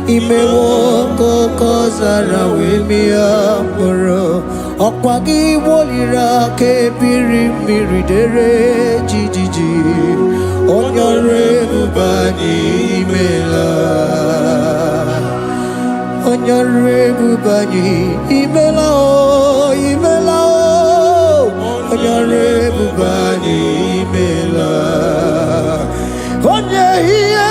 Imewo koko zara wemia moro Okwagi wolira ke biri miridere jijiji Onyore bubani imela Onyore bubani imela o imela o Onyore bubani imela Onye hiye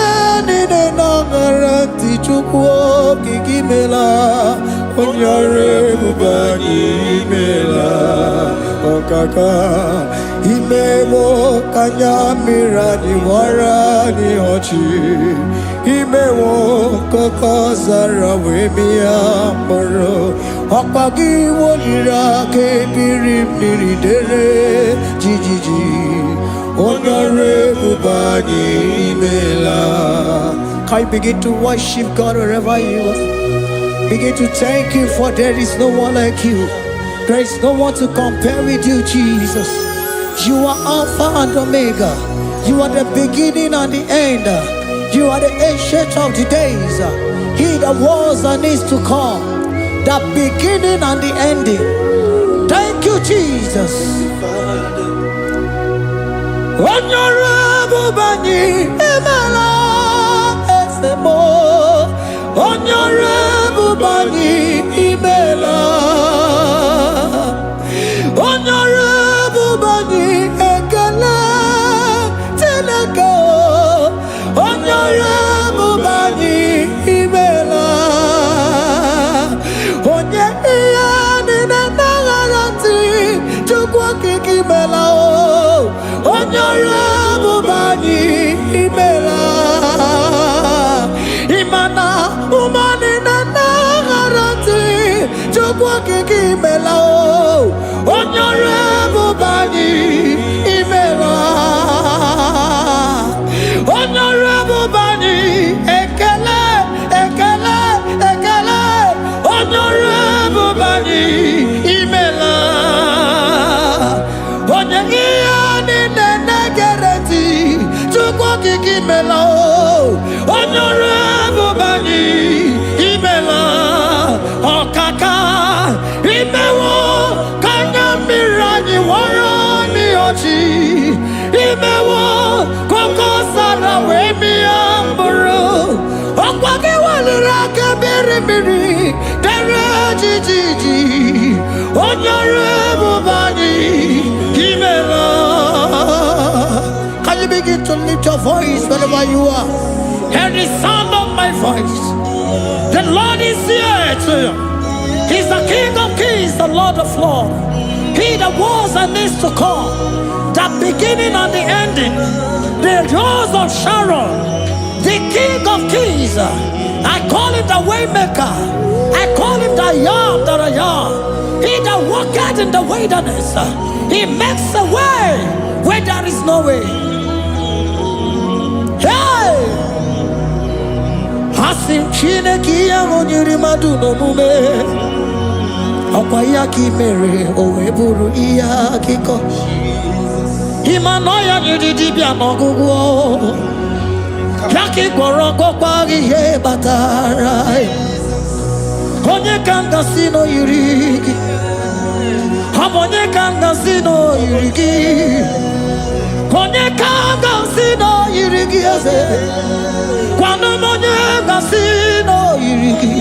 nine nangaranti chukwo kikimela Onyore bubani imela Okaka Imewo kanyamira ni wara ni hochi Imewo koko zara wemia moro Okwagi wolira ke biri miridere jijiji Onyore bubani imela. Can you begin to worship God wherever you are? Begin to thank Him, for there is no one like you. There is no one to compare with you, Jesus. You are Alpha and Omega. You are the beginning and the end. You are the ancient of the days. He that was and is to come. The beginning and the ending. Thank you, Jesus. Onyore bubani imela esemo. Onyore bubani imela. Onyore bubani ekele teleko. Onyore bubani imela. Onye iya nina nangaranti chukwa kikimela o. Onyore bubani imela. Imana umani nangaranti chukwa kikimela o. Onyore bubani imela. Onyore bubani ekele ekele ekele. Onyore bubani imela. Onye iya nine negereti chukwa kikimela o. Onyore bubani imela. Okaka imewo kanyamira ni wara ni ochi. Imewo koko sara wemia mburu. Okwagi walira ke biri biri dere jijiji. Onyore bubani imela. Can you begin to lift your voice wherever you are? Hear the sound of my voice. The Lord is here to you. He's the King of Kings, the Lord of Lords. He that was and is to come, the beginning and the ending, the Rose of Sharon, the King of Kings. I call him the Waymaker. I call him the Yam that I am. He that walketh in the wilderness, he makes a way where there is no way. Hey! Hasim Chineke ya onyiri madu no mume. Okwa ya ki mere owe buru iya kiko. Imano ya nyidi bia n'ọgụgụ. Ya ki gwọrọ gwọkwa ihe batara. Onye ka m gasị n'oyiri gị. Ọ bụ onye ka m gasị n'oyiri gị. Onye ka m gasị n'oyiri gị eze. Gwanụ m onye gasị n'oyiri gị.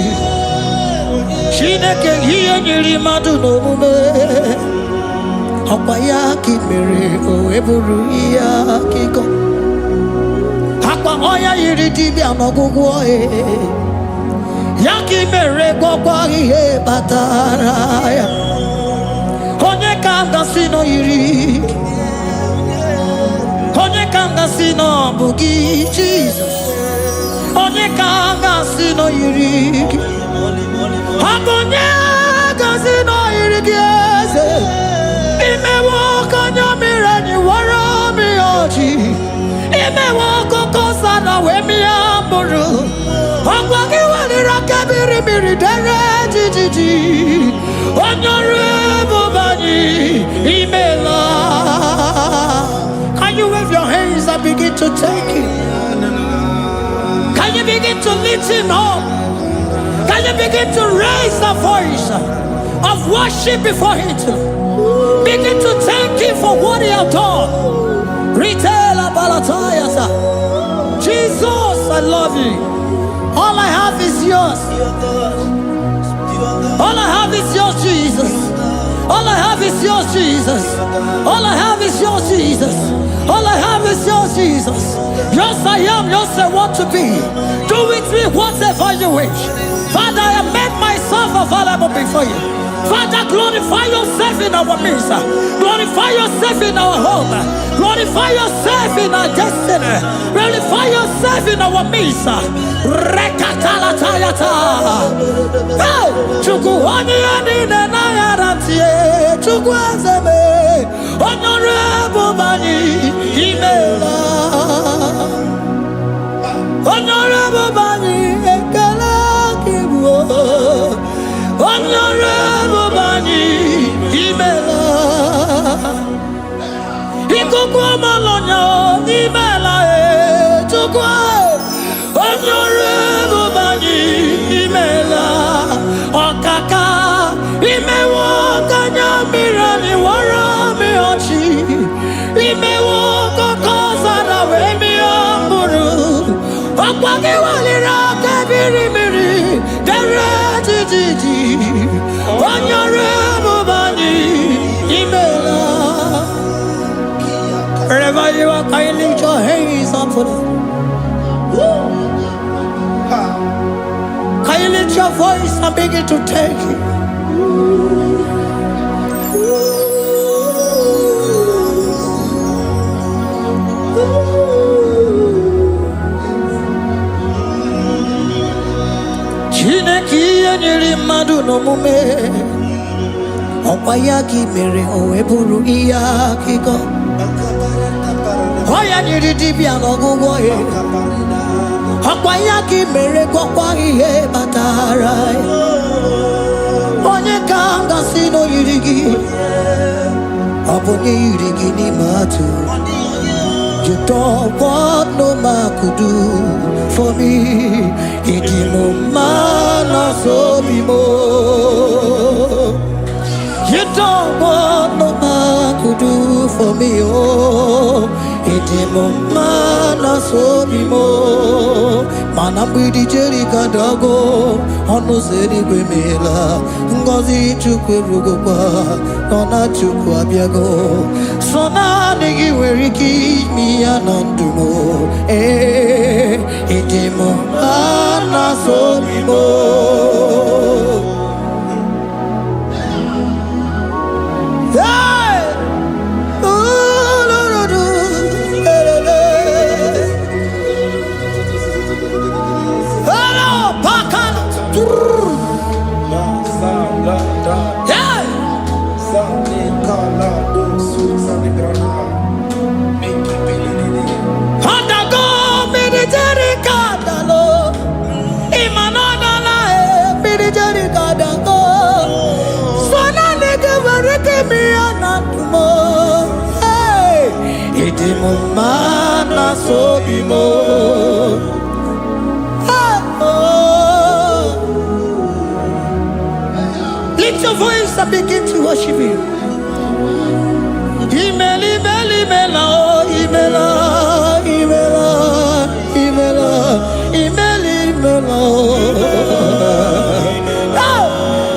Chineke ihe nyiri mmadụ n'omume. Ọkwa ya ka mere o wee bụrụ ihe akụkọ. Akwa ọya yiri dibịa n'ọgwụgwọ ya ka mere gwọkwa ihe batara ya. Onye ka m gasị nọ yiri. Onye ka m gasị nọ bụ gị Jizọs. Onye ka m gasị nọ yiri gị. Onye gasị nọ yiri gị eze. Imewo kanyamira ni wara mi ochi. Imewo koko sana wemia mburu. Okwagi walira ke biri biri dere jijiji. Onyore bubani imela. Can you wave your hands and begin to take it? Can you begin to lift him up? Can you begin to raise the voice of worship before Him? Begin to thank Him for what He has done. Retailer Balatayasa. Jesus, I love you. All I have is yours. All I have is yours, Jesus. All I have is yours, Jesus. All I have is yours, Jesus. All I have is yours, Jesus. Yours I am, yours I want to be. Do with me whatever you wish. Father, I have made myself available before you. Father, glorify yourself in our midst. Glorify yourself in our home. Glorify yourself in our destiny. Glorify yourself in our midst. Rekatalatayata. Hey! Chukwani anine na yaratie. Chukwazeme. Honorable Bani Imela. Honorable Bani Ekala Kibu. Honorable Bani Imela. Ikukwa Malonya Imela Chukwa. Honorable Bani Imela. Okaka Imewo Kanya Mirani Warami Ochi. Imewo Kokosana Wemi Amburu. Okwake Walira Kabiri Miri. Derejiji. Honorable Bani Imela. Wherever you are, can you lift your hands up for them? Can you lift your voice and begin to thank Him? Chineke nyere mmadụ n'omume ọkwa ya ka I mere o wee bụrụ ihe akụkọ. Ọ ya nyere dibịa n'ọgwụgwọ ya ọkwa ya ka I mere gwọkwa ihe batara ya. Onye ka m gasị na o yiri gị ọ bụ onye yiri gị n'ime atụ. You don't want no man could do for me. Ịdị m mma na so bi mo. You don't want no man could do for me. Oh, ịdị m mma na so bi mo. Mana mgbidi Jerika dago ọnụ ụzọ eluigwe meela. Ngọzi Chukwu erugokwa nọ na Chukwu abịago. So naanị gị nwere ike ime ya na ndụ m. Ịdị m mma na so bi mo. Ịdị m mma na so bi mo. Lift your voice and begin to worship Him. Imela, imela, imela, imela, imela, imela, imela, imela.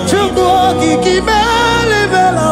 Chukwu okike imela, imela.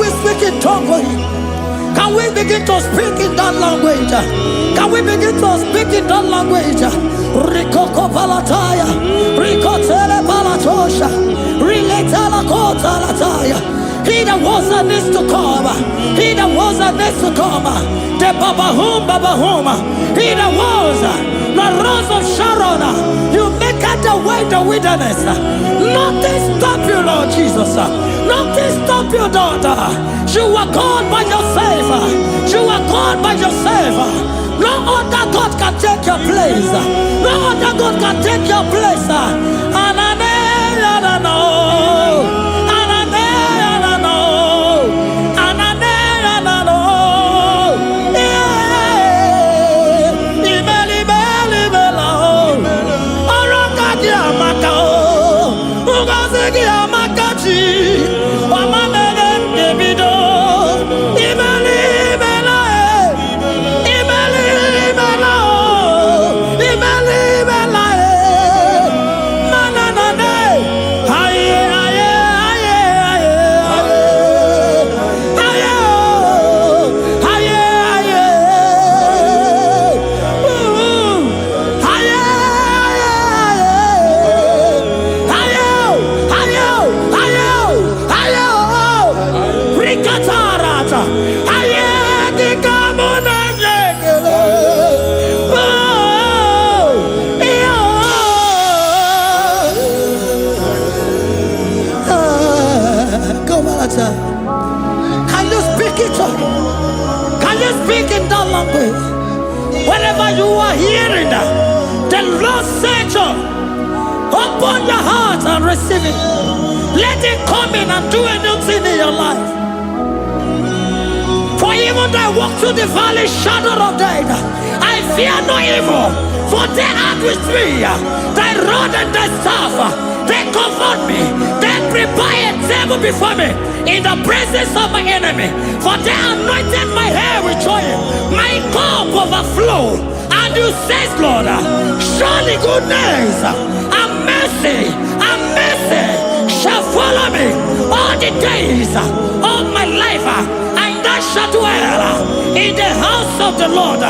we speak in tongue with him? Can we begin to speak in that language? Can we begin to speak in that language? Rikoko palataya, rikotele palatosha, riletala kotalataya. He that was and needs to come. He that was and needs to come. The Babahum. He that was the rose of Sharon. You make it the way in the wilderness. Nothing stop you, Lord Jesus. Nothing stop you, daughter. You are God by yourself. You are God by yourself. No other God can take your place. No other God can take your place. And I know. Can you speak it? Can you speak in that language? Whenever you are hearing that, the Lord said, open your heart and receive it. Let it come in and do a new thing in your life. For even though I walk through the valley shadow of death, I fear no evil, for they are with me. Thy rod and thy staff, they comfort me. They prepare a table before me in the presence of my enemy. For they anointed my hair with oil, my cup overflow. And you say, Lord, surely goodness and mercy shall follow me all the days of my life, and I shall dwell in the house of the Lord.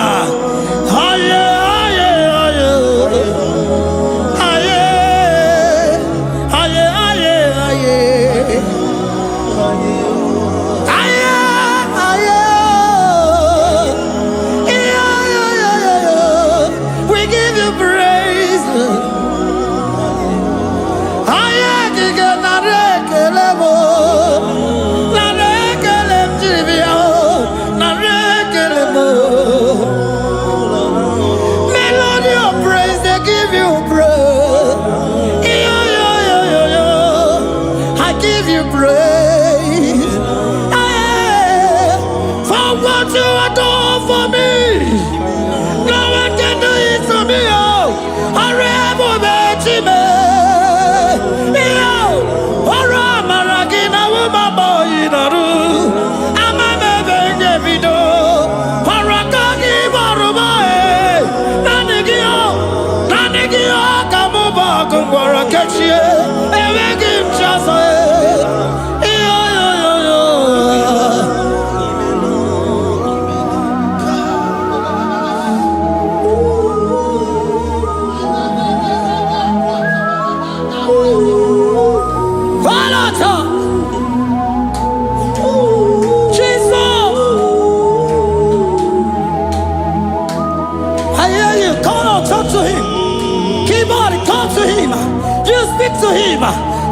We give you praise. Melody of praise, they give you praise. I give you praise. For what you are doing for me, no one can do it for me.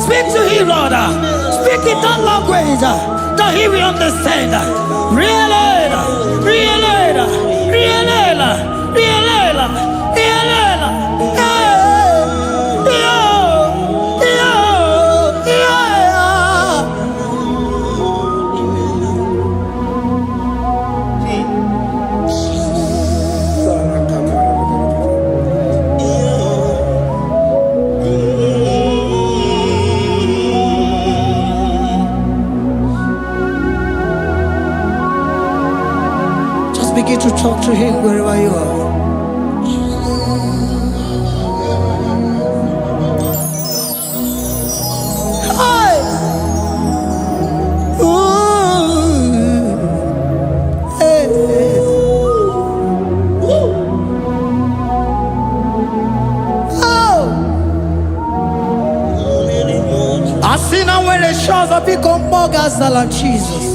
Speak to him, Lord. Speak in that language that he will understand. Begin to talk to him wherever you are. Hi. Ooh. gazala Jesus.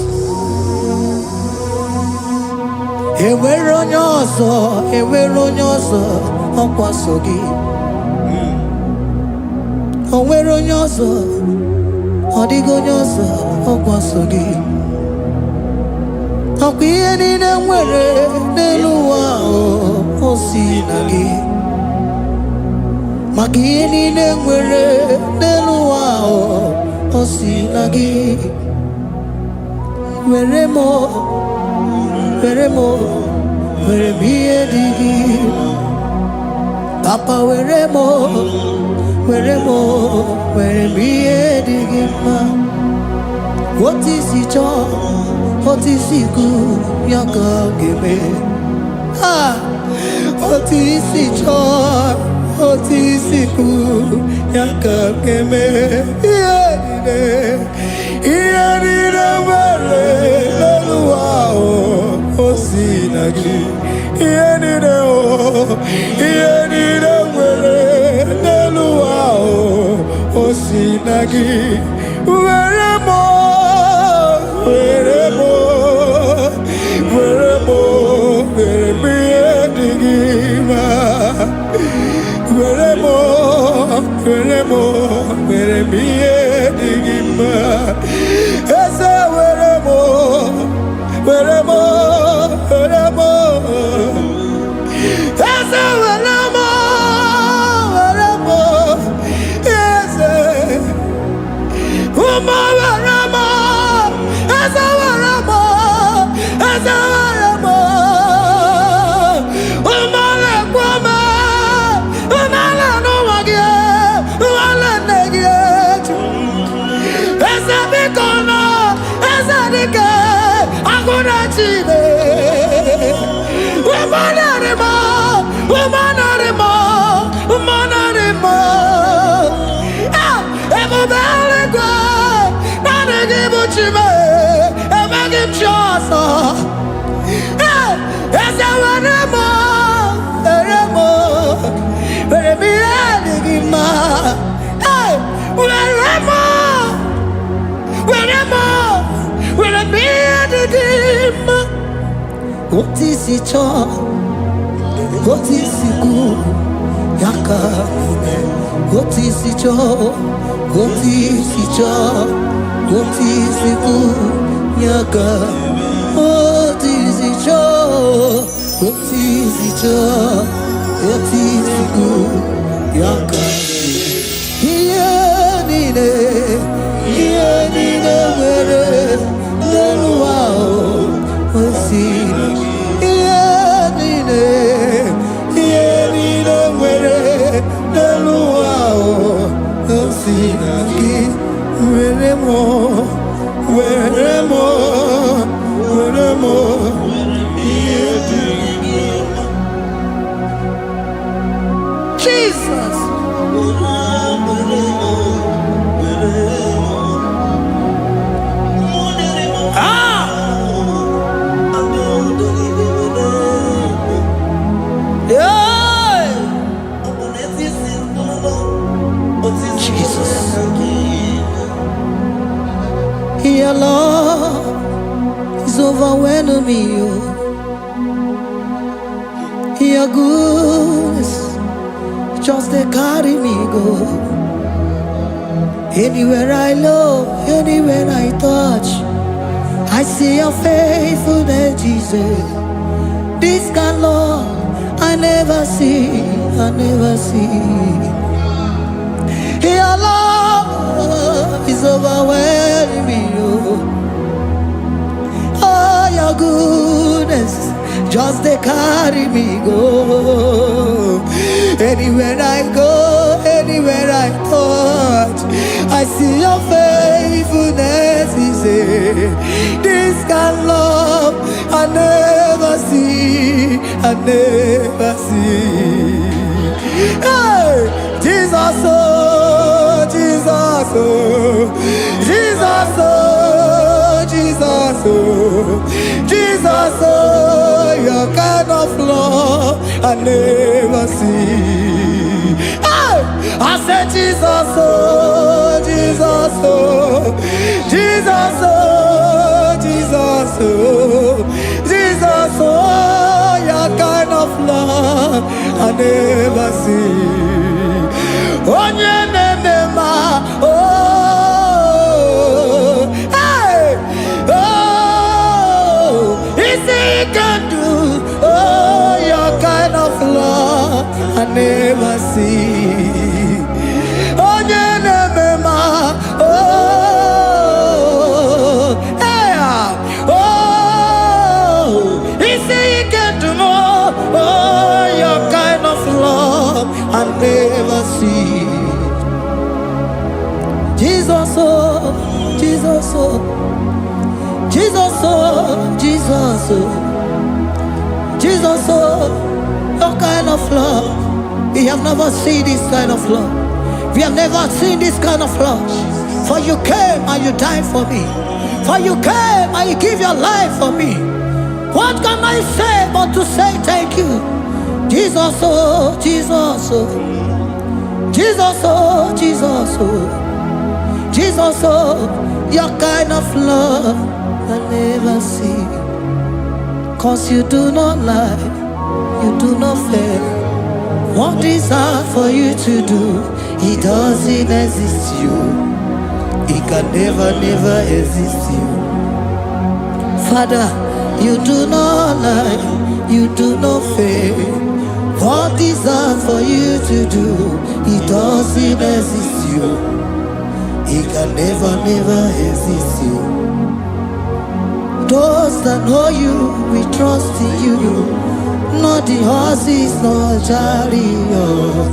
Enwere onye ọzọ, enwere onye ọzọ ọkwa so gị. O nwere onye ọzọ, ọ dịghị onye ọzọ ọkwa so gị. Ọkwa ihe niile nwere n'elu ụwa o si na gị. Maka ihe niile nwere n'elu ụwa o si na gị. Were m, were m, were m ihe dị gị. Papa were m, were m, were m ihe dị gị mma. What is it all? What is it good? Ya ka gebe. What is it all? What is it good? Ya ka gebe. Iyadide wale leluwa o sinagi. Iyadide wale leluwa o sinagi. Were mo. What is it all? What is it good? Yaka. What is it all? What is it all? What is it good? Yaka. What is it all? What is it all? What is it good? Yaka. Here nide, where the wow. Jesus. Your love is overwhelming me. Your goodness just they carry me go. Anywhere I look, anywhere I touch, I see your faithfulness, Jesus. This kind of love I never see, I never see. Your love is overwhelming me. Oh, your goodness just they carry me go. Anywhere I go, anywhere I touch, I see your faithfulness. This kind of love I never see, I never see. Hey, Jesus, oh, Jesus, oh, Jesus, oh, Jesus, oh, Jesus, oh, your kind of love I never see. Hey, I said Jesus, oh, Jesus, oh, Jesus, oh, Jesus, oh, Jesus, oh, your kind of love I never see. Oh, yeah, oh, hey, oh, easy can do. Oh, your kind of love I never see. Oh, yeah, oh, hey, oh, easy can do more. Oh, your kind of love I never see. Jesus, oh, Jesus, oh, Jesus, oh, Jesus, oh, Jesus, oh, your kind of love. We have never seen this kind of love. We have never seen this kind of love. For you came and you died for me. For you came and you give your life for me. What can I say but to say thank you? Jesus, oh, Jesus, oh, Jesus, oh, Jesus, oh, Jesus, oh, your kind of love I never see. 'Cause you do not lie, you do not fail. What is hard for you to do, it doesn't exist you. It can never, never exist you. Father, you do not lie, you do not fail. What is hard for you to do, it doesn't exist you. It can never, never exist you. Those that know you, we trust in you. Not the horses, nor chariot,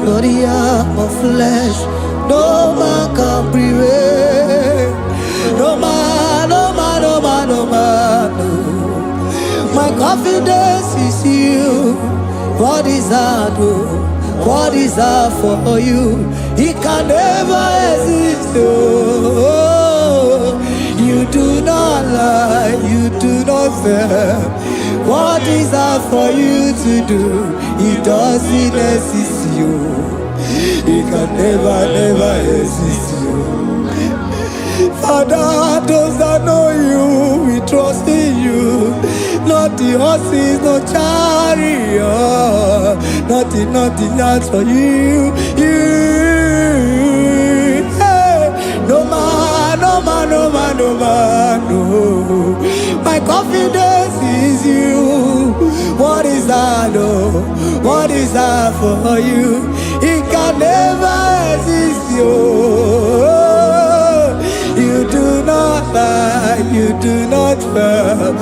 nor the arm of flesh. No man can prevail. No man, no man, no man, no man. No. My confidence is you. What is hard, oh? What is hard for you? It can never exist, oh. You do not lie, you do not fail. What is hard for you to do? It doesn't exist you. It can never, never exist you. Father, those that know you, we trust in you. Not the horses, no chariot. Nothing else for you. Hey, no man, no man, no man, no man, no. My confidence is you. What is that, oh? What is that for you? It can never exist you. You do not lie, you do not fail.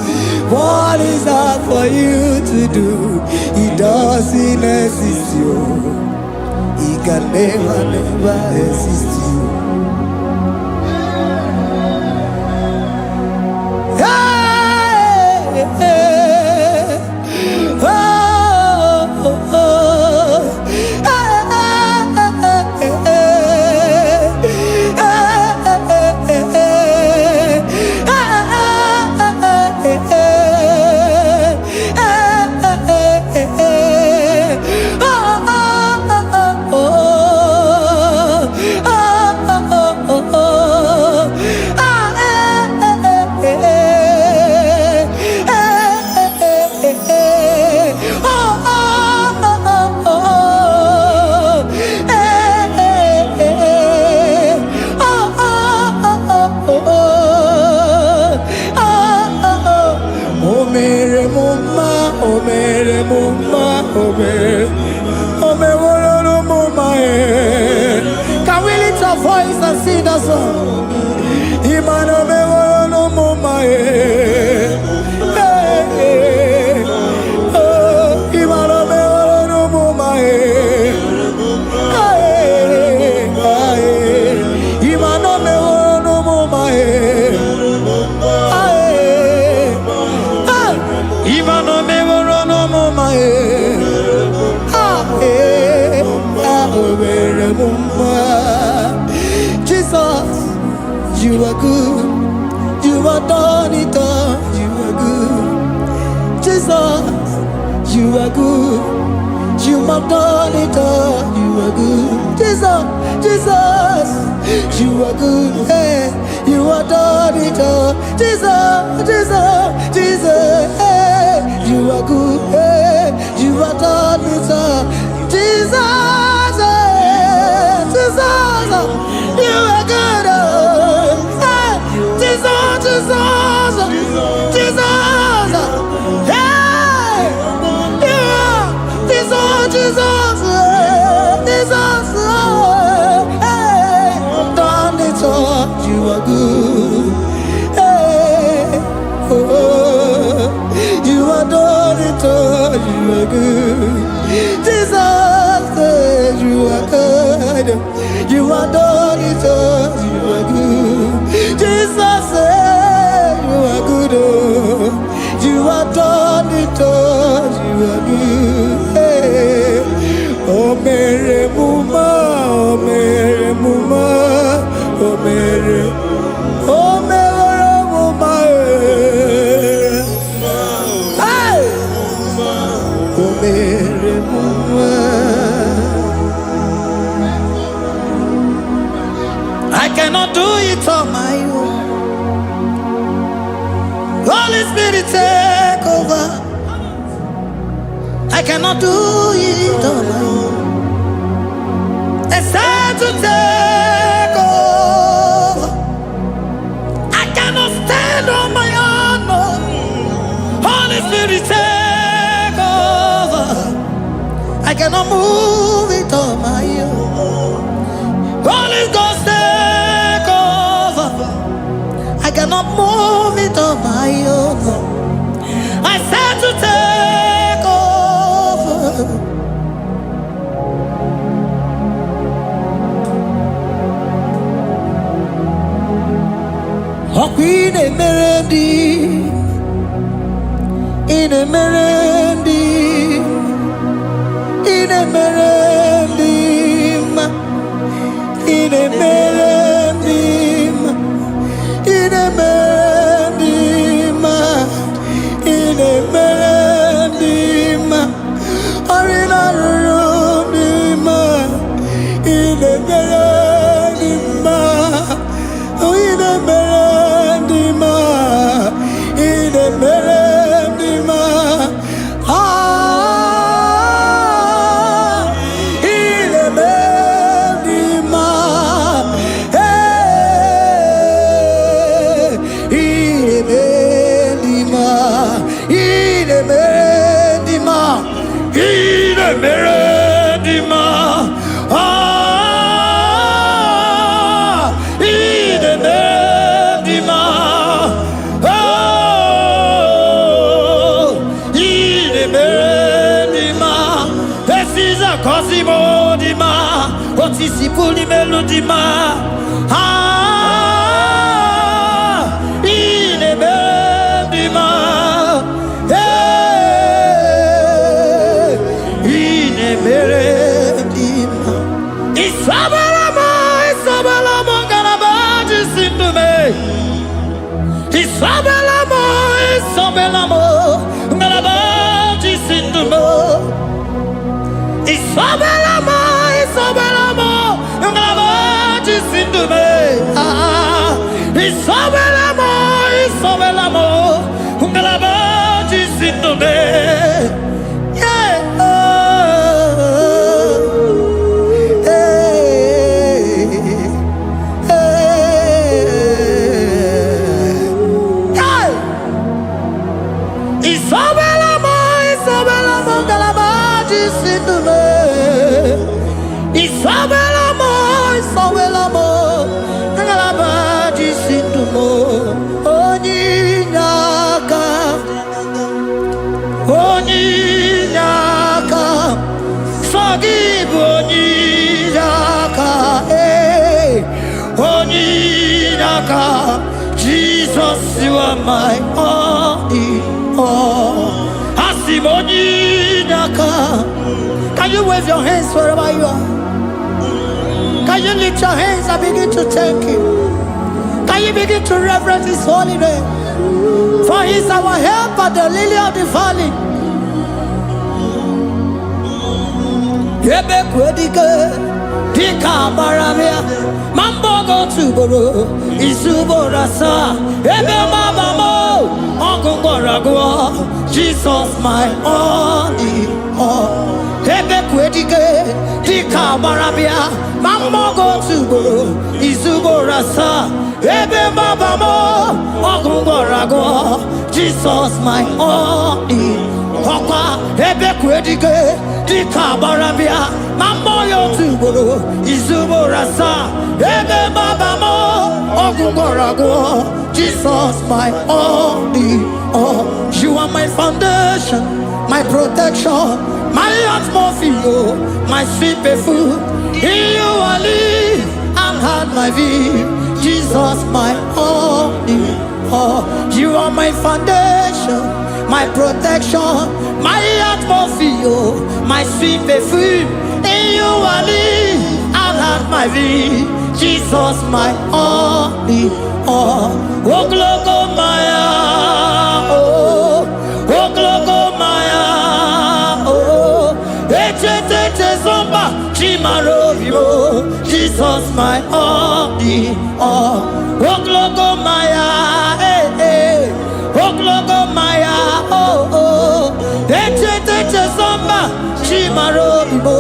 What is that for you to do? It doesn't exist you. It can never, never exist you. Hey, hey, oh, oh, oh. Can we lift our voice and sing that song? Jesus, you are good. You are done it all. You are good. Jesus, you are good. You have done it all. You are good. Jesus, Jesus, you are good. Hey, you have done it all. Jesus, Jesus, Jesus, hey, you are good. Hey, you have done it all. Jesus, hey, Jesus, you are good. Hey, Jesus, Jesus, Jesus, hey, yeah, Jesus, Jesus, Jesus, hey, done it all. You are good. Hey, oh, you are done it all. You are good. Jesus, you are good. You are done it all. You are good. Jesus, you are good. Oh, you are done it all. You are good. Hey, oh, Mary Muma, oh, Mary Muma, oh, Mary, oh, Mary Muma, hey, oh, Mary Muma. I cannot do it on my own. Holy Spirit, take over. I cannot do it on my own. It's time to take over. I cannot stand on my own. No. Holy Spirit, take over. I cannot move it on my own. Holy Ghost, take over. I cannot move it on my own. I said to take over. Queen in a merendi, in a merendi, in a merendi, in a merendi, in a merendi, arena rundima, in a merendi, in a merendi, in a merendi, ah, in a merendi, hey, in a merendi, in a merendi, in a merendi, ah, in a merendi, oh, in a merendi, this is a Cosimo Dima, what is the Puli Melodima, ah, in a merendi, hey, in a merendi, Isabelamo, Isabelamo, Garabaji, sing to me. Isabelamo, Isabelamo, Garabaji, sing to me. Isabelamo, Isabelamo, Garabaji, sing to me. Ah, Isabelamo, Isabelamo, Garabaji, sing to me. Yeah. Isabelamo, Isabelamo, Galabaji, Sindume. Isabelamo, Isabelamo, Galabaji, Sindumo. Oninyaka, Oninyaka, forgive Oninyaka, hey, Oninyaka. Jesus, you are my all in all. Asimoninyaka. Can you wave your hands wherever you are? Can you lift your hands and begin to thank Him? Can you begin to reverence His holy name? For He is our help at the lily of the valley. ebe kwedike dika baramia mambogo tuboro isuborasa ebe mabamo ogungorago Jesus my only ebe kwedike dika baramia mambogo tuboro isuborasa ebe mabamo ogungorago Jesus my only Papa ebe kwedike dika baramia mamboyo tuboro izuborasa ebe babamo ogungorago Jesus my only you are my foundation, my protection, my atmosphere, my sweet perfume. In you I live and had my view. Jesus my only you are my foundation, my protection, my atmosphere, my sweet perfume. In you I live and have my vie. Jesus my only Oglogo Maya Oglogo Maya Echete Zomba Chimaro Vivo Jesus my only Oglogo Maya Oglogo Maya Echete Zomba Chimaro Vivo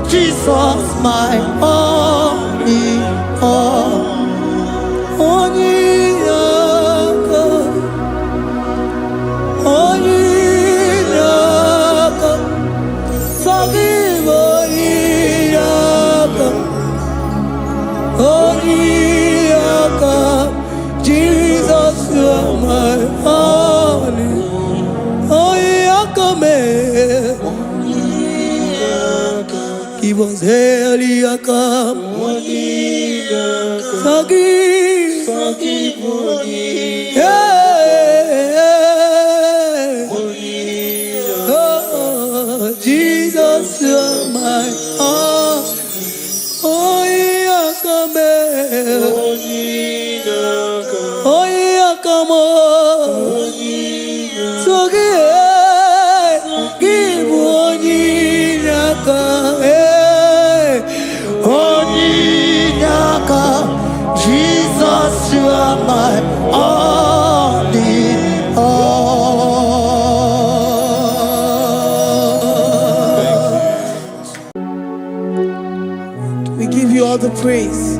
Jesus my only Jesus, you are my only. He was Eliakam. Forgive. Oh, Jesus, you are my Jesus, you are my only We give you all the praise.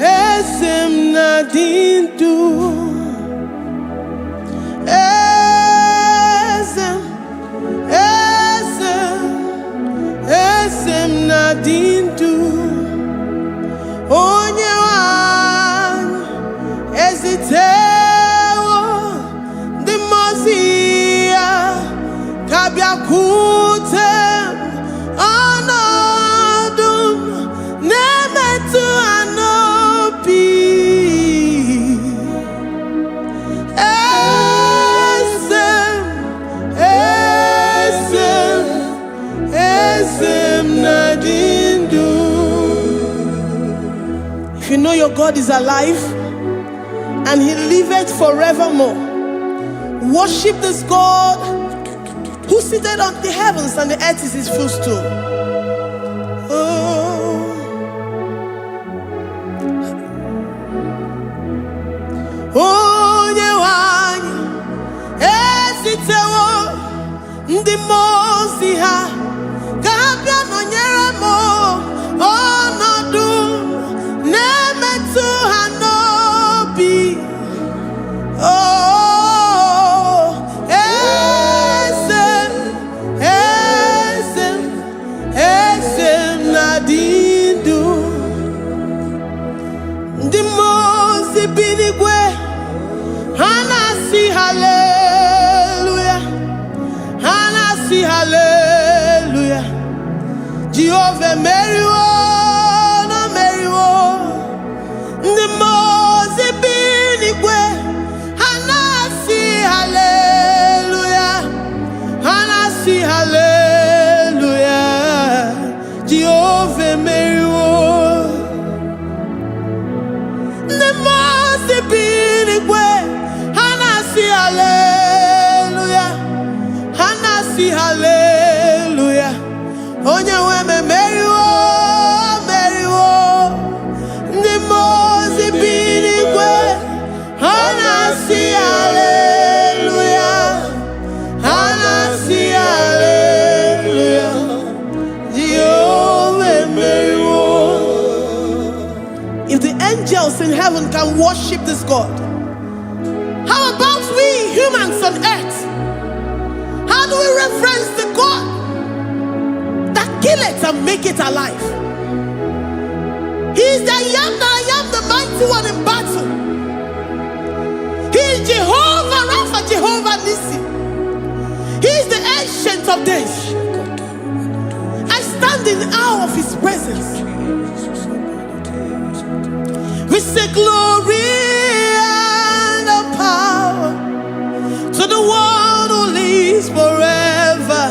Esem nadindu. Esem nadindu. Onyewan ezitewo dimozia kabiakutem anadum nemetu anopi esem nadindu. If you know your God is alive and he liveth forevermore, worship this God who seated on the heavens and the earth is his footstool. Onyewanyi esitewo ndi mozi ha kabia nonyere mo onodu nemetu hanobi. Esem nadindu. Ndi mozi binigwe hanasi hallelujah, hanasi hallelujah. Jehovah meriwo no meriwo. Ndi mozi binigwe hanasi hallelujah, hanasi hallelujah. Jehovah meriwo. Ndi mozi binigwe heaven can worship this God? How about we humans on earth? How do we reference the God that kill it and make it alive? He is the I am the mighty one in battle. He is Jehovah Rapha, Jehovah Nissi. He is the ancient of days. I stand in awe of his presence. We say glory and the power to the one who lives forever.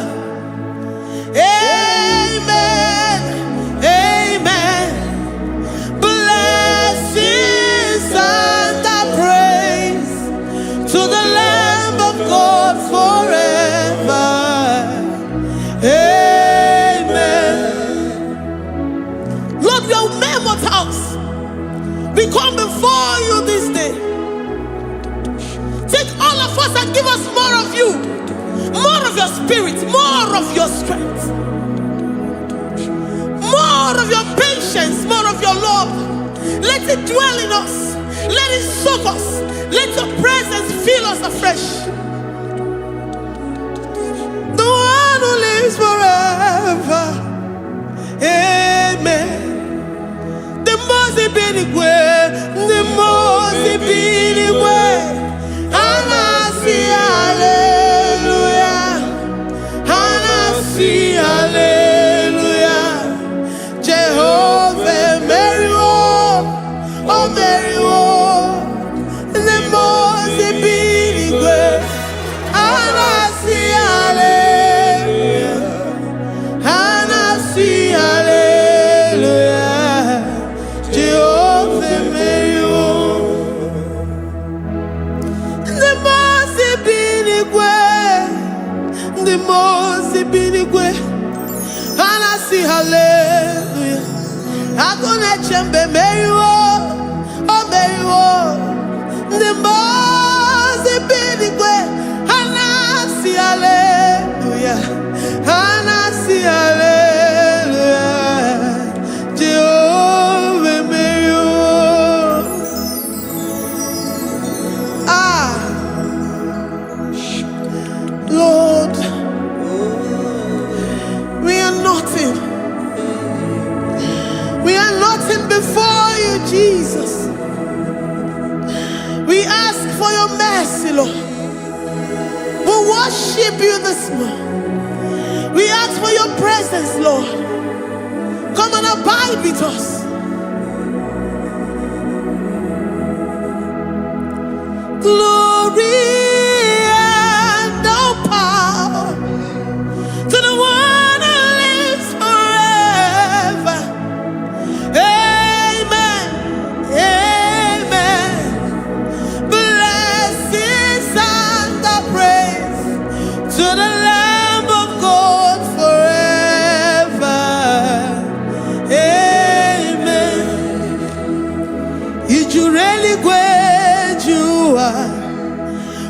Amen. Amen. Blessings and the praise to the Lamb of God forever. Amen. Lord, we are mere mortals. We come before you this day. Take all of us and give us more of you, more of your spirit, more of your strength, more of your patience, more of your love. Let it dwell in us. Let it soak us. Let your presence fill us afresh. The one who lives forever. Amen. The most Ibinigwe, the most Ibinigwe, and I see hallelujah, and I see hallelujah. Jehovah, Mary, oh Mary, the most Ibinigwe, and I see hallelujah, and I see hallelujah. The most Ibinigwe, and I see hallelujah. I'm gonna chamber Mary, oh Mary, the most Ibinigwe, and I see hallelujah, and I see hallelujah. Jehovah Mary, Lord, we are nothing. We are nothing before you, Jesus. We ask for your mercy, Lord. We worship you this morning. We ask for your presence, Lord. Come and abide with us. Glory.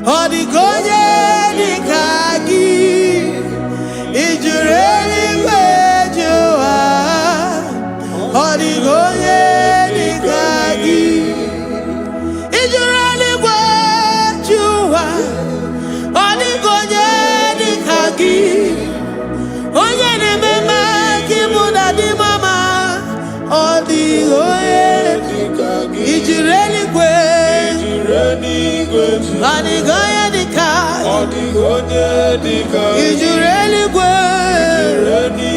Odigonye nikagi, ijureli wejoa. Odigonye nikagi, ijureli wejoa. Odigonye nikagi, onye ne mema kimuda di mama. Odigonye nikagi, ijureli wejoa. Odigonye nikagi, odigonye nikagi, ijureli wejoa.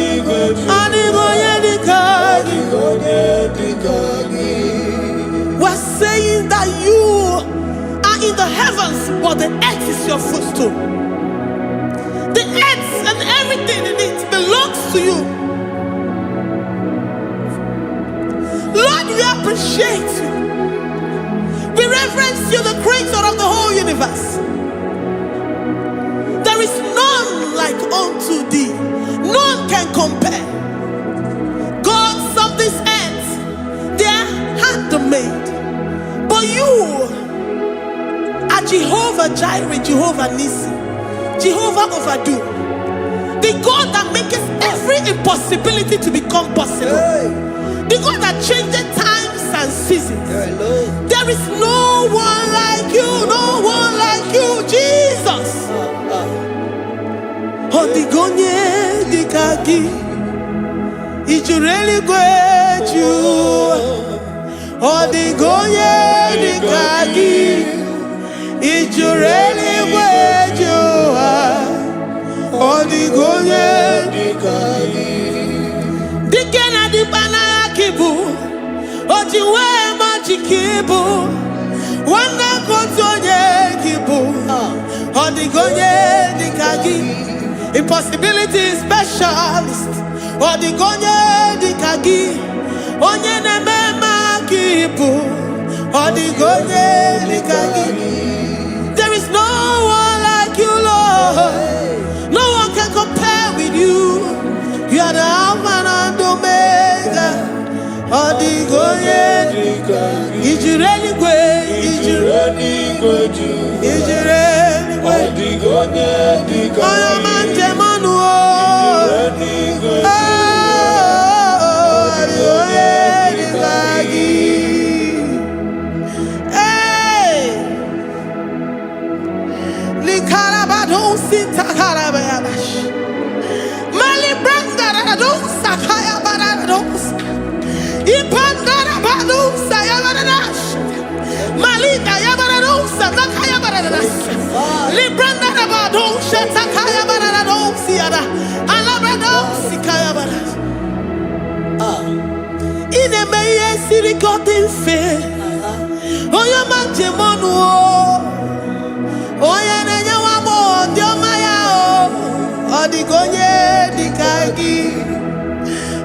Odigonye nikagi, odigonye nikagi. We're saying that you are in the heavens, but the earth is your footstool. The earth and everything in it belongs to you. Lord, we appreciate you. We reverence you, the creator of the whole universe. There is none like unto thee. None can compare. Gods of this earth, they are handmade. But you are Jehovah Jireh, Jehovah Nissi, Jehovah Overdo. The God that makes every impossibility to become possible. The God that changes times and and seasons. There is no one like you, no one like you, Jesus. Odigonye dikagi, ijureli gweju. Odigonye dikagi, ijureli gweju. Odigonye dikagi. Dikena dibana kibu, ojiwe majikibu, wana kontonye kibu. Odigonye dikagi. Impossibility specialist. Odigonye dikagi. Onye nemema kibu. Odigonye dikagi. There is no one like you, Lord. No one can compare with you. You are the Alpha and Omega. Odigonye dikagi. Ijureli gwe. Ijureli gwe. Ijureli gwe. Odigonye dikagi. Sirigotin fe, oya manje monu o, oya nenya wamo diomaya o, odigonye dikagi,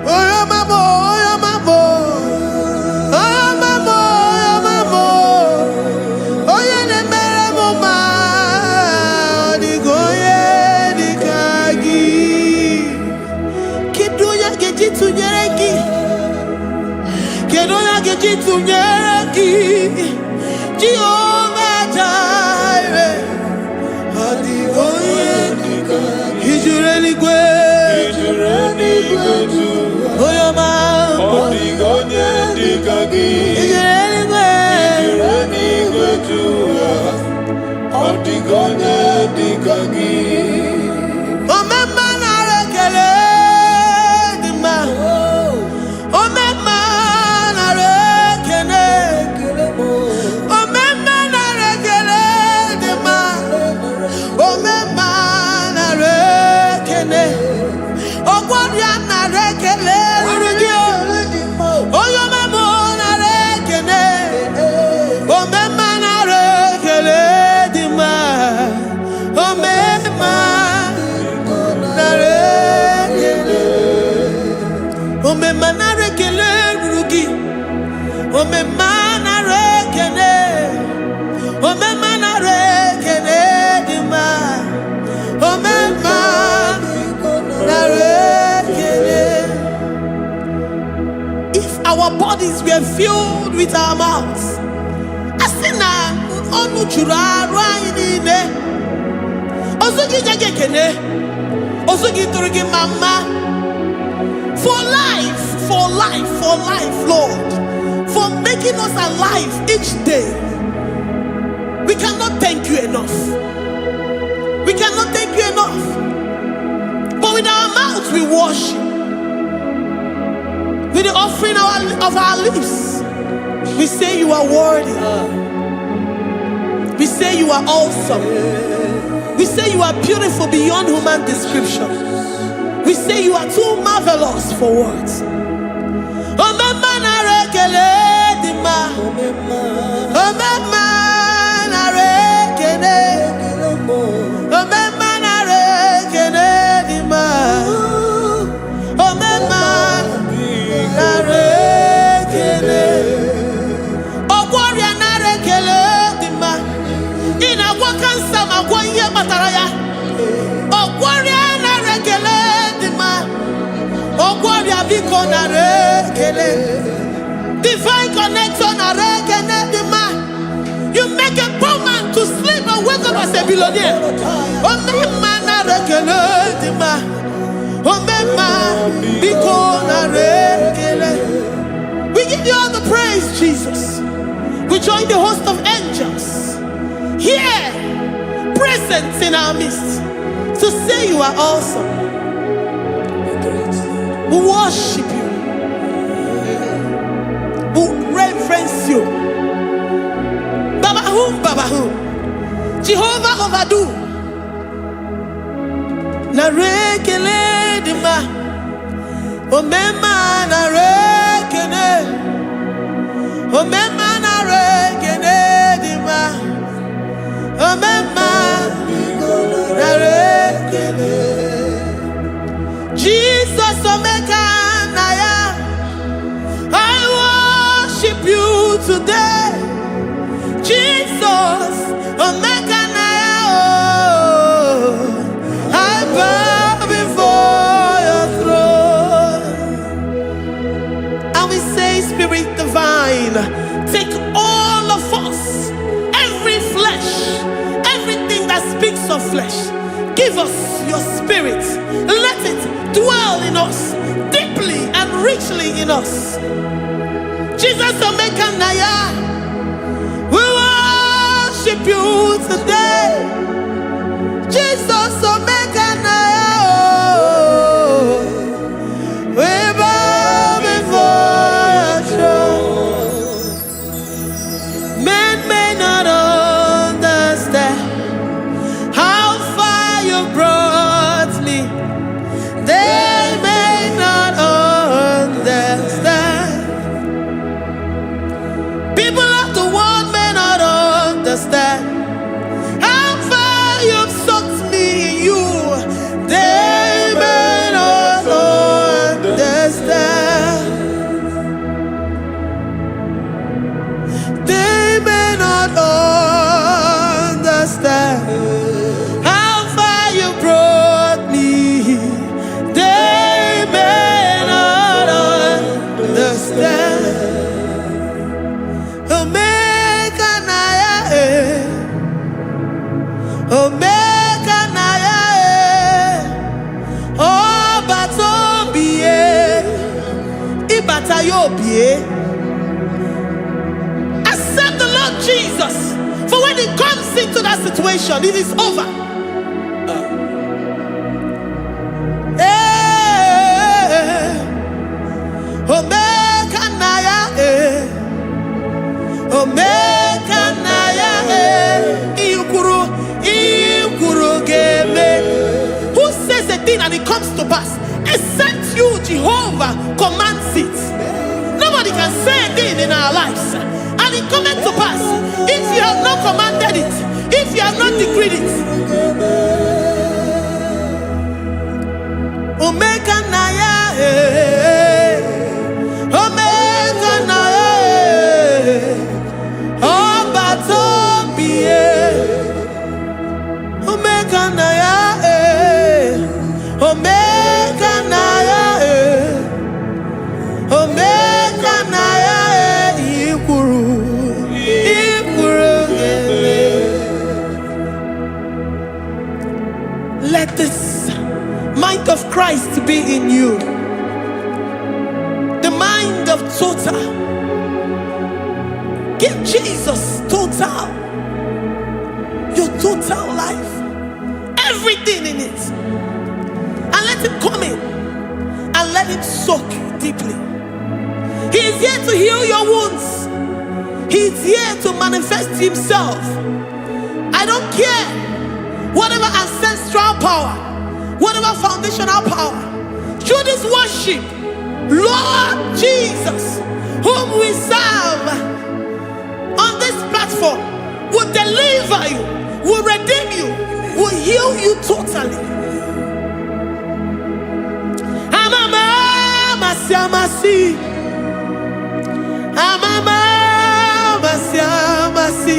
oya mamo, oya mamo, oya mamo, oya mamo, oya nemere moma, odigonye dikagi, kiduya gejitu nyeregi. Kedoya gejitu nyereki, Jehovah Jireh. Odigonye dikagi, ijureli gwe, oyo ma. Odigonye dikagi, ijureli gwe, odigonye dikagi. Omema na rekele dima, omema. If our bodies were filled with our mouths, asina onu chura rainine, osugi jagekene, osugi turigi mama. For life, Lord, for making us alive each day. We cannot thank you enough. We cannot thank you enough. But with our mouths we worship. With the offering of our lips, we say you are worthy. We say you are awesome. We say you are beautiful beyond human description. We say you are too marvelous for words. Omema na rekele dima, omema na rekele, omema na rekele dima, omema na rekele, ogwaria na rekele dima. Ina wakansa magwanye mataraya, ogwaria na rekele. Divine connection. You make a poor man to sleep and wake up as a billionaire. We give you all the praise, Jesus. join the host of angels here, present in our midst, to say you are awesome. We worship you. We reverence you. Baba who? Jehovah overdo. Na rekele dima. Omema na rekene. Omema na rekene dima. Omema na rekene. Jesus Omega Naya, I worship you today. Jesus Omega Naya, oh, I bow before your throne. And we say, Spirit Divine, take all of us, every flesh, everything that speaks of flesh. Give us your spirit. Let it dwell in us, deeply and richly in us. Jesus Omega Naya, we worship you today. Jesus Omega Naya, oh, we bow before your throne. Men may not understand how far you brought me. They may not understand. People of the world may not understand how far you've sucked me in you. They may not understand. They may not understand how far you brought me. They may not understand. Omega Naya, Omega Naya, oh Batobie, Ibatayobie. Accept the Lord Jesus, for when He comes into that situation, it is over. Omega Naya, Omega Naya, Ikuru Game. Who says a thing and it comes to pass? Except you, Jehovah, commands it. Nobody can say a thing in our lives and it comes to pass if you have not commanded it, if you have not decreed it. Omega Naya, Omega Naya, oh Batobie, Omega Naya, Omega Naya, Omega Naya, Ikuru. Let this mind of Christ be in you. The mind of total. Give Jesus total. Your total life. Everything in it. And let Him come in. And let Him soak you deeply. He is here to heal your wounds. He is here to manifest Himself. I don't care. Whatever ancestral power, whatever foundational power, through this worship, Lord Jesus, whom we serve on this platform, will deliver you, will redeem you, will heal you totally. Amama Masiamasi, Amama Masiamasi,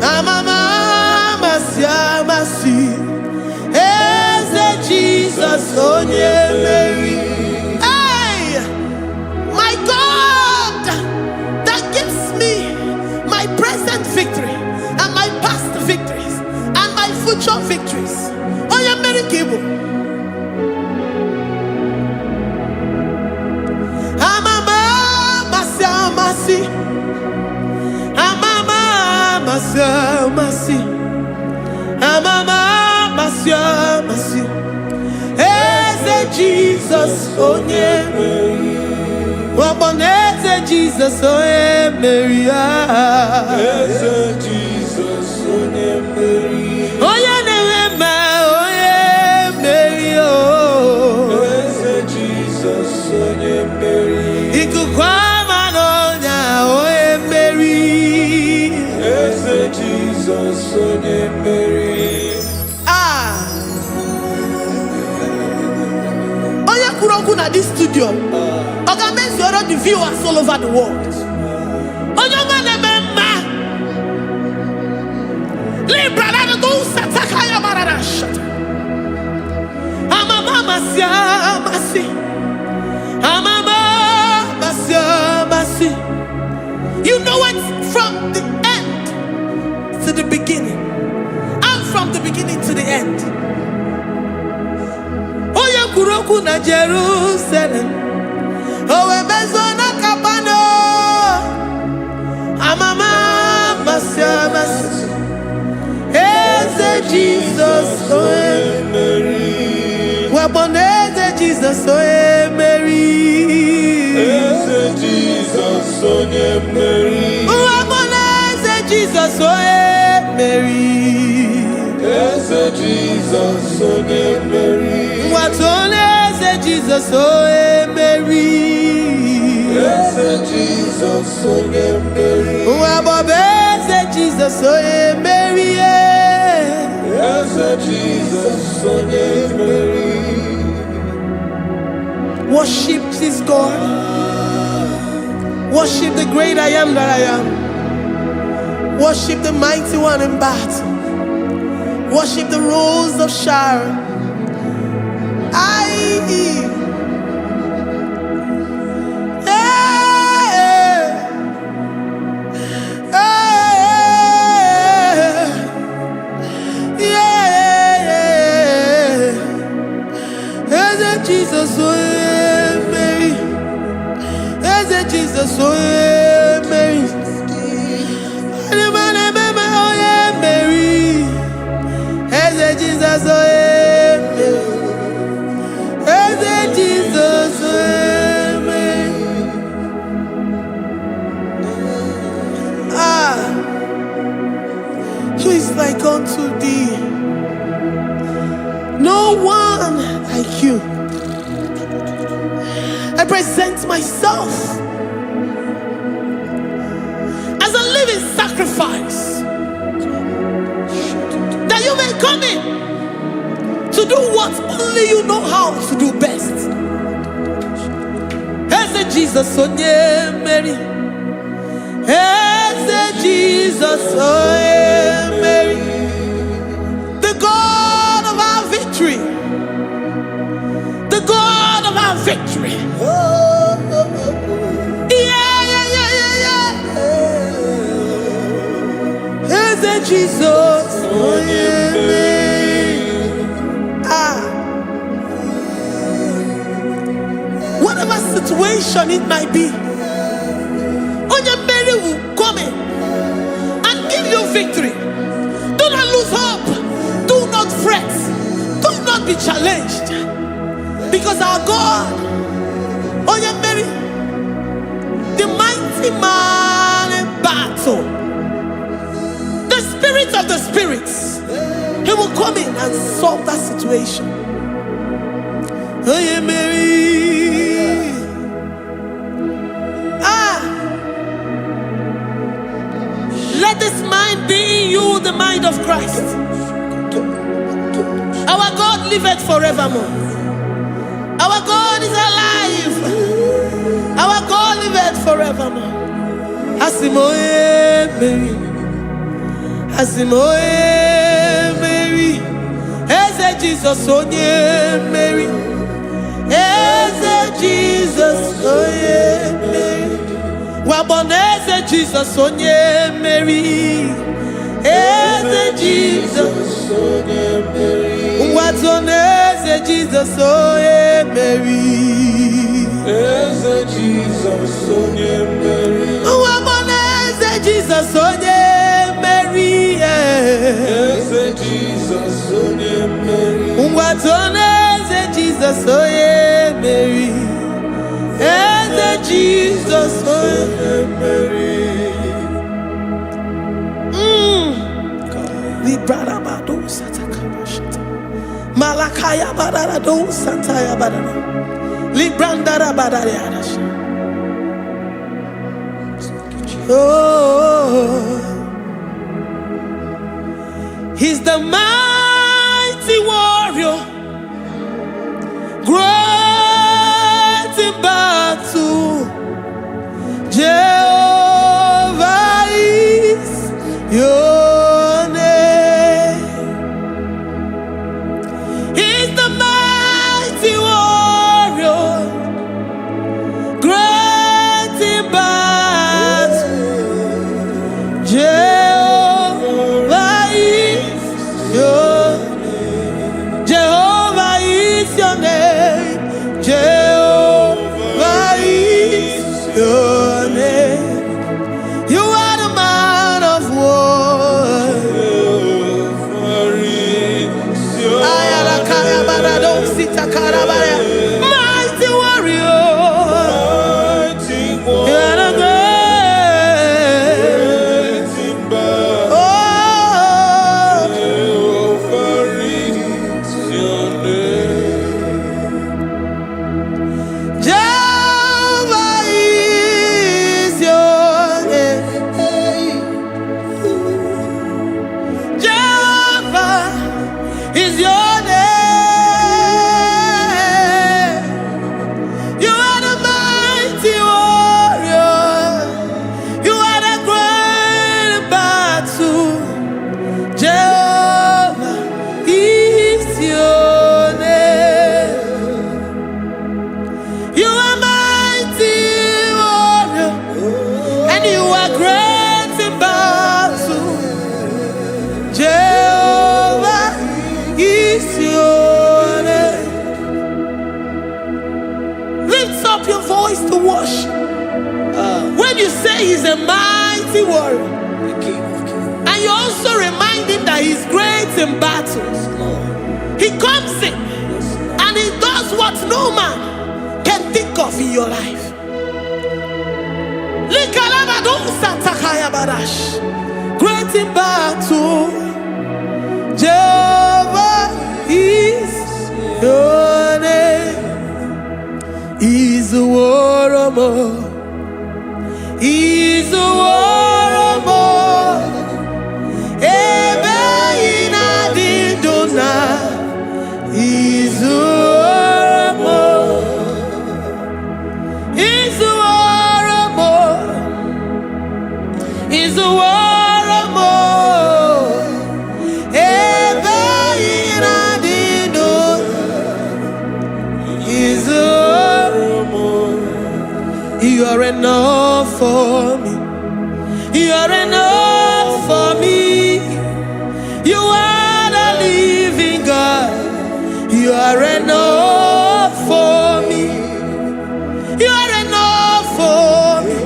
Amama Masiamasi, Eze Jesus Onye Mary. Hey, my God, that gives me my present victory and my past victories and my future victories. Onye Mary Kibu. Amama Masiamasi, masi. Amama masya masi. Eze Jesus onye Mary. Waboneze Jesus onye Mary. Eze Jesus onye Mary. Onye na-eme onye Mary. Eze Jesus onye Mary. Ikuku ama n'ọnya onye Mary. Eze Jesus onye Mary. At this studio, organize all the viewers all over the world. You know it from the end to the beginning, and from the beginning to the end. Kuroku na Jerusalem, owe bezona kapano, amama masya mas. Eze Jesus oe Mary, waboneze Jesus oe Mary. Eze Jesus oe Mary, waboneze Jesus oe Mary. Eze Jesus oe Mary. Watoleze Jesus oe Mary. Eze Jesus oe Mary. Wabobeze Jesus oe Mary. Eze Jesus oe Mary. Worship this God. Worship the great I am that I am. Worship the mighty one in battle. Worship the rose of Sharon. Jesus, oh Mary. Jesus, oh Mary. Mary. Jesus, oh Jesus, Mary. Who is like unto thee? No one like you. I present myself as a living sacrifice, that you may come in to do what only you know how to do best. Eze Jesus onye Mary. Eze Jesus onye Mary. The God of our victory. The God of our victory. Eze Jesus onye Mary. Whatever situation it might be, onye Mary will come in and give you victory. Do not lose hope. Do not fret. Do not be challenged. Because our God, onye Mary, the mighty man in battle, the spirit of the spirits, he will come in and solve that situation. Onye Mary. Let this mind be in you, the mind of Christ. Our God liveth forevermore. Our God is alive. Our God liveth forevermore. Asimoe Mary. Asimoe Mary. Eze Jesus onye Mary. Eze Jesus onye Mary. Waboneze Jesus onye Mary. Eze Jesus onye Mary. Watoneze Jesus onye Mary. Eze Jesus onye Mary. Waboneze Jesus onye Mary. Eze Jesus onye mmeri. Ngwatone eze Jesus onye mmeri. Eze Jesus onye mmeri. Librada bado satakaba shata. Malakaya badara do sataya badara. Librandara badara yadash. Oh, he's the mighty warrior, great in battle. Jehovah is your name. He's the mighty warrior, great in battle. Jehovah is your name. Jehovah is your name. Jehovah is your name. You are the man of war. Jehovah is your name. Mighty warrior. Mighty You are the warrior. Your voice to worship. When you say he's a mighty warrior, and you also remind him that he's great in battles, he comes in and he does what no man can think of in your life. Great in battle, Jehovah is your name. He's a warrior. He's a warrior. Ebe ina dindona. He's a warrior. He's a warrior. He's a warrior. Ebe ina dindona. He's a You are enough for me. You are enough for me. You are the living God. You are enough for me. You are enough for me.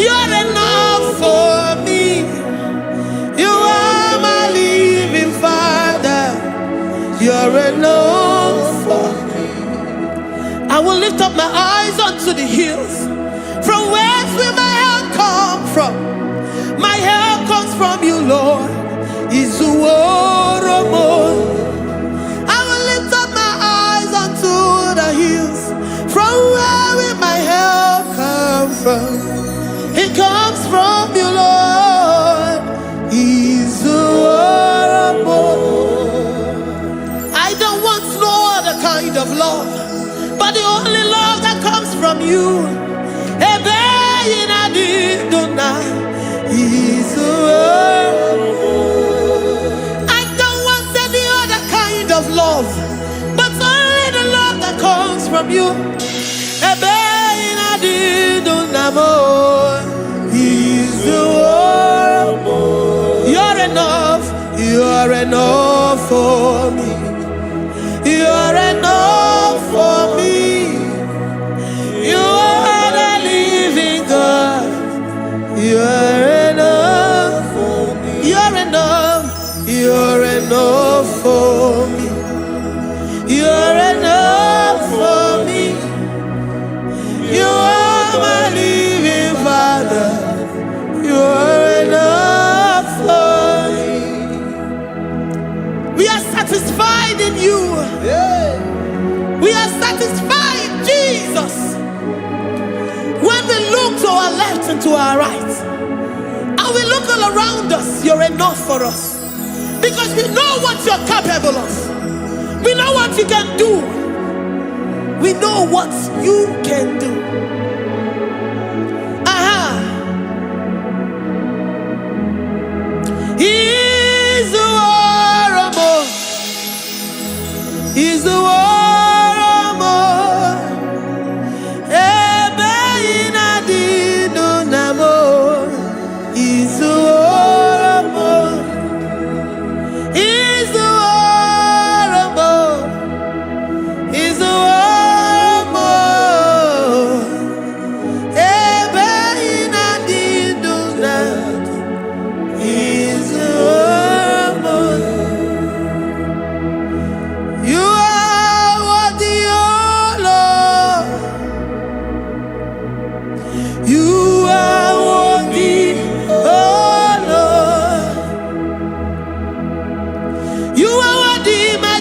You are enough for me. You are my living Father. You are enough for me. I will lift up my eyes unto the hills. From whence will my help come from? My help comes from you, Lord. Is the word of God. I will lift up my eyes unto the hills. From where will my help come from? It comes from you, Lord. Is the word of God. I don't want no other kind of love, but the only love that comes from you. I don't want any other kind of love, but only the love that comes from you. You're enough. You're enough for me. You're enough for me. You are the living God. You're enough for me. You're enough. And we look all around us, you're enough for us. Because we know what you're capable of. We know what you can do. We know what you can do. He's the warrior. He's the warrior. He's the warrior. He's the warrior. He's the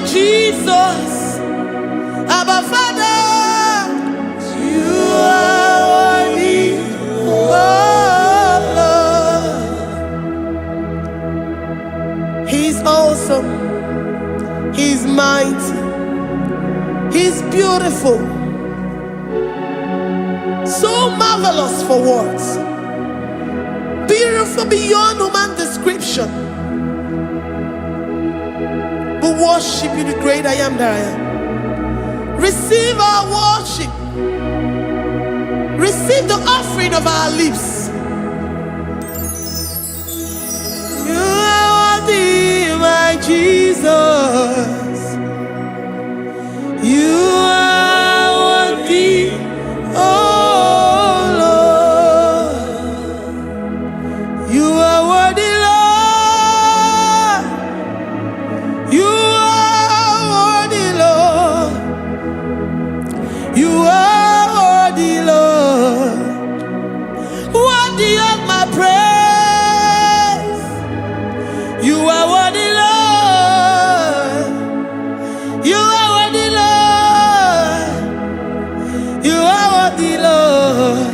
Jesus, Abba Father, you are worthy, oh Lord. He's awesome, He's mighty, He's beautiful, so marvelous for words, beautiful beyond human description. We worship you, the great I am that I am. Receive our worship. Receive the offering of our lips. You are worthy, my Jesus. You are worthy, oh Lord. You are worthy, Lord. You are worthy, Lord. You are worthy, Lord. Worthy of my praise. You are worthy, Lord. You are worthy, Lord. You are worthy, Lord.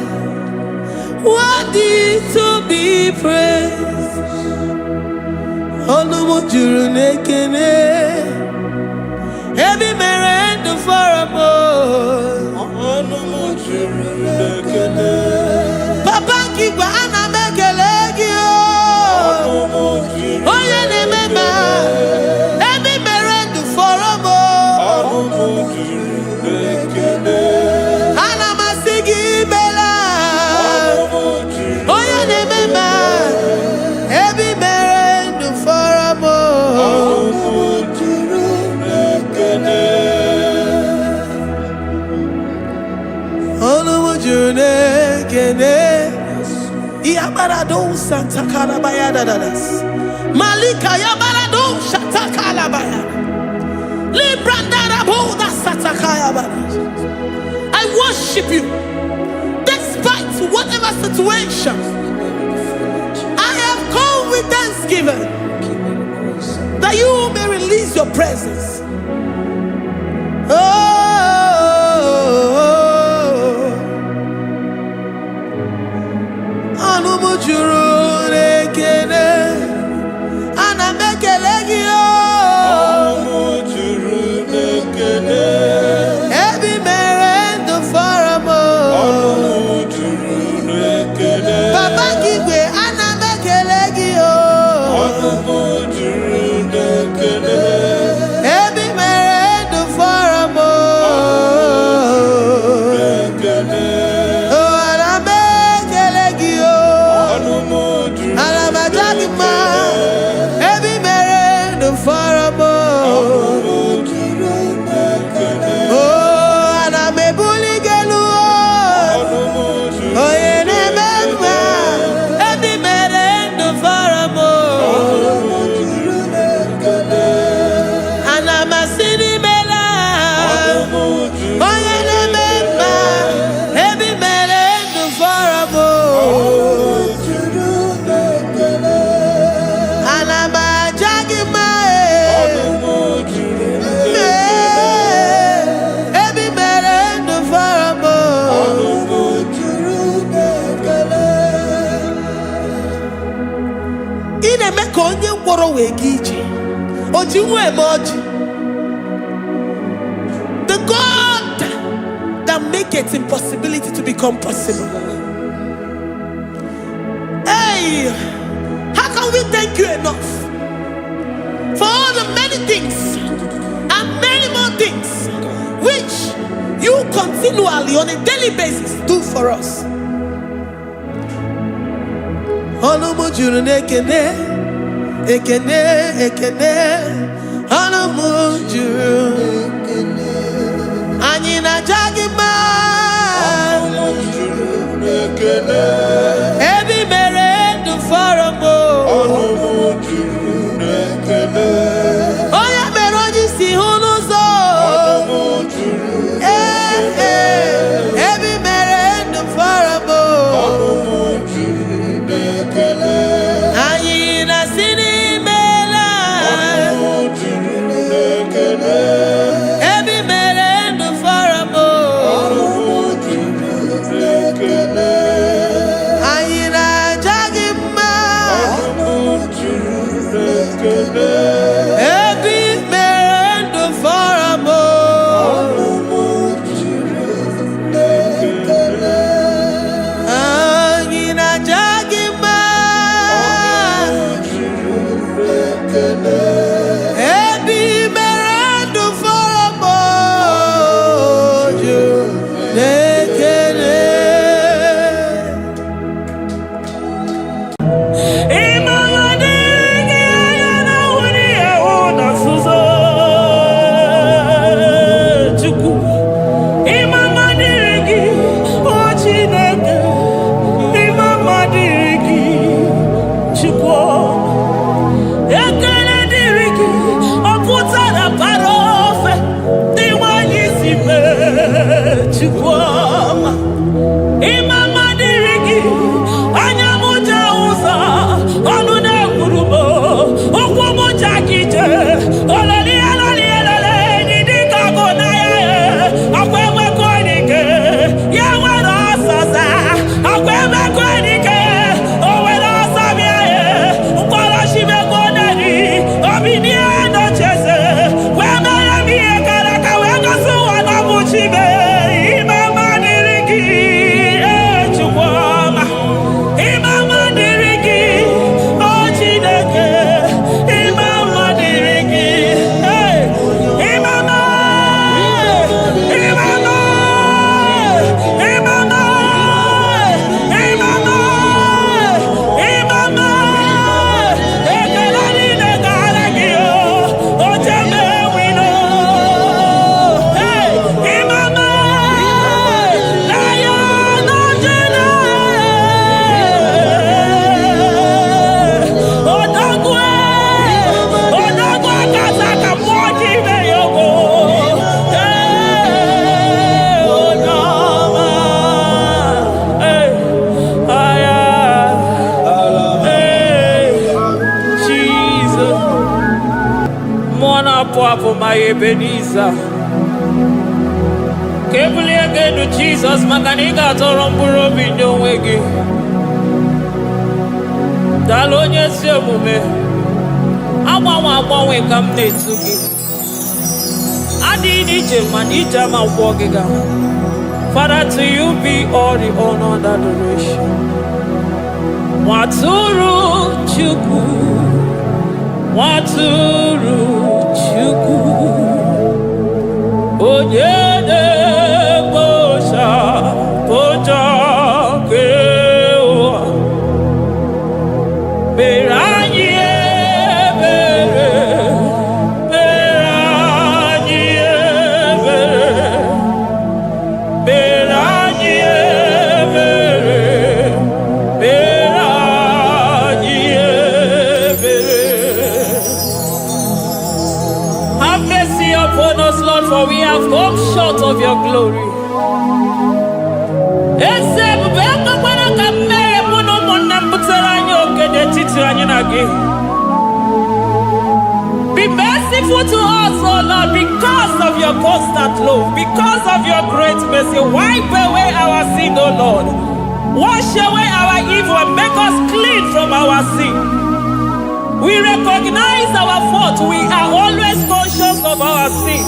Worthy to be praised. Onumujuru nekene, ebi merendo faramo. Onumujuru nekene, Papa kigwa ana mekelegi o. Oye ne mema, ebi merendo faramo. Onumujuru nekene, ana masigi bela. Oye ne mema, ebi merendo faramo. Yabarado Santa Calabaya Dadas Malika Yabarado Shatakalabaya Librandara Boda Satakaya. I worship you despite whatever situation. I have come with thanksgiving that you may release your presence. Anumujuru nekene, anamekelegi o. Anumujuru nekene, ebi merendo faramo. Anumujuru nekene, Papa kigwe anamekelegi o. Anumujuru nekene, ebi merendo faramo. Nekene. ine me ka onye ngworo wee ga ije oji nwa eme oji. The God that maketh impossibility to become possible. Hey, how can we thank you enough for all the many things and many more things which you continually on a daily basis do for us? Olumu juru n'ekene, ekene, ekene. Olumu juru anyị na-aja gị mma. Olumu juru n'ekene, ebi mere ndụ fọrọ m. Olumu juru n'ekene, onye mere onye isi hụ n'ụzọ. Olumu juru n'ekene, ebi mere ndụ fọrọ m. Olumu juru n'ekene, anyị na-asị n'imela. Olumu juru n'ekene, ebi mere ndụ fọrọ m. Olumu juru n'ekene, anyị na-aja gị mma. Olumu juru n'ekene, ebi mere ndụ fọrọ m. Olumu juru n'ekene, anyị na-aja gị mma. Olumu juru n'ekene, ebi mere ndụ fọrọ m. Juru n'ekene. For my Ebenezer, Kebuli again to Jesus, Makanika Toromburo Bindo Wegi. Dalonya Semume, Awa we come to give. Adi Nijam and Ijama Wogiga. Father, to you be all the honor and adoration. Waturu Chuku, Waturu. Onyede bosha boja kewa beranye bere beranye bere beranye bere beranye bere. Have mercy upon us, Lord, for we have come short of your glory. Be merciful to us, oh Lord, because of your constant love, because of your great mercy. Wipe away our sin, oh Lord. Wash away our evil and make us clean from our sin. We recognize our fault. We are always conscious of our sin.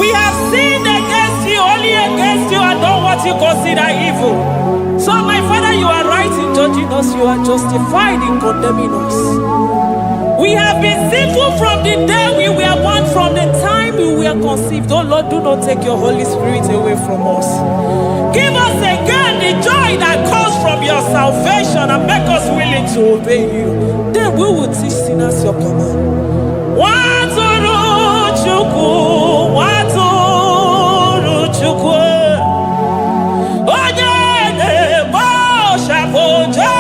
We have sinned against you, only against you, and done what you consider evil. So, my Father, you are right in judging us. You are justified in condemning us. We have been sinful from the day we were born, from the time we were conceived. Oh Lord, do not take your Holy Spirit away from us. Give us again the joy that comes from your salvation and make us willing to obey you. Then we will teach sinners your command. Waturu Chukwu, Waturu Chukwu. Onye na-ebo shafoja.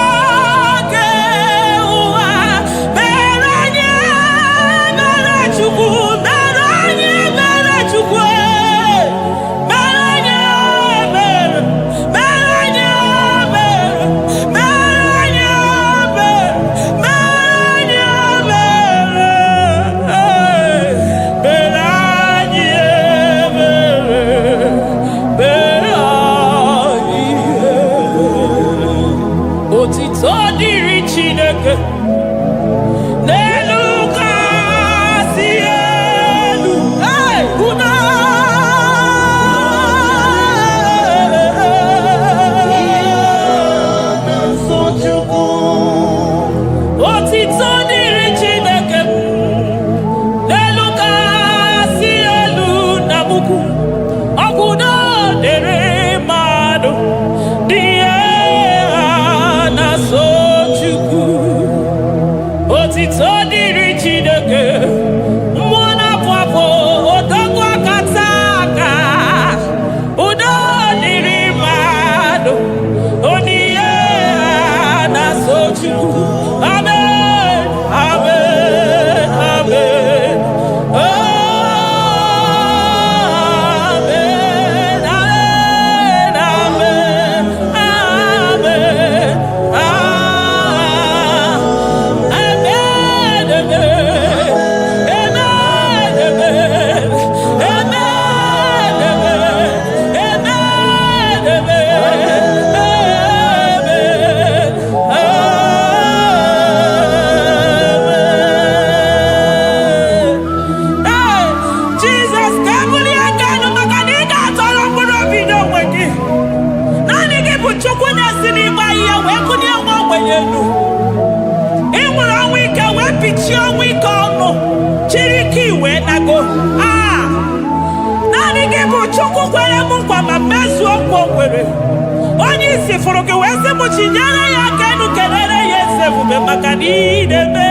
Onye isi fụrụ gị wee sị m chinyere ya aka enu kelere ya eze ebube maka na idebe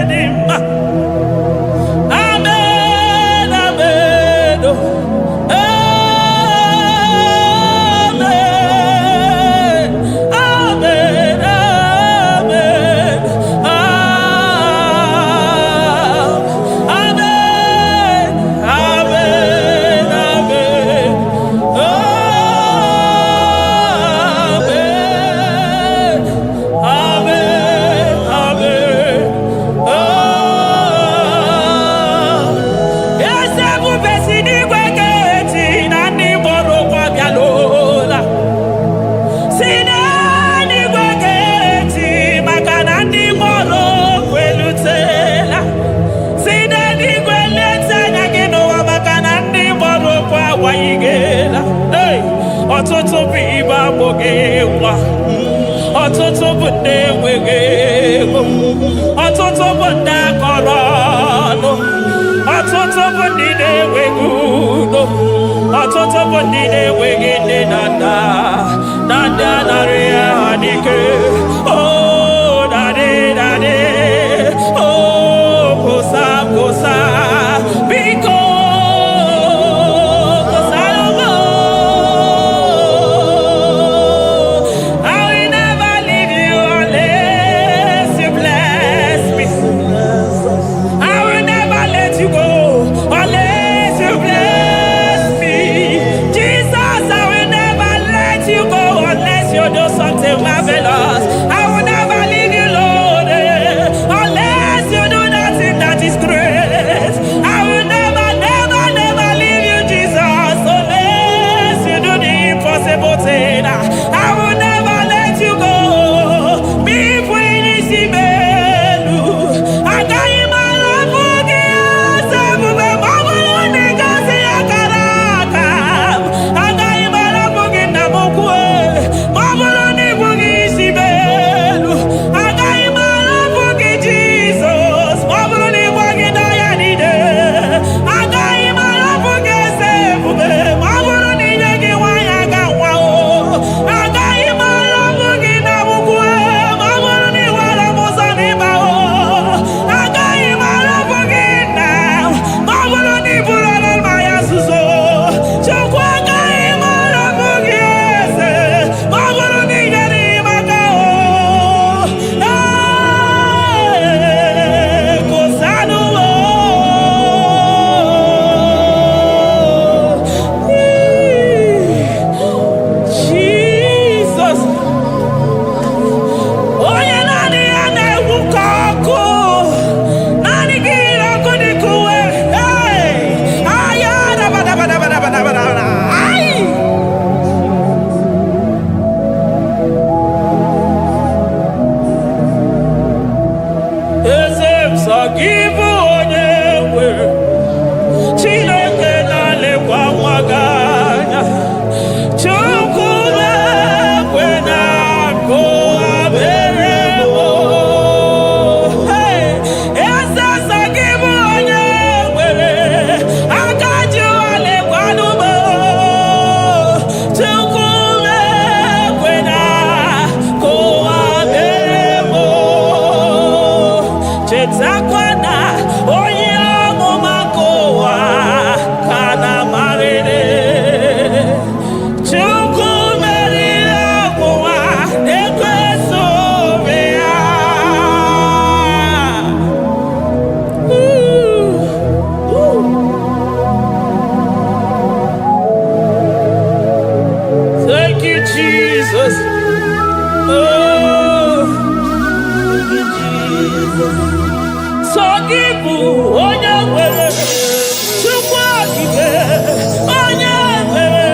dị mma. Amen, amen, amen, amen, amen, amen, amen, amen. Ọtụtụ bụ ibe agbụghị nwa, ọtụtụ bụ ndị enweghị ego, ọtụtụ bụ ndị akọrọ ọnụ, ọtụtụ bụ ndị na-enweghị udo, ọtụtụ bụ ndị na-enweghị nne na nna, na ndị anarị ya n'ike. Oh, daddy, daddy, oh, kosa, kosa, biko. Do something marvelous. sọ gị bụ onye nwe Chineke na-elekwa nwa gị anya Chukwu na-ekwe na nkụwa mere eze sọ gị bụ onye nwere aka ji alekwa n'ugbo Chukwu na-ekwe na nkụwa mere chetakwa na onye ọmụma nke ụwa ka na-amarịrị Chukwu meriri ọnwụnwa na-ekweso onwe ya. Thank you, Jesus. Oh, thank you, Jesus. Sọ gị bụ onye nwere Chukwu okike onye nwere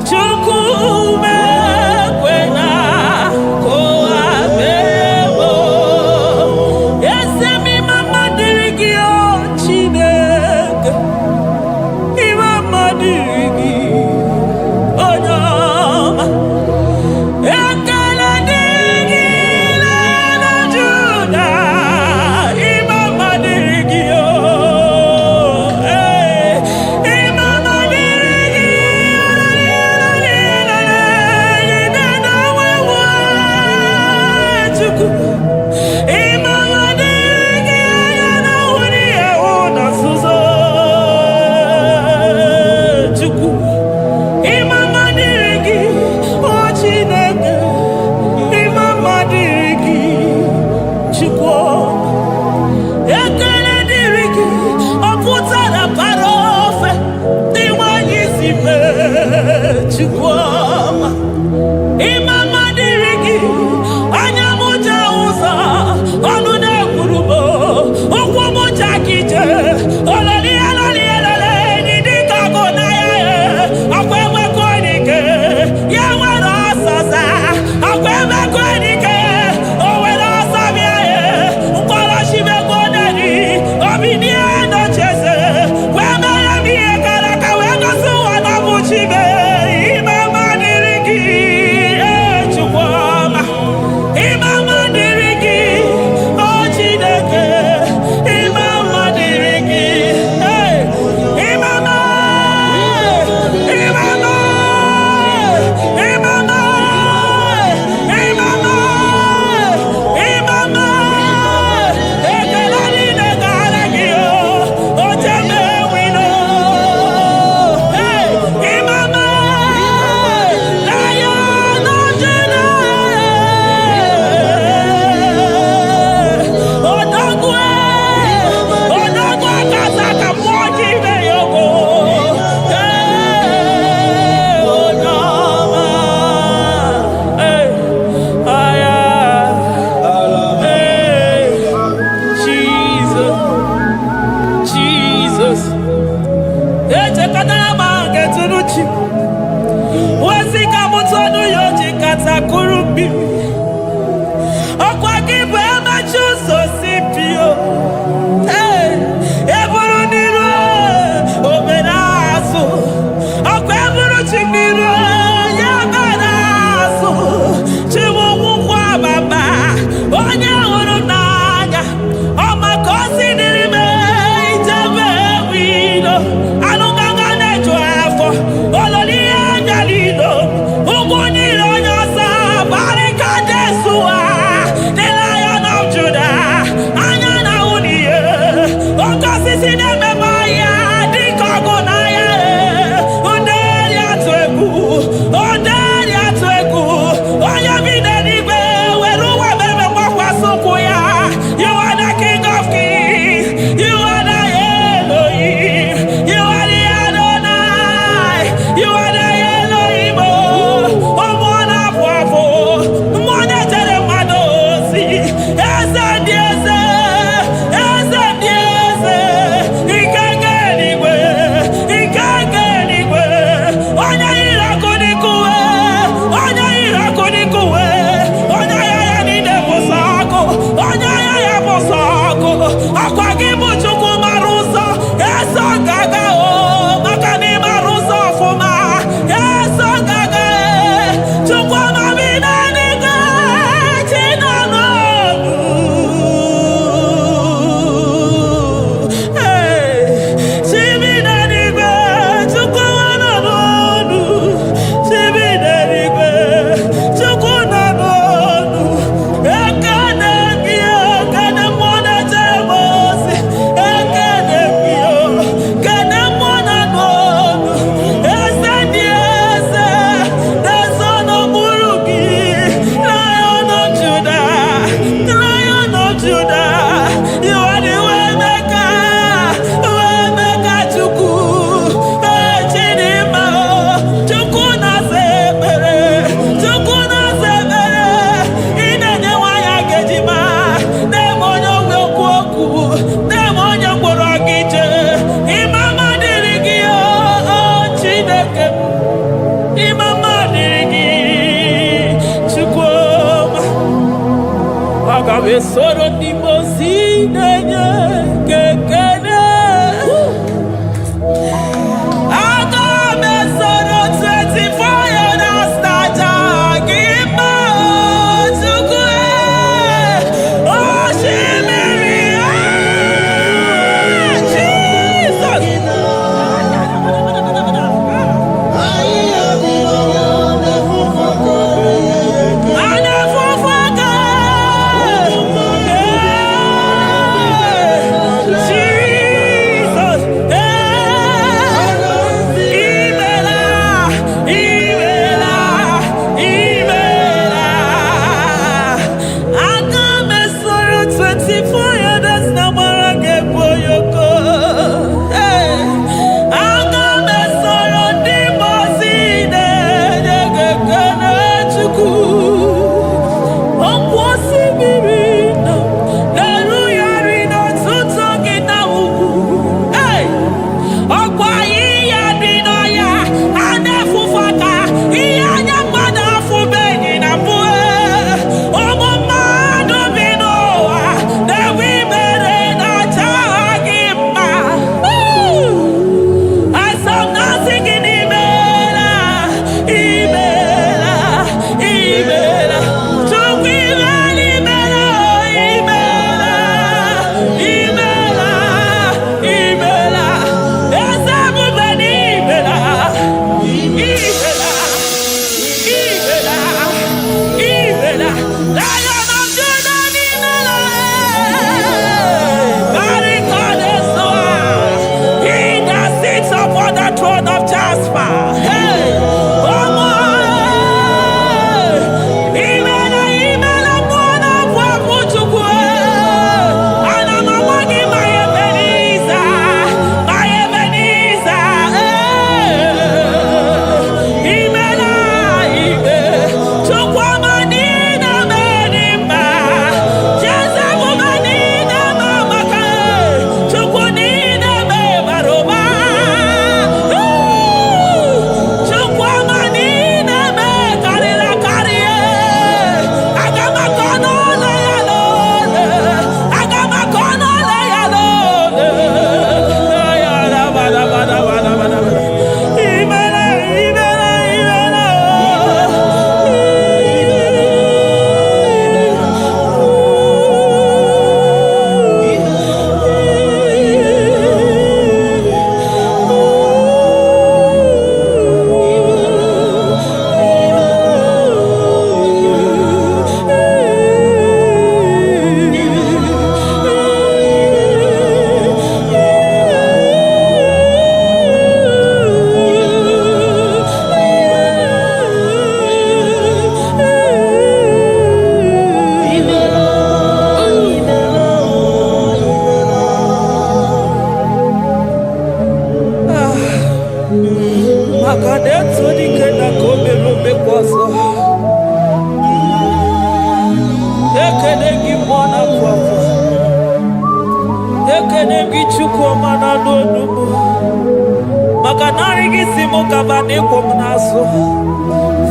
Chukwu mekwe na kụwa mebo eze mma dịrị gị o Chineke ime mma dịrị gị onye ọma ekele dịrị gị na Juda ime mma dịrị we soro di mosi nenye kekene. Aga me soro 24 years staja gima chukwe. Oh shimiri Jesus.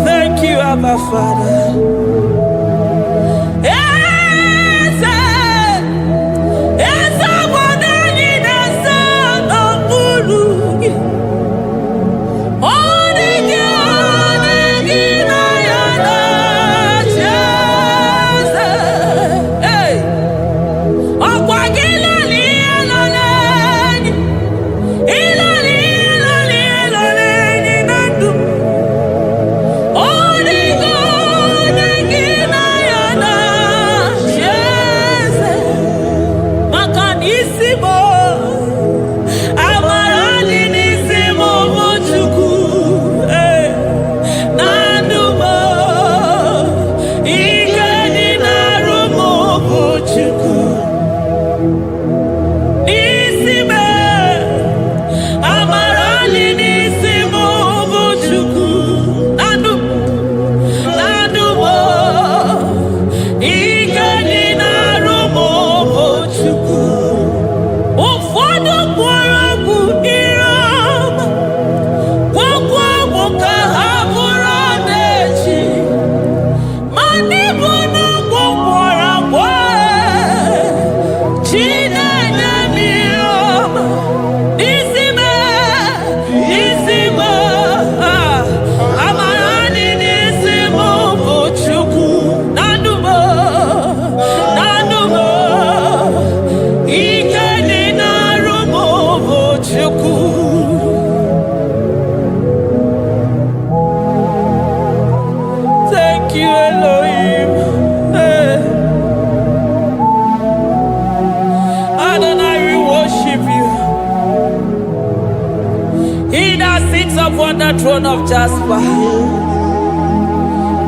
Thank you, Abba Father. He that sits upon the throne of Jasper.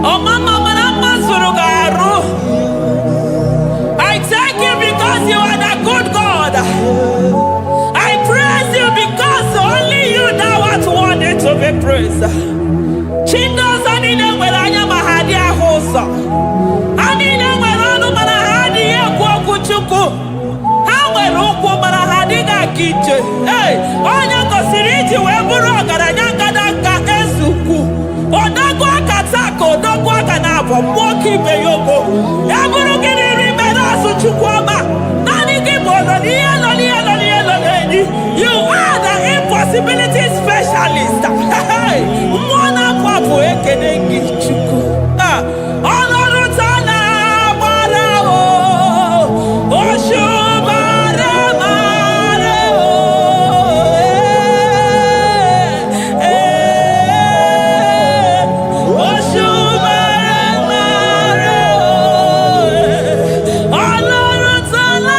Oh, Mama, I thank you because you are the good God. I praise you because only you thou art worthy to be praised. Chindos anine weranya mahadi ahosa. Anine weranu marahadi yekwo kuchuku. Hawe rukwo marahadi ga kiche. Hey, onya kosiriti weburu ogaranya kadaka esuku. Odago akatako, odago akanabo, mwoki beyoko. Eburu gini rimena suchukwama. Nani gibono, you are the impossibility specialist. Mwana papu ekenengi chuku. Honoru tana barao. Oshubare mareo. Oshubare mareo. Honoru tana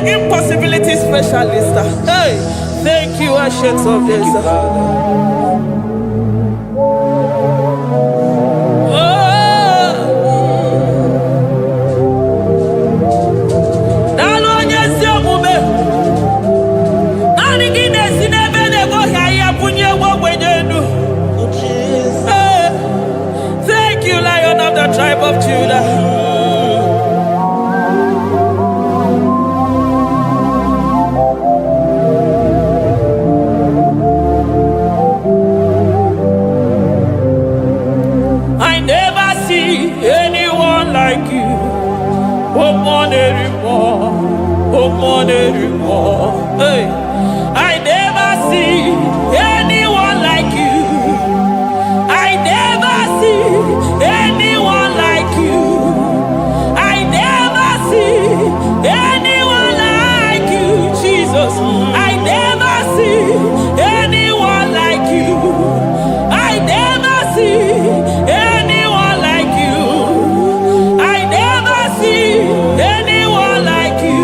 impossibility specialist. Hey, thank you, Ancient of Days. Thank you, Lion of the tribe of Judah. Hey, I never see anyone like you. I never see anyone like you. I never see anyone like you, Jesus. I never see anyone like you. I never see anyone like you. I never see anyone like you.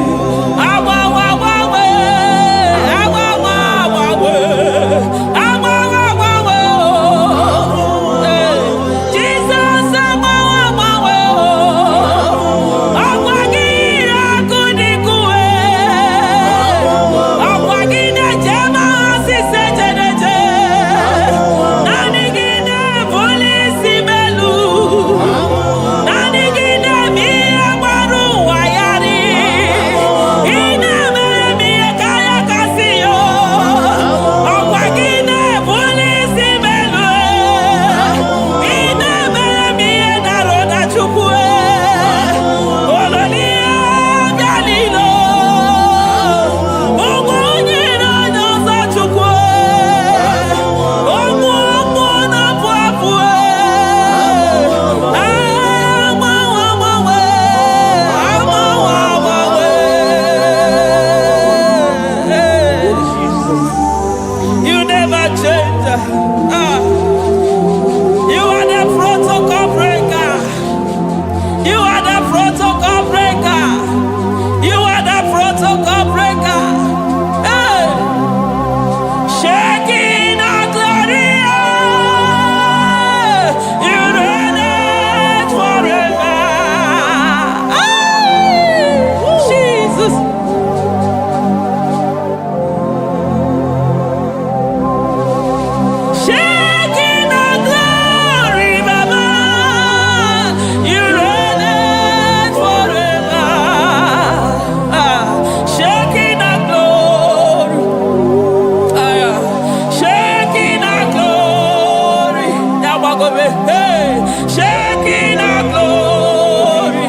glory. Hey, Shekinah glory.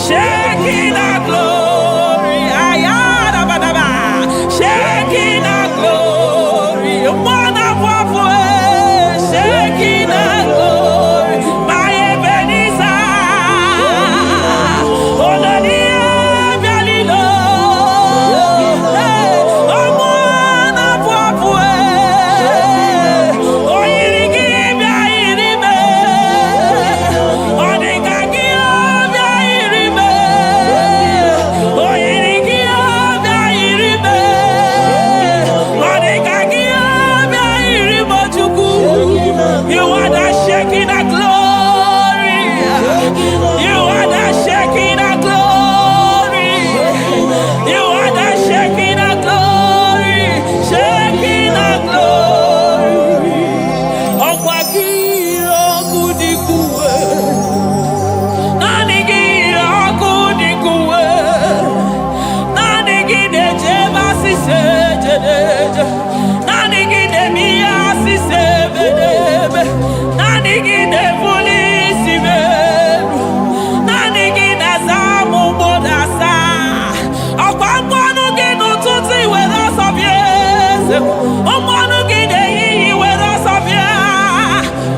Shekinah glory. Ayadabadaba. Shekinah glory. Wonderful. Shekinah glory. My Ebenezer. You are the Shekinah glory. You are the Shekinah glory. You are the Shekinah glory. Shekinah glory. Okwakiro kudikuwe. Nanigiro kudikuwe. Nanigide jeba sisejedeje. Nanigide miya sisebedebe. Nanigide polisi beru. Nanigide zamu bodasa. Okwakonu ginu tuti wera sobiese. Okwanu gide yiyi wera sobia.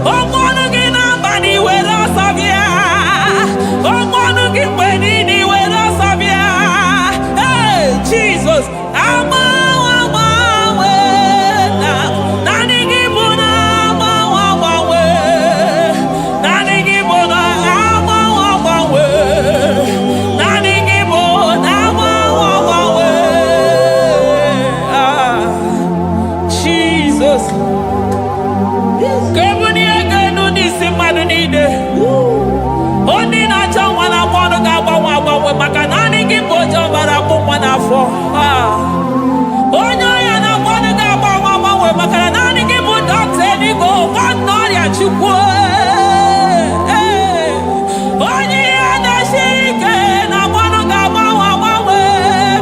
Okwanu gina bani wera sobia. Okwanu gipwenini wera sobia. Hey, Jesus. Maka nani kipojo bara kumwana fo. Onyo ya na kwani ga mama maka nani kipojo teni go what not ya chukwu. Onyo ya na shike na kwani ga mama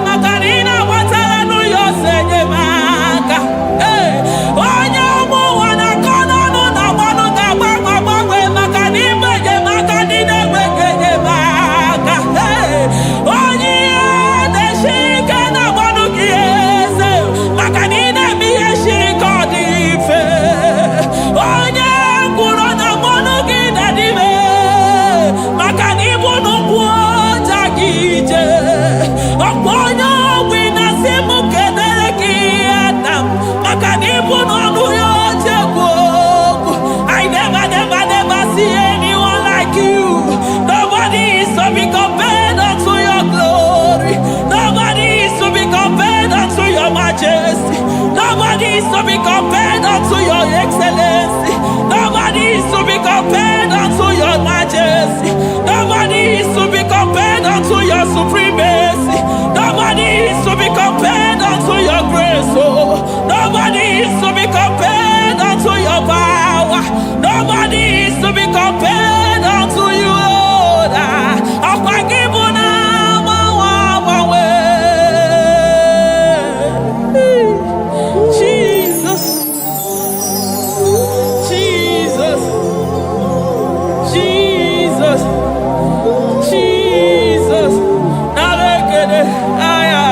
maka nina watara nu yo senye maka. Onyo mu wana kono nu na kwani ga mama maka nimeje maka nina meje maka. Onye na shike na kwani kiese maka nina miye shike odife. Onye kwuru na kwani gina dime maka nibu nukwu jagije. Onye wina simu kedere ki Adam maka nibu nonu yo jegwo. I never see anyone like you. Nobody is to be compared unto your glory. Nobody is to be compared unto your majesty. Nobody is to be compared unto your excellency. Nobody is to be compared unto your majesty. Nobody is to be compared unto your supremacy. Nobody is to be compared unto your grace. Oh, nobody is to be compared unto your power. Nobody is to be compared unto you, Lord. Jesus, Jesus, Jesus, Jesus. Narekede, aya,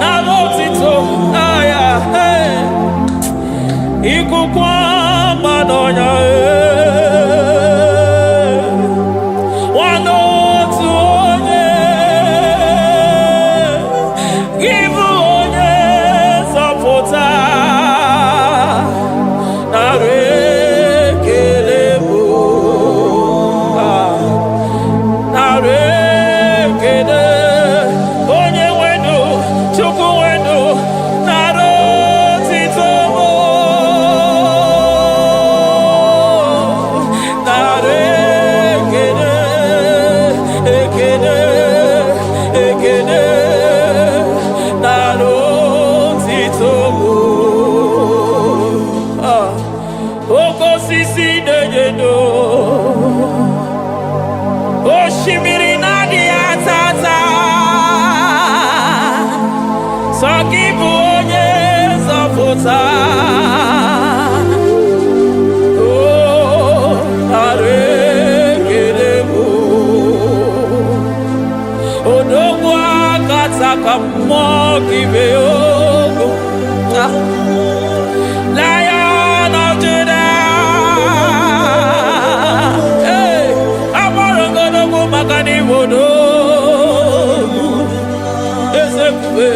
narotito, aya, hey. Ikukwa madonya, Lion of Judah, hey, Amorogodogo Magani Wodo, Ezekwe,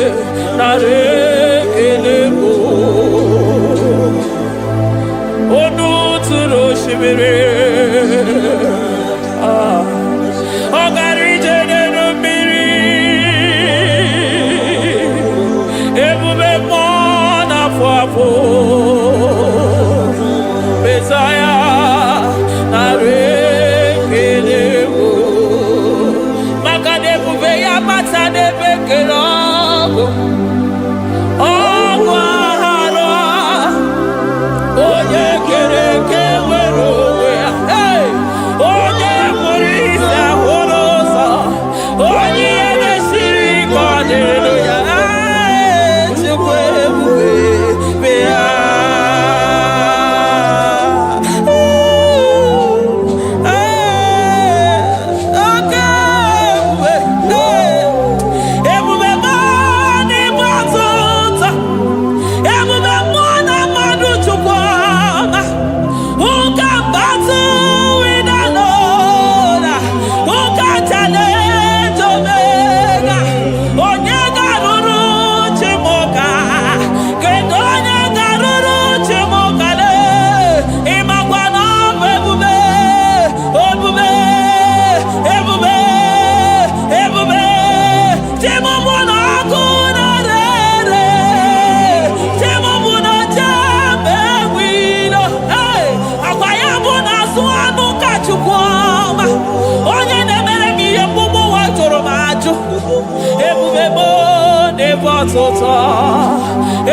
Narekelebo, Onu Turo Shimere, Ogarije Nenumiri, Ebube Mona Fwapo, Messiah, Narekelebo, Makadebube Yamata Debekerogo, Ogwahara, Oye Kereke Werowe, hey, Oye Murisa Horosa, Oye Nesiri Kodeluya, Chukwebuwe, Bea.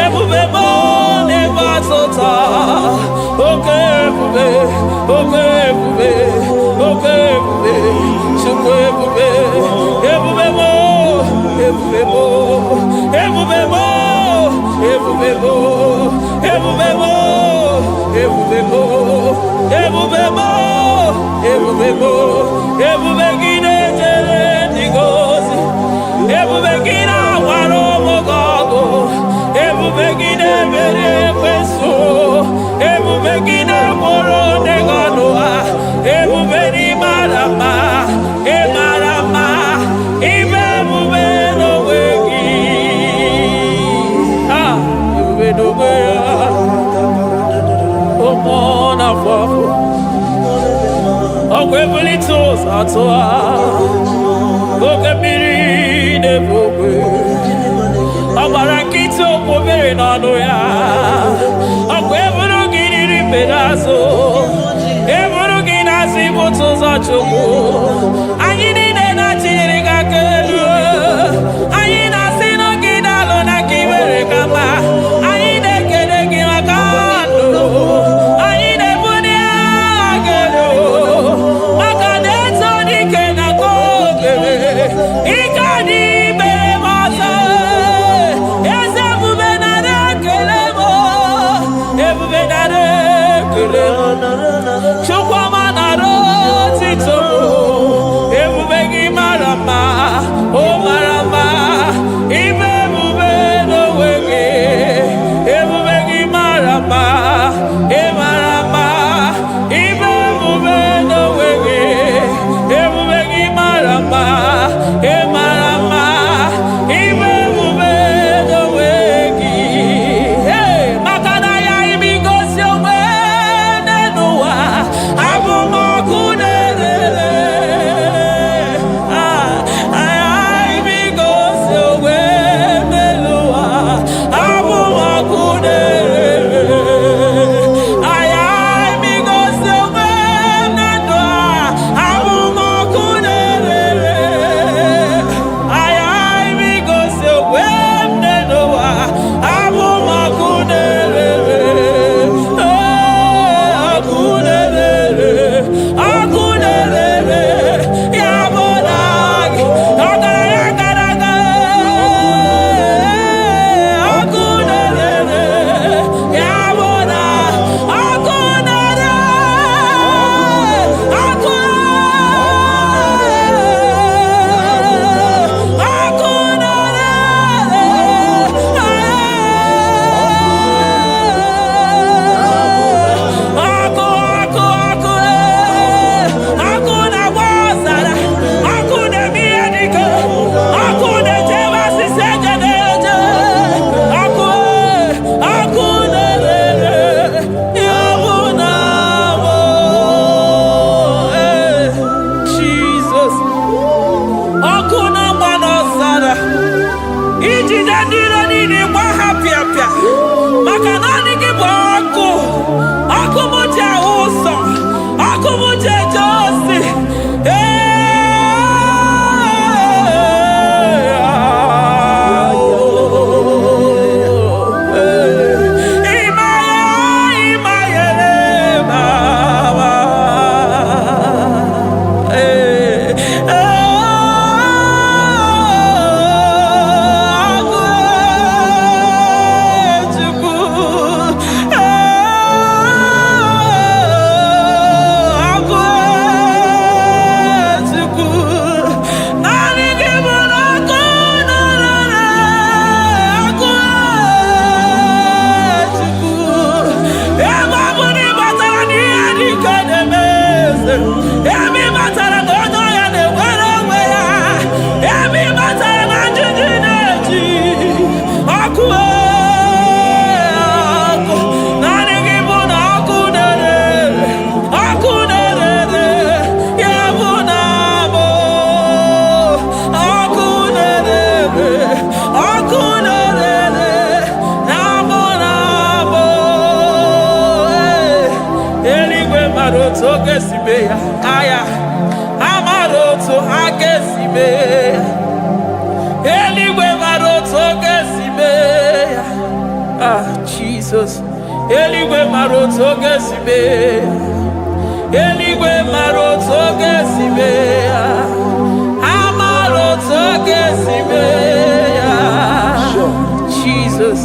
Ebube never tota. Okay, ebube, chukwu ebube, ebube mo, ebube mo, ebube mo, ebube mo, ebube mo, ebube mo, ebube mo, ebube mo, ebube gine jere digozi, ebube gina waro mogogo, ebube gine mere kweso, ebube gine moro neganoa, ebube ni marama, emarama, ibe ebube no wegi, ebube no wegi, omona fafo, okwebuli toza toa, okebiri nebogwe. Ọgbarankịtị okwobere n'ọnụ ya, ọkwa eburu gị riri mberazụ, eburu gị na-asị bụtụ ụzọ Chukwu. Anyị niile na-achịrị gị aka elu, anyị na-asị n'oge na-alụ na ka iwere ka mma, anyị na-ekele gị maka ndụ, anyị na-ebuli agha gị elu, maka na eto dike na ka obere, ike adị ime ọzọ. Chukwama naro tito, ebube gị mara mma, o mara mma, ibe ebube n'onwe gị, ebube gị mara mma, ị mara mma, ibe ebube n'onwe gị, ebube gị mara mma, ị mara mma, ibe ebube n'onwe gị. Hey, maka na ya imigosi onwe n'ụwa, maroto gesibe aya amaroto agesibe eligwe maroto gesibe Jesus eligwe maroto gesibe eligwe maroto gesibe amaroto gesibe Jesus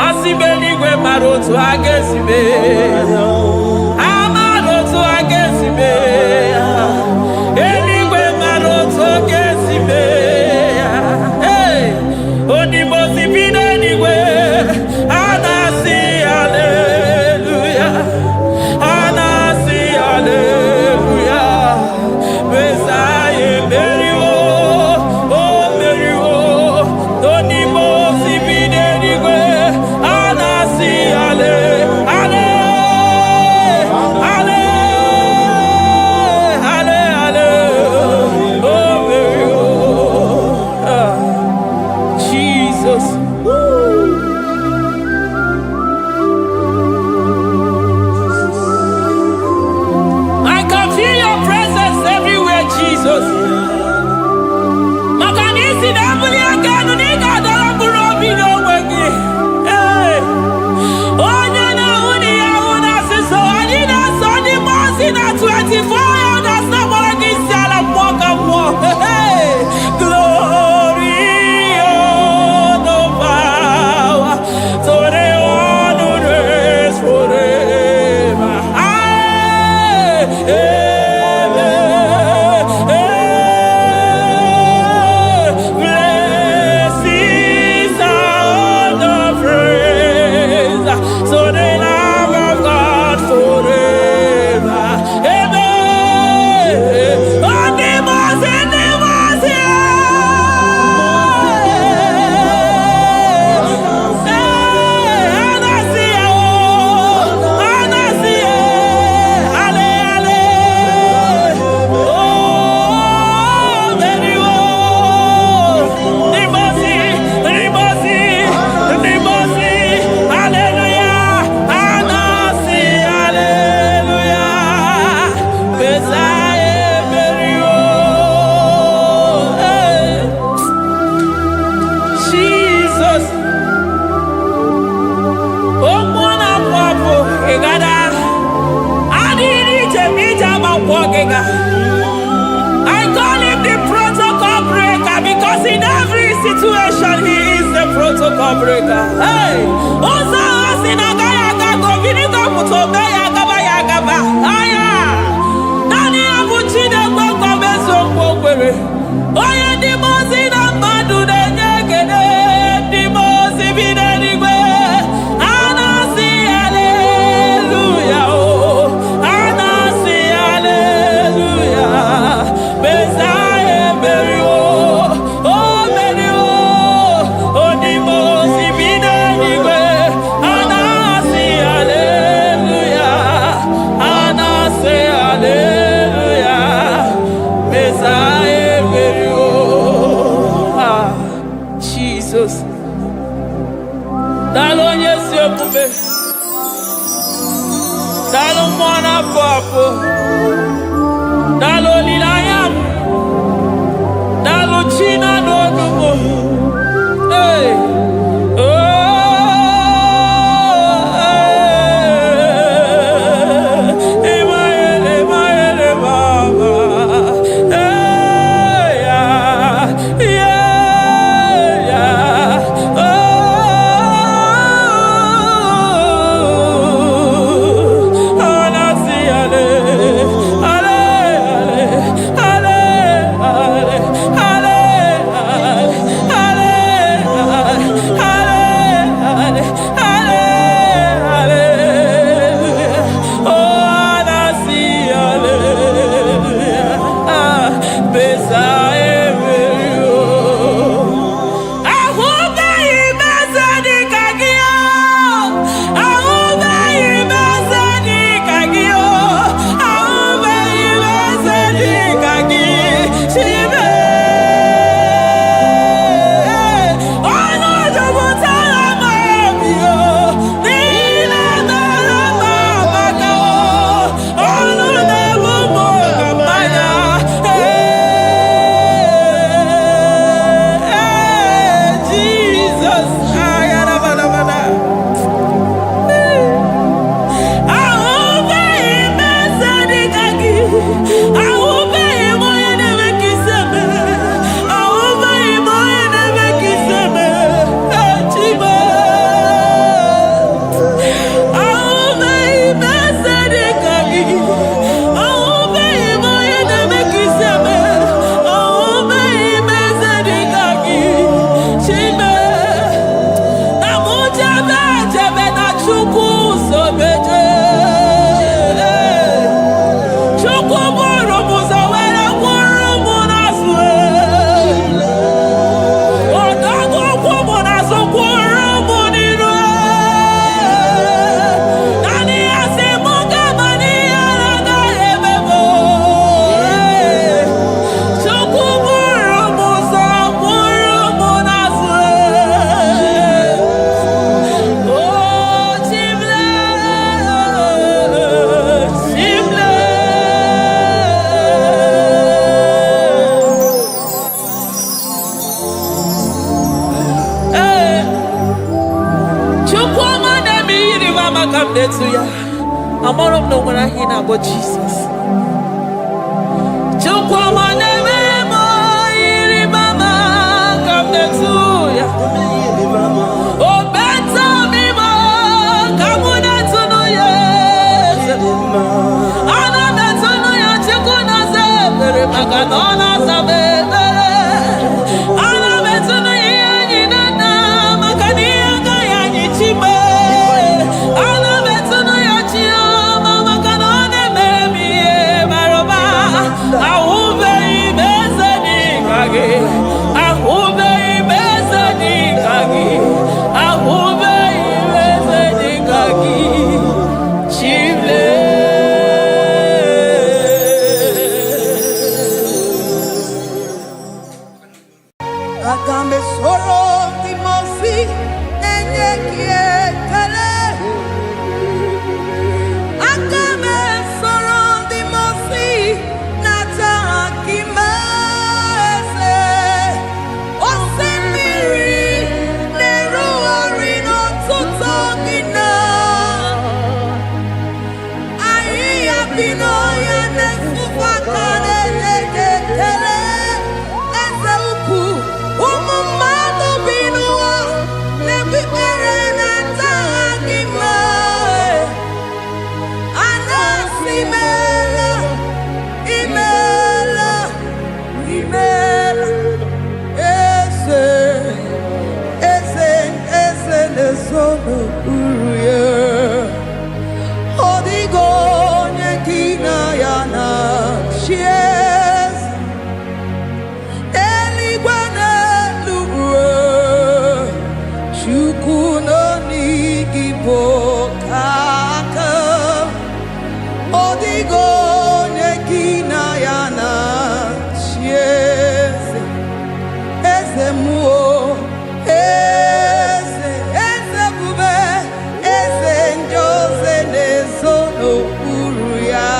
Asibeligwe maroto agesibe amaroto agesibe eligwe maroto gesibe onimosibine eligwe anasi hallelujah anasi hallelujah Messiah meriwo oh meriwo onimosibine eligwe I call him the protocol breaker because in every situation he is the protocol breaker. Hey, also in a gaya go vinigo mutobe ya gaba. Aya, nani abuchi de go bezo kwere. Oya di mozi na madu de nyekede di mozi bidenigwe. Anasi hallelujah. Dalo mwana papo, dalo lilayam, dalo china dogumo. Hey, oh, emaele baba. Hey, yeah, oh. Hallelujah. come there to ya. I'm all of no when I hear about Jesus. Come there to ya. Oh, better me more. Come on to know ya. Ana better know ya. Chikuna se bere maganona sabe. Ana better know ya ni nana magani anga ya ni chibe. Ana better know ya chia mama kanone baby maroba. Aube ibeze ni kage. Aube ibeze ni kage. Aube ibeze ni kage. Chible. Agambe soro timosi enye kietele. Agambe soro timosi nata kimese. Osemiri neru orino tutogina. Ayi abino ya nesufakane neketele. Eze ukwu umumado binuwa nebibere nata agima. Anasimela imela imela eze nezono uruye. Odigo nyekina yana chies eligwe n'eluigwe. Chukwu nọ n'Igbo kaka. Odigo nyekina yana chies eze muo eze bube eze njoze nezono uruya.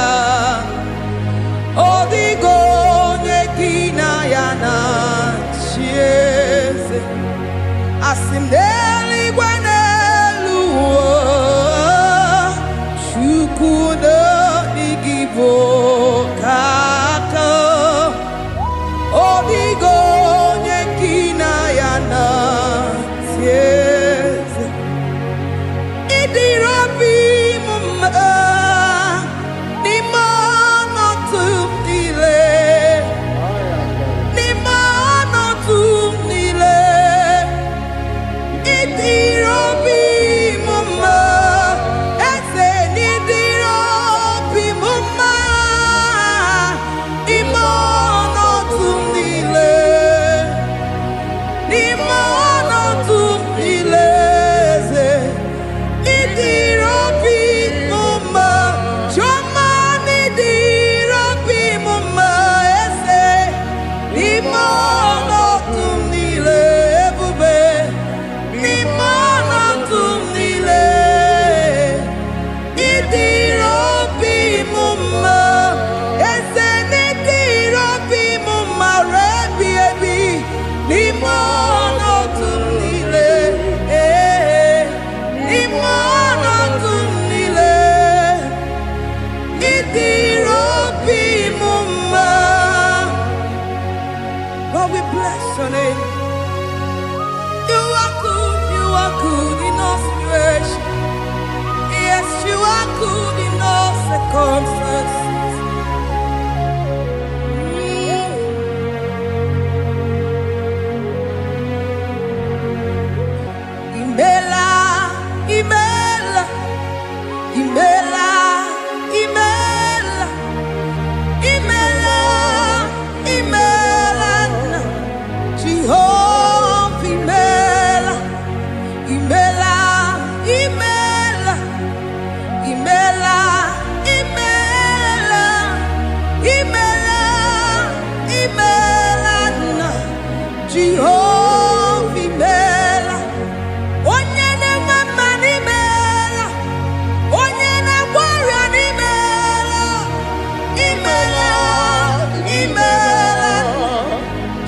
Odigo nyekina yana chieze asim n'eluigwe n'eluigwe. Chukwu nọ n'Igbo kaka. Odigo nyekina yana chieze idirobi mumma nimano tumile idirobi mumma eze nidirobi mumma imano tumile eze idirobi mumma choma nidirobi mumma eze imano tumile ebube imano tumile idirobi mumma eze nidirobi mumma rebi ebi imano tumile imano tumile idirobi mumma. Lord, we bless your name. You are good in all situations. Yes, you are good in all circumstances. Imela, imela, imela, imela, imela, imela, Jehovah, imela, imela, imela, imela, imela, imela, imela, Jehovah, imela. Onye na-eme n'imela, onye na-agwọrịa n'imela, imela, imela,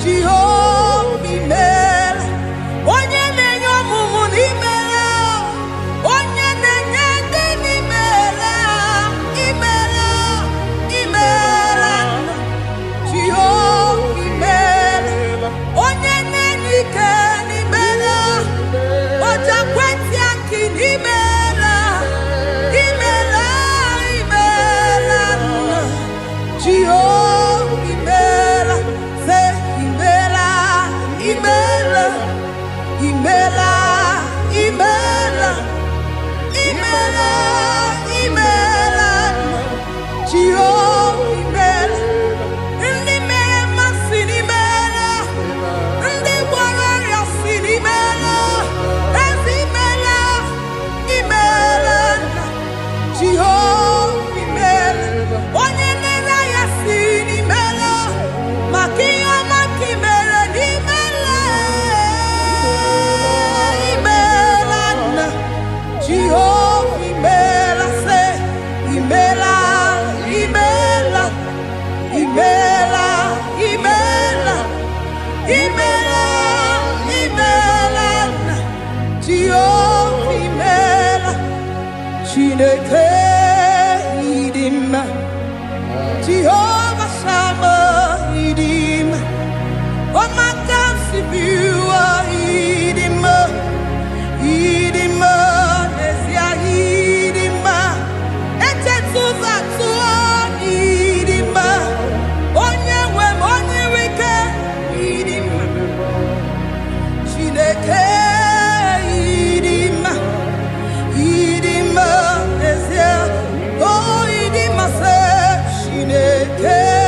Jehova imela. Onye na-enye ọmụmụ n'imela, onye na-enye ndị Chineke idima, Jehovah Shammah idima, Omakansibua idima, idima, Nesia idima, Etetuzatu idima, Onyewe Onyeweke idima, Chineke idima, idima, Nesia, oh idima se Chineke.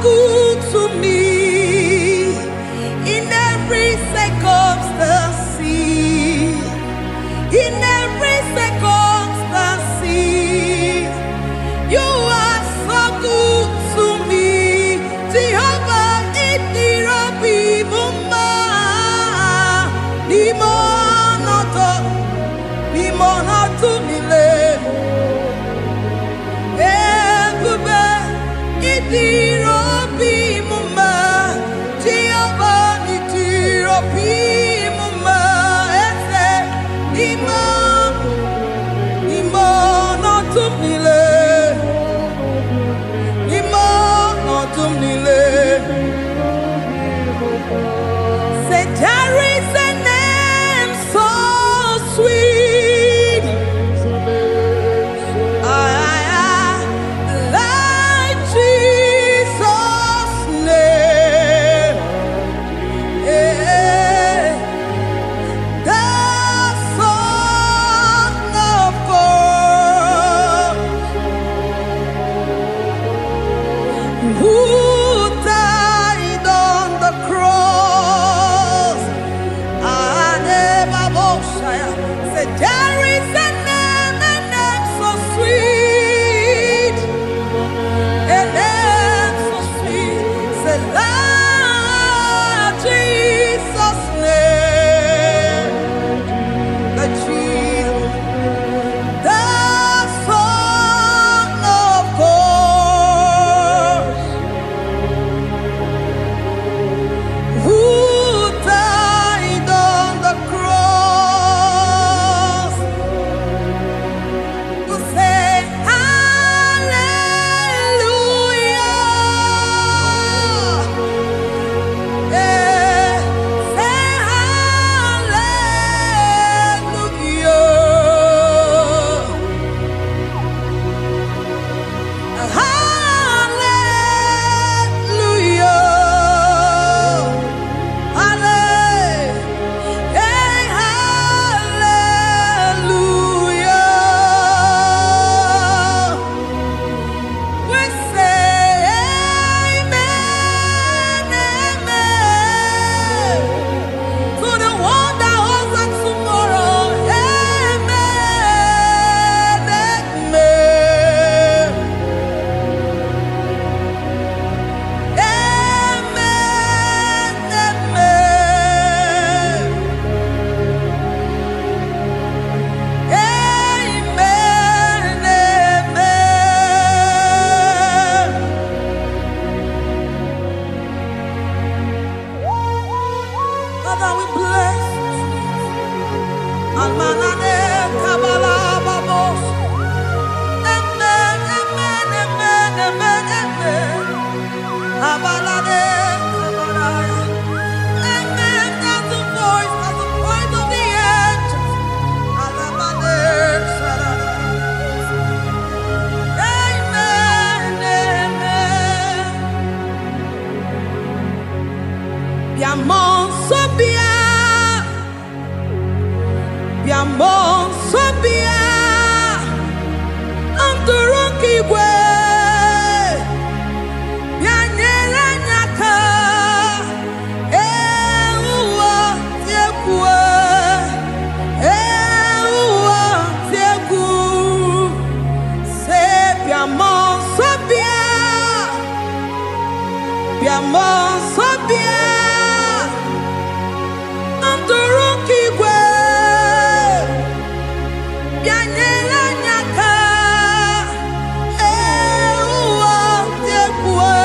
good to me in every circumstance. In every circumstance, you are so good to me. Jehovah, it be mumma, limonato mile. Ebube, it be mumma, Jehovah, it be mumma. Say there is a name so sweet, like Jesus' name. The Son of God, who died on the cross. Say there is a name so sweet, a name so sweet. Say Lord Jesus' name, the Jesus, the Son of God, who died on the cross. To say hallelujah, say hallelujah, hallelujah. We say amen, amen, to the one that holds us tomorrow. Amen, amen, amen, amen. Father, we bless Almanane Kabala Babos. Amen, amen, amen, amen, amen. Abalade Kabalaya. Amen. That's the voice of the angels. Alabade Sarada. Amen, amen. Biamon Sobia, Biamon Sobia, Anturukigwe, Bianyela Nyaka, Ewa Tiekwe, Ewa Tieku, Se Biamon Sobia, Biamon Sobia, Anturukigwe, Bianyela Nyaka, Ewa Tiekwe,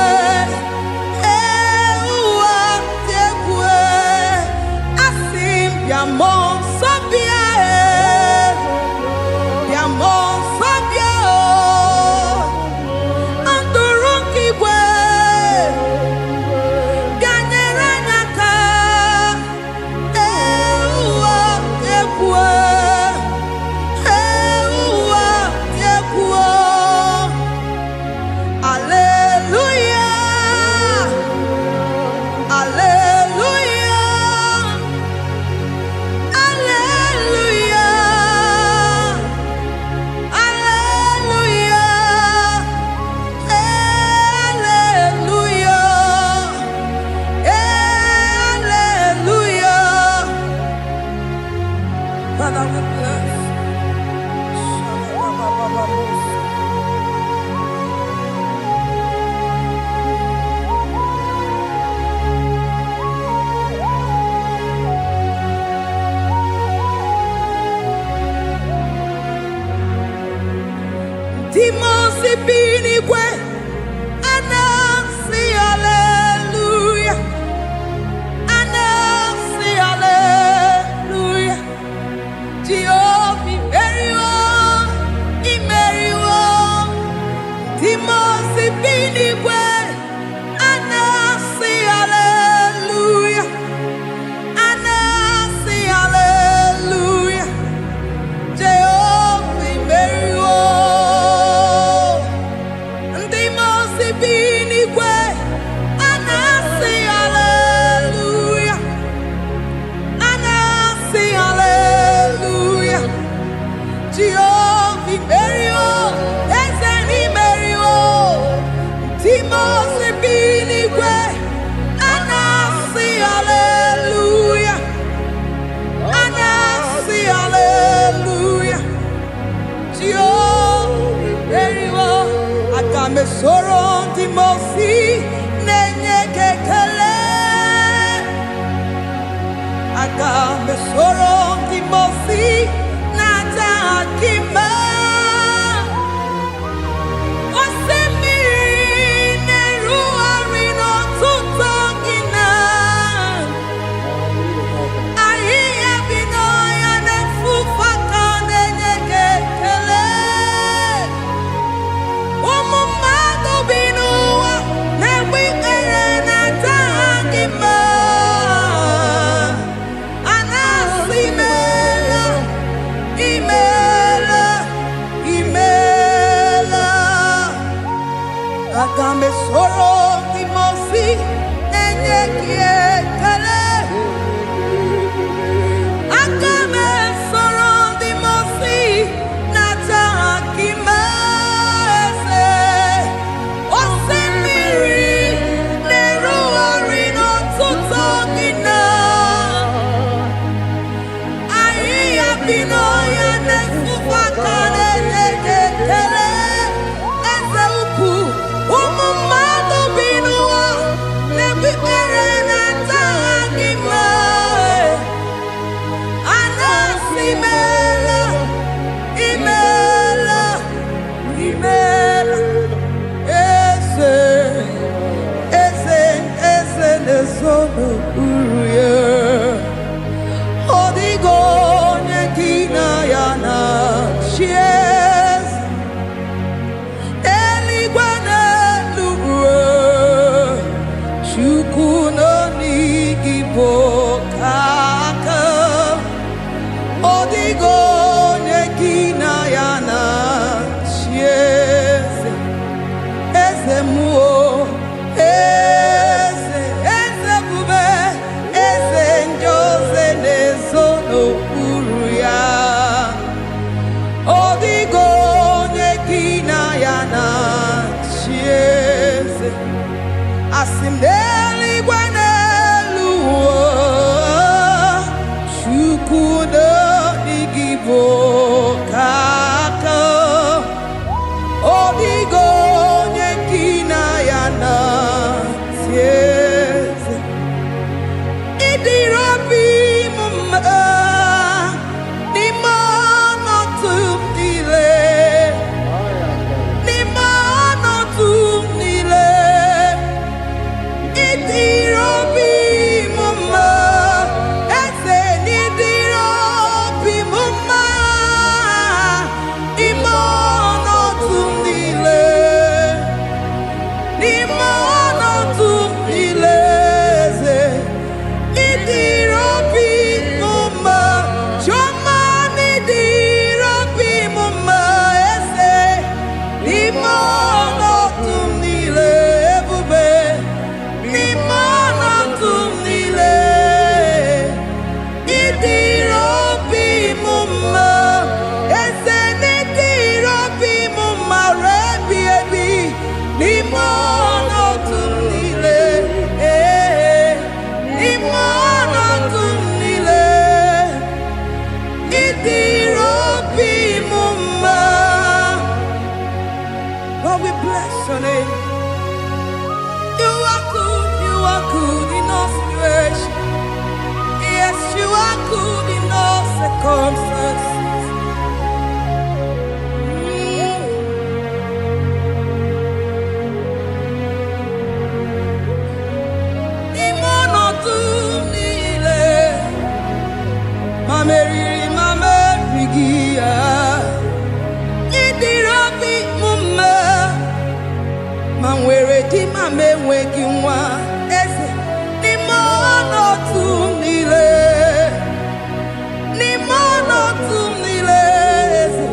Ewa Tiekwe, Asim Biamon Sobia, Biamon Sobia, Anturukigwe, Bianyela me soro di mosi nenye kekele. Aga me soro di mosi nata akima. Osemiri neru arino tutongina. Ahiya binoya ne fufaka nenye kekele. Umumado binuwa ne wikere nata akima. Anasimela, imela, imela. Agame soro di mosi nenye kiekele. Agame soro di mosi nata akimese. Osemiri neru arino tutongina. Ahiya binoya ne fufakane nekekele. Eze ukwu umumado binuwa ne bikere nata akima. Anasimela, imela, imela. Eze, eze, eze nezono uruye. Odigo nekina yana chies. Eligwe n'eluigwe, Chukwu nọ n'Igbo kaka. Odigo nekina yana chies. Eze muo, eze, eze bube, eze njoze nezono uru ya. Odigo nekina yana chieze. Asim n'eluigwe n'elu ụwa, Chukwu nọ n'Igbo kaka. Odigo nekina yana chieze. Idirabi mumma ni mana tumdile. Ni mana tumdile. Idirabi mumma ese ni idirabi mumma. Imana tumdile. Ni mana tumdile. Idirabi mumma, choma idirabi mumma ese. Ni mana tumdile ebube. Ni mana tumdile. Idirabi mumma ese. Ni idirabi mumma rebi ebi. Ni mana tumdile. Ni mana tumdile. Idirabi mumma. Lord, we bless your name. You are good in all situations. Yes, you are good in all circumstances. Imono tumile, mameriri mamerigia. Idirabi mumma, manwere di mamenwegi nwa. Eze, imono tumile, imono tumile. Eze,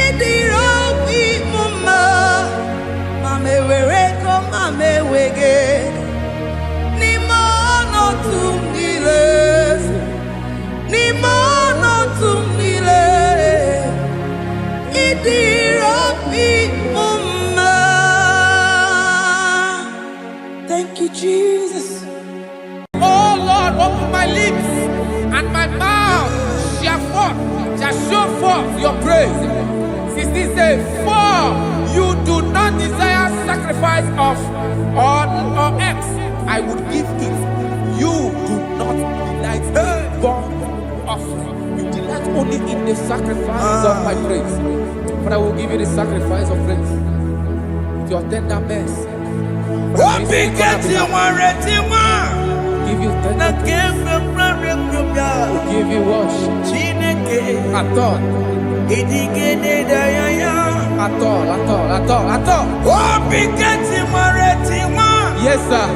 idirabi mumma, mamewere ko mamewege. Imono tumile, imono tumile. Idirabi mumma. Thank you, Jesus. Oh Lord, open my lips and my mouth shall show forth your praise. 16 says, for you do not desire sacrifice of or X, I would give it. You do not delight in burnt offering. You delight only in the sacrifice of my praise. But I will give you the sacrifice of praise. With your tender mercy. Give you tender praise. Will give you worship. At all. At all. Yes, sir.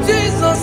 Jesus,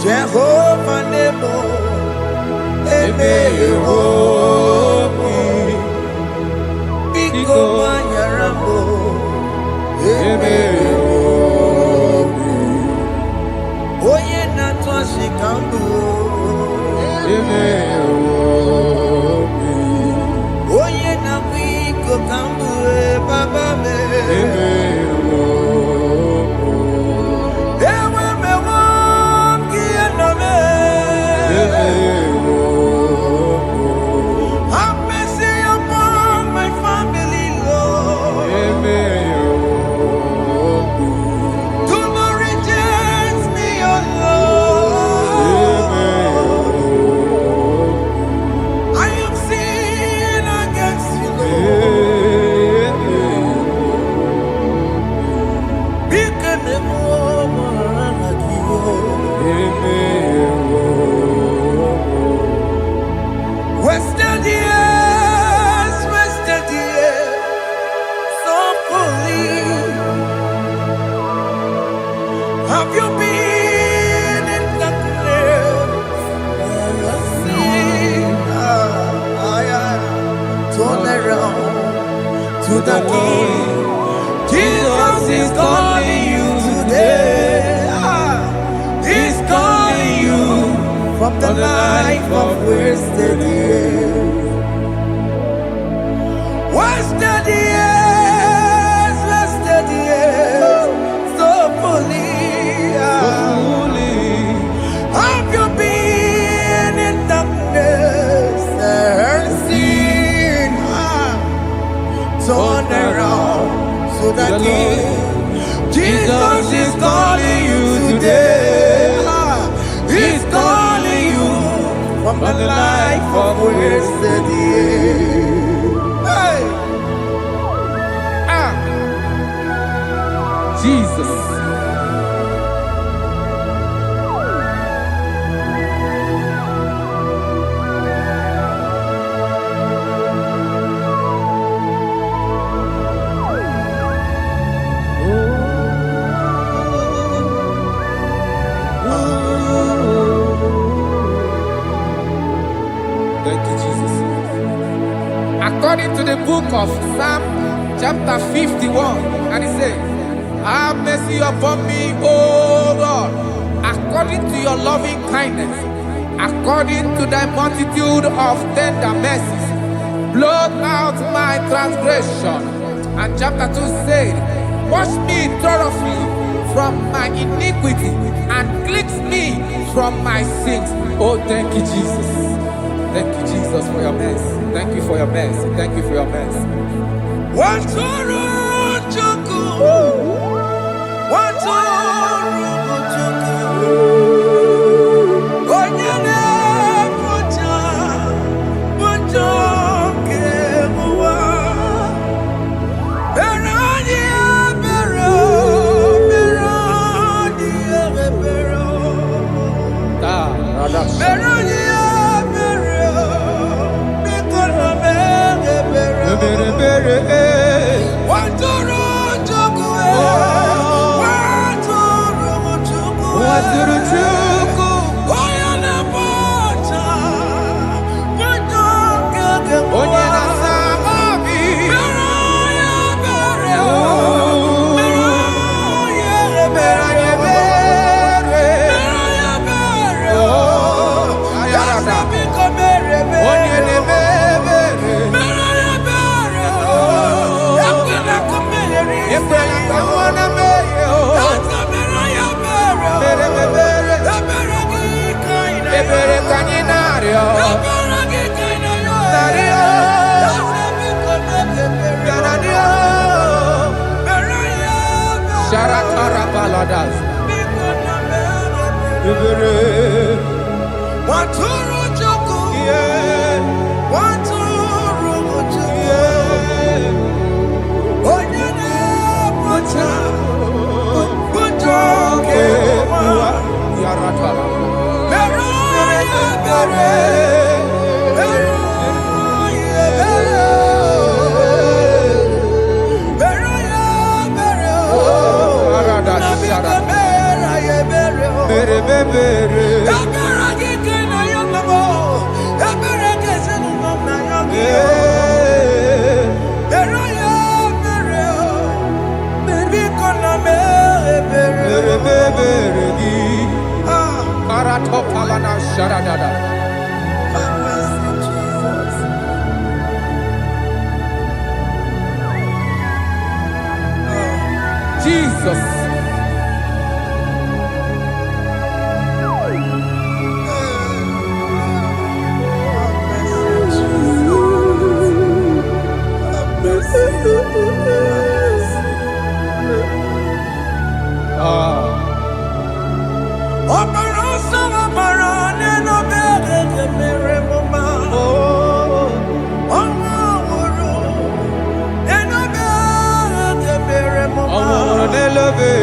Jehovah Nebo, Biko Manyarambo, Oye Natwa Shikambu, Oye Nabiko Kambu, Baba me. Wasted years, so fully. Have you been in darkness? Turn around to the King. Jesus is calling you today. He's calling you from the life of wasted years. Wasted years, so fully. Have you been in darkness and seen? Turn around to the King. Jesus is calling you today. He's calling you from the life of wasted years. Hey! Jesus. Thank you, Jesus. According to the book of Psalm, chapter 51, and it says, have mercy upon me, O Lord, according to your loving kindness, according to thy multitude of tender mercies, blot out my transgression. And chapter 2 said, wash me thoroughly from my iniquity and cleanse me from my sins. Oh, thank you, Jesus. Thank you, Jesus, for your mercy. Thank you for your mercy. Thank you for your mercy. Jesus. Love it.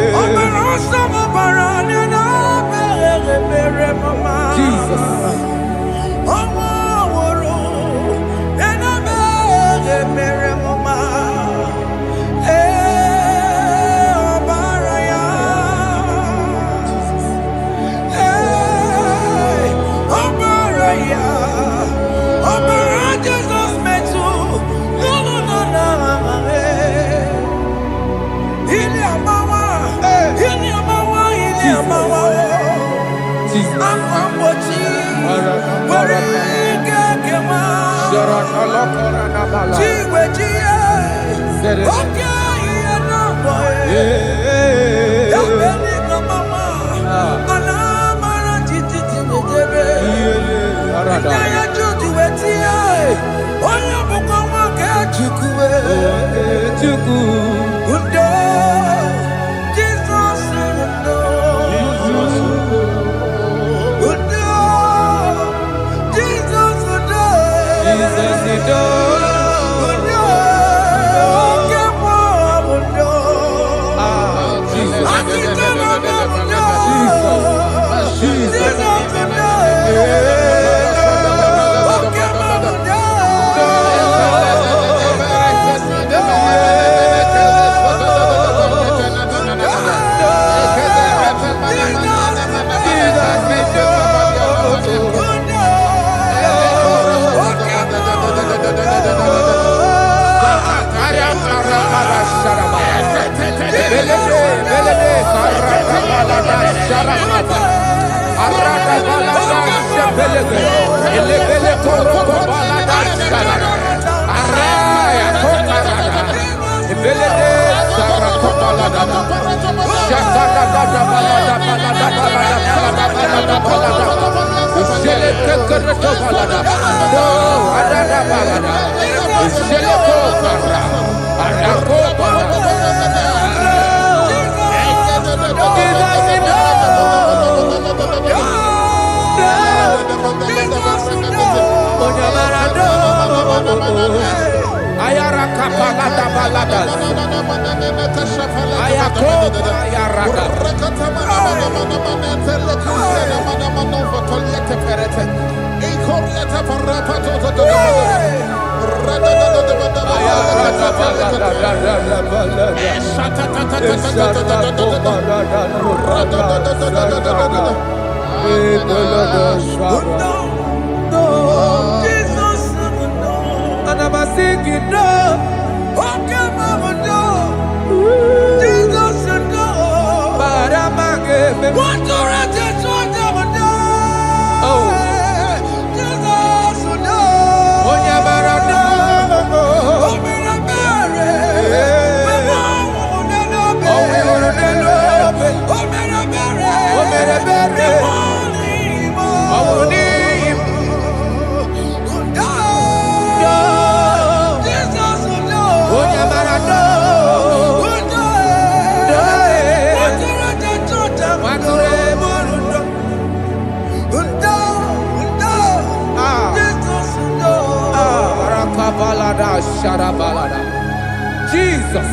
Jesus.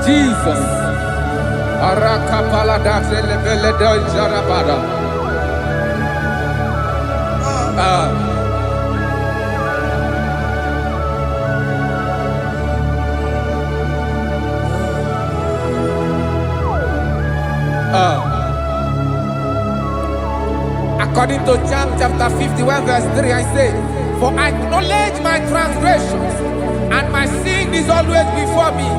Jesus. Arakapalada zelebeleda jarabada. According to John chapter 51 verse 3, I say, for I acknowledge my transgressions, and my sin is always before me.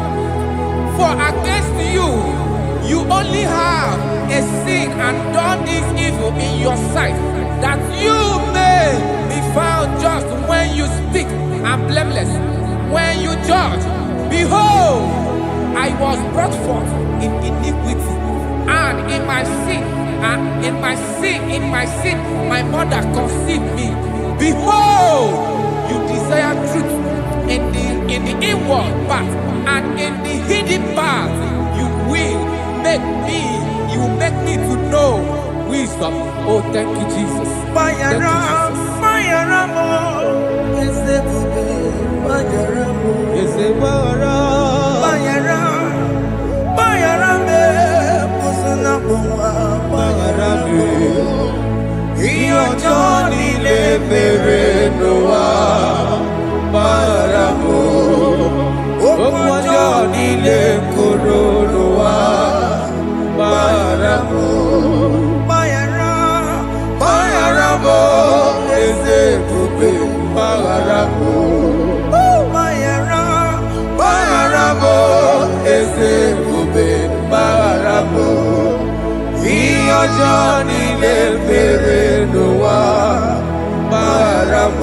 For against you, you only have a sin and done this evil in your sight, that you may be found just when you speak, and blameless when you judge. Behold, I was brought forth in iniquity, and in my sin, my mother conceived me. Behold, you desire truth in the inward part, and in the hidden part you will make me to know wisdom. Oh, thank you, Jesus. Thank you, Johnny mere n'ụwa gbaghara m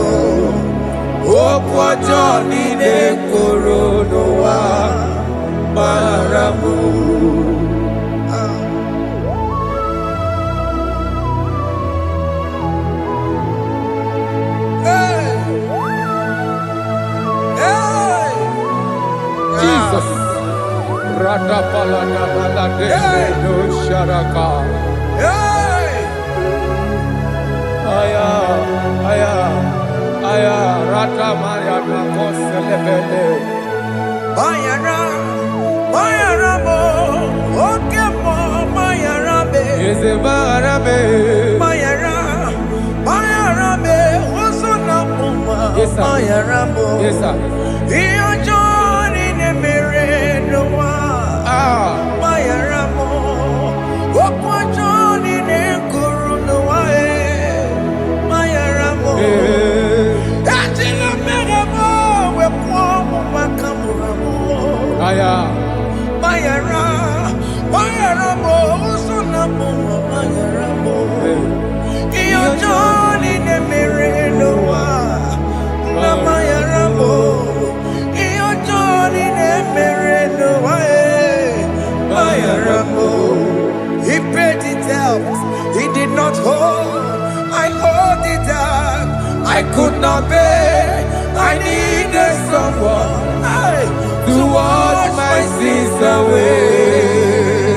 okwu ọjọọ niile kwuru n'ụwa gbaghara m. Jesus. No sharaka. Aya, aya, aya, rata maria na koselebele. Bayara mo, oke mo, bayara be. Eze bayara be. Bayara be, oso na puma. Yes, sir. Bayara mo. Yes, sir. Iyo joni ne mere no wa. Bayara mo, okwa joni ne kuru no wa Bayara mo. Ajila mere mo, we kwa mo makamura mo. Aya. Bayara mo, oso na puma. Bayara mo. Iyo joni ne mere no wa. Na bayara mo. Iyo joni ne mere no wa. Bayara mo. He paid it out. He did not hold. I owed it out. I could not pay. I needed someone to wash my sins away.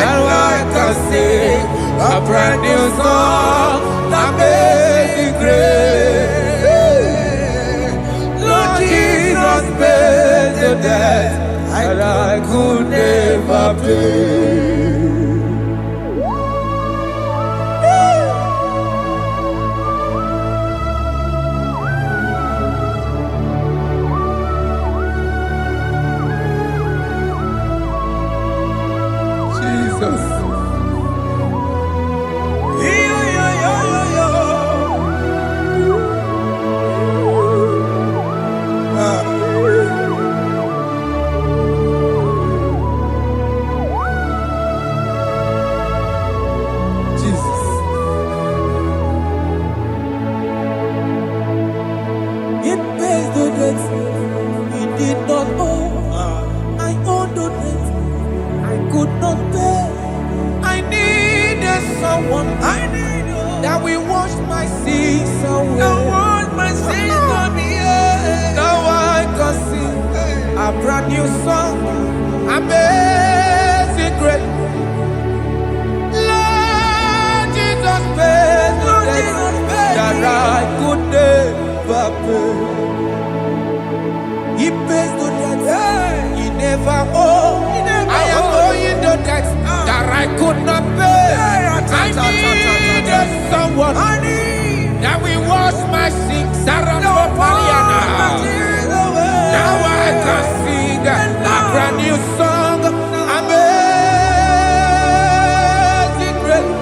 And I can sing a brand new song, Amazing Grace. Lord Jesus paid the debt that I could never pay. Jesus. It pays the debt he did not owe. I owed the debt I could not pay. I needed someone. That will wash my sins away. Now I can sing a brand new song. Amazing Grace. Lord Jesus paid the debt that I could never pay. He pays the debt he never owed. I am owing the debt that I could not pay. I needed someone that will wash my sins. Now I can sing a brand new song. Amazing Grace.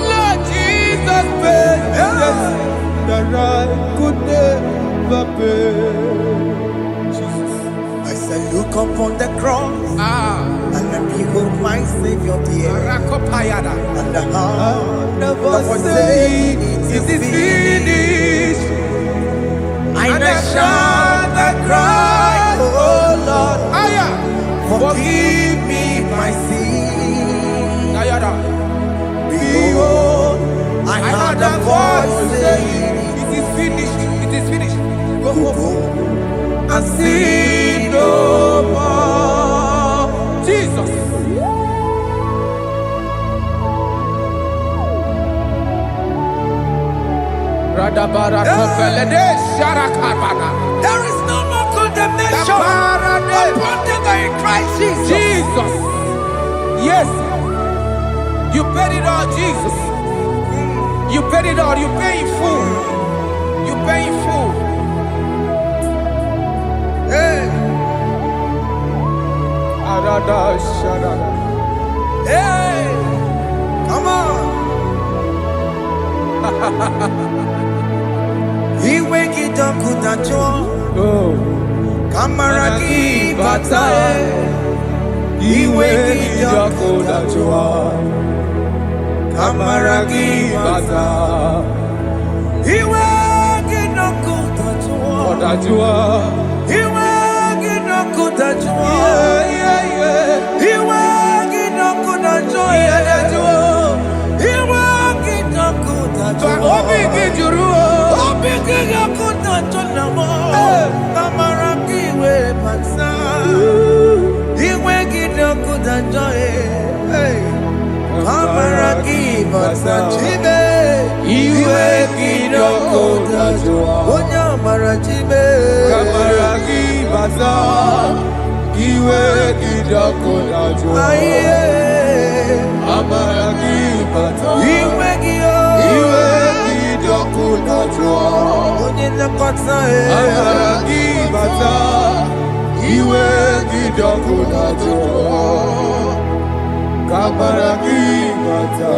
Lord Jesus paid the debt that I could never pay. I said, look upon the cross and behold my Savior there. And the heart of us saying, it is finished. And I shout and cry, oh Lord, forgive me my sin. Behold, I heard a voice saying, it is finished, it is finished. Go and sin no more. Jesus. There is no more condemnation upon them that in Christ Jesus. Jesus. Yes. You paid it all, Jesus. You paid it all. You pay in full. You pay in full. Hey. Hey. Come on. He wake it up with a joy. Kamaraki batae. He wake it up with a joy. amara gị bata. Iwe gị n'ọkụ dajụọ. Ọ dajụọ. Iwe gị n'ọkụ dajụọ. Iwe gị n'ọkụ dajụọ. Iwe gị n'ọkụ dajụọ. Obi gị jụrụ. Obi gị n'ọkụ dajụọ na mọ. Amara gị wee bata. Iwe gị n'ọkụ dajụọ. Amara gị bata chime. Iwe gị n'ọkụ dajụọ. Onye amara chime. Amara gị bata. Iwe gị n'ọkụ dajụọ. Amara gị bata. Iwe gị n'ọkụ dajụọ. Onye nlekọta. Amara gị bata. Iwe gị n'ọkụ dajụọ. Amara gị bata.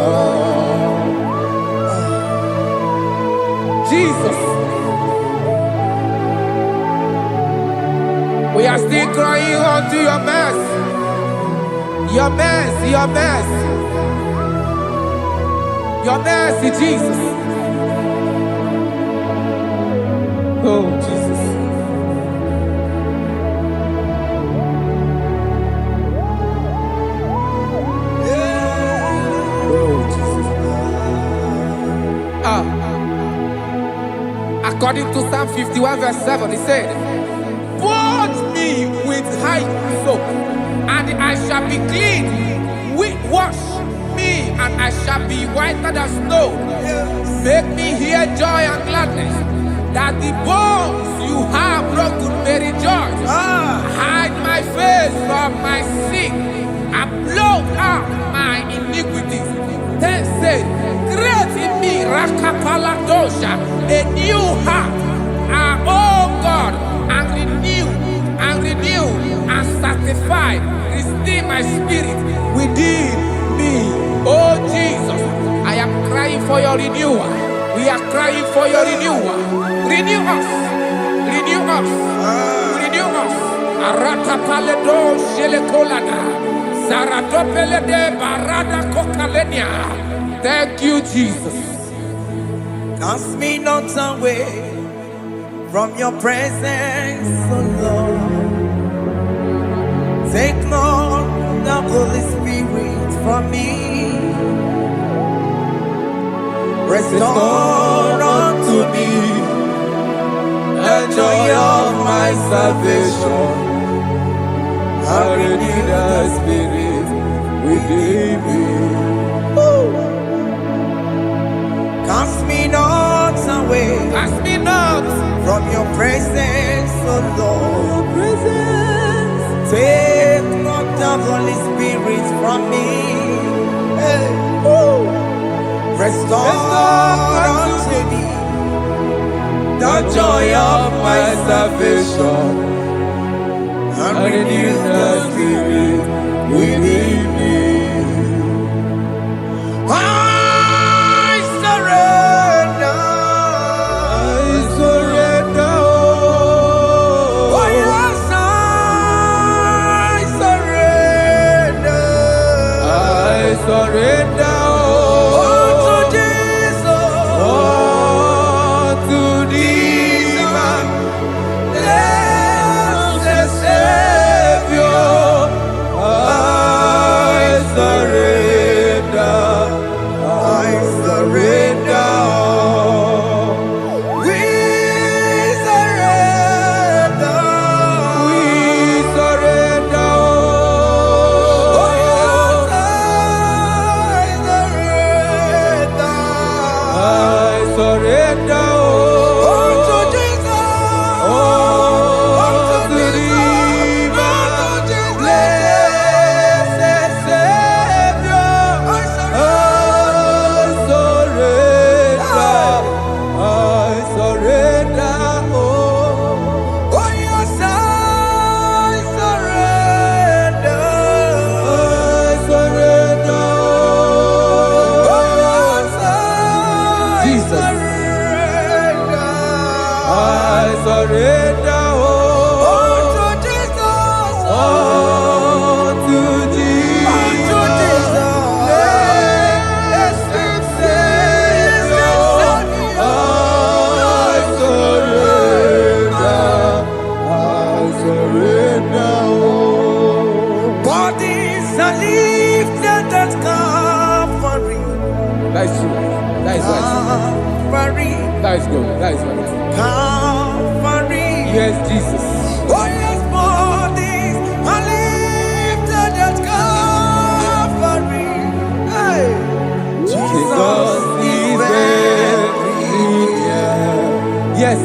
Jesus. We are still crying unto your mercy. Your mercy, your mercy. Your mercy, Jesus. Oh, Jesus. According to Psalm 51 verse 7, he said, "Wash me with hyssop, soap, and I shall be clean. Wash me, and I shall be whiter than snow. Make me hear joy and gladness, that the bones you have broken may rejoice. Hide my face from my sin, and blot out my iniquities." Then said, "Create in me Rakapaladosha, a new heart, oh God, and renew, and sanctify, restore my spirit within me." Oh Jesus, I am crying for your renewal. We are crying for your renewal. Renew us, renew us, renew us. Aratapaledo shelekolada, Zaratopelede barada kokalenia. Thank you, Jesus. Cast me not away from your presence, oh Lord. Take not the Holy Spirit from me. Restore unto me the joy of my salvation. I renew the spirit within me. Cast me not away. Cast me not from your presence, oh Lord. Take not the Holy Spirit from me. Hey. Restore unto me the joy of my salvation, and renew the spirit within me. surrender unto Jesus, unto thee, my blessed Savior. are lifted at Calvary. That is true. That is right. Calvary. That is good. That is right. Calvary. Yes, Jesus. Oh yes, bodies are lifted at Calvary. Hey. Jesus is very near. Yes,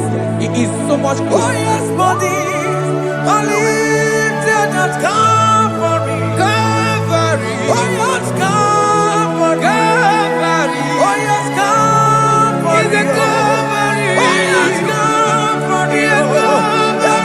it is so much Oh good. yes, bodies are lifted at Calvary. Calvary. Oh yes, Calvary. Calvary. Oh yes, Calvary. Is it Calvary? Oh yes, Calvary. Yes, Calvary.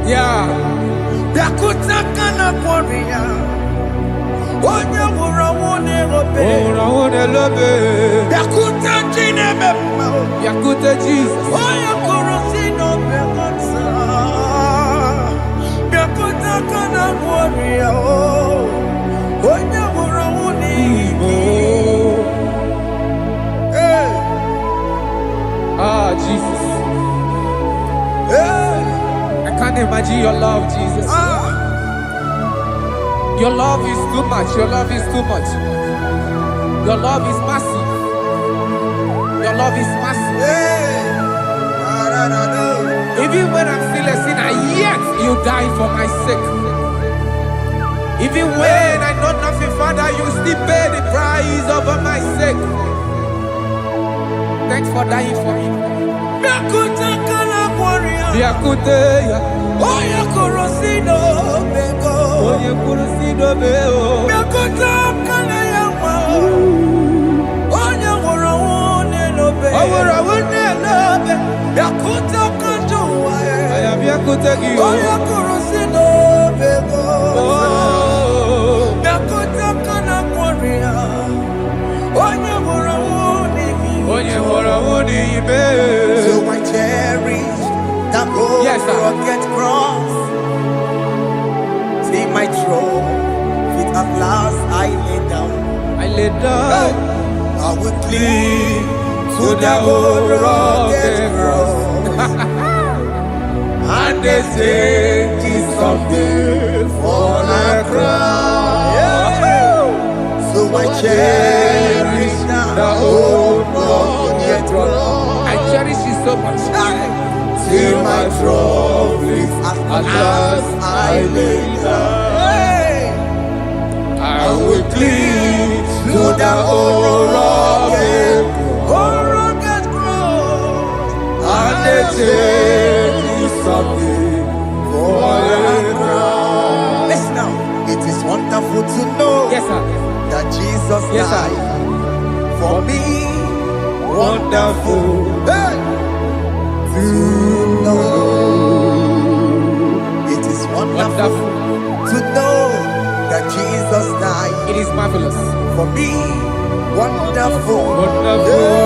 Yeah. Yakute Jesus. Ah, Jesus. I can't imagine your love, Jesus. Your love is too much. Your love is too much. Your love is massive. Your love is massive. Even when I'm still a sinner, yet you die for my sake. Even when I know nothing, Father, you still pay the price over my sake. Thanks for dying for me. So I cherish that rugged cross. See my throne, feet at last I lay down. I lay down. I will cling to the old rugged cross. And they say it's something for a crown. So I cherish the old rugged cross. I cherish you so much. Till my trophies at last I lay down. I will cling to the old rugged cross. And they take me something for a crown. Listen now, it is wonderful to know Yes, sir. that Jesus Yes, sir. died for me. Wonderful. Hey! To know. It is wonderful to know that Jesus died It is marvelous. for me. Wonderful. Wonderful.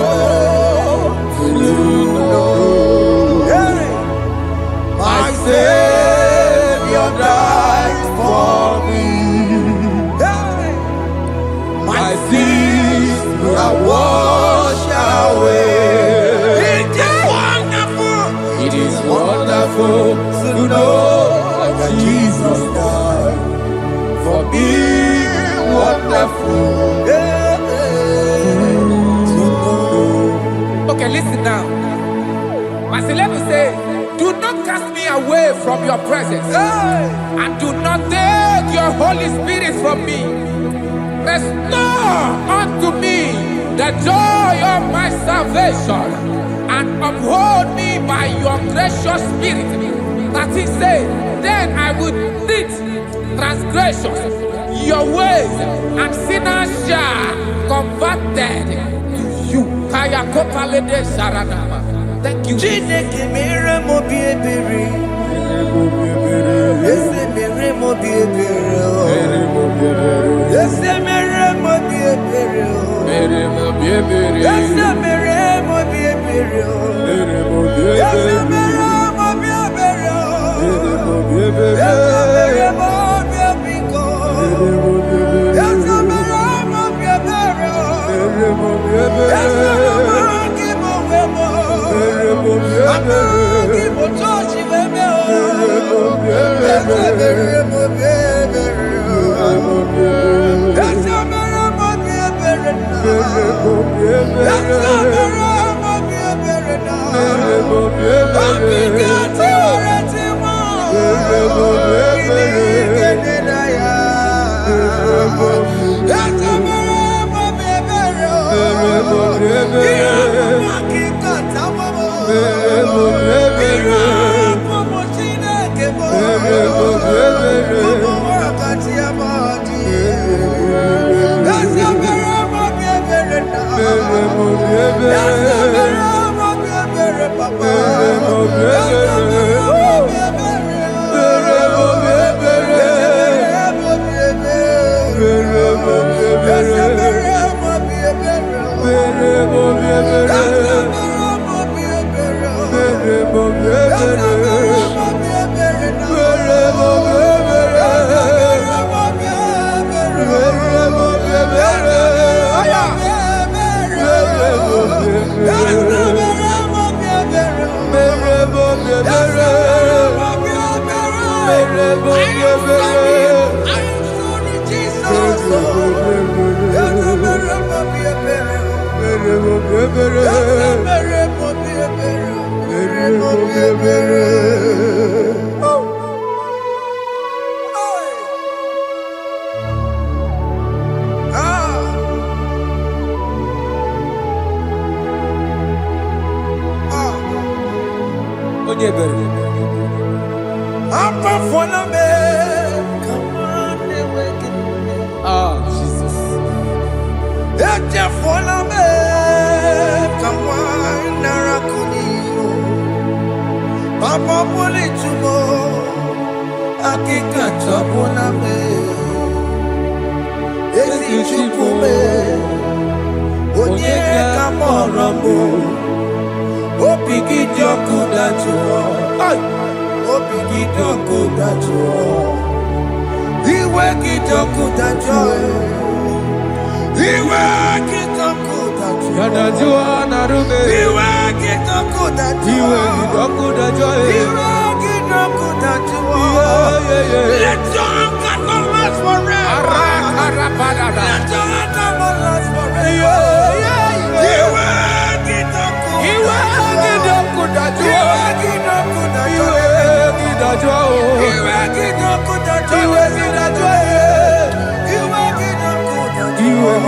To know. Hey! My Savior died for me. Hey! My sins are washed away. It is wonderful to know that Jesus died for me. Wonderful to know. Okay, listen now. My celeb say, do not cast me away from your presence, and do not take your Holy Spirit from me. Restore unto me the joy of my salvation, and uphold me by your gracious spirit. That he said, then I would teach transgressions your ways, and sinners shall converted to you. Kaya kopalede saranama. Thank you. Chineke mere mo bi ebere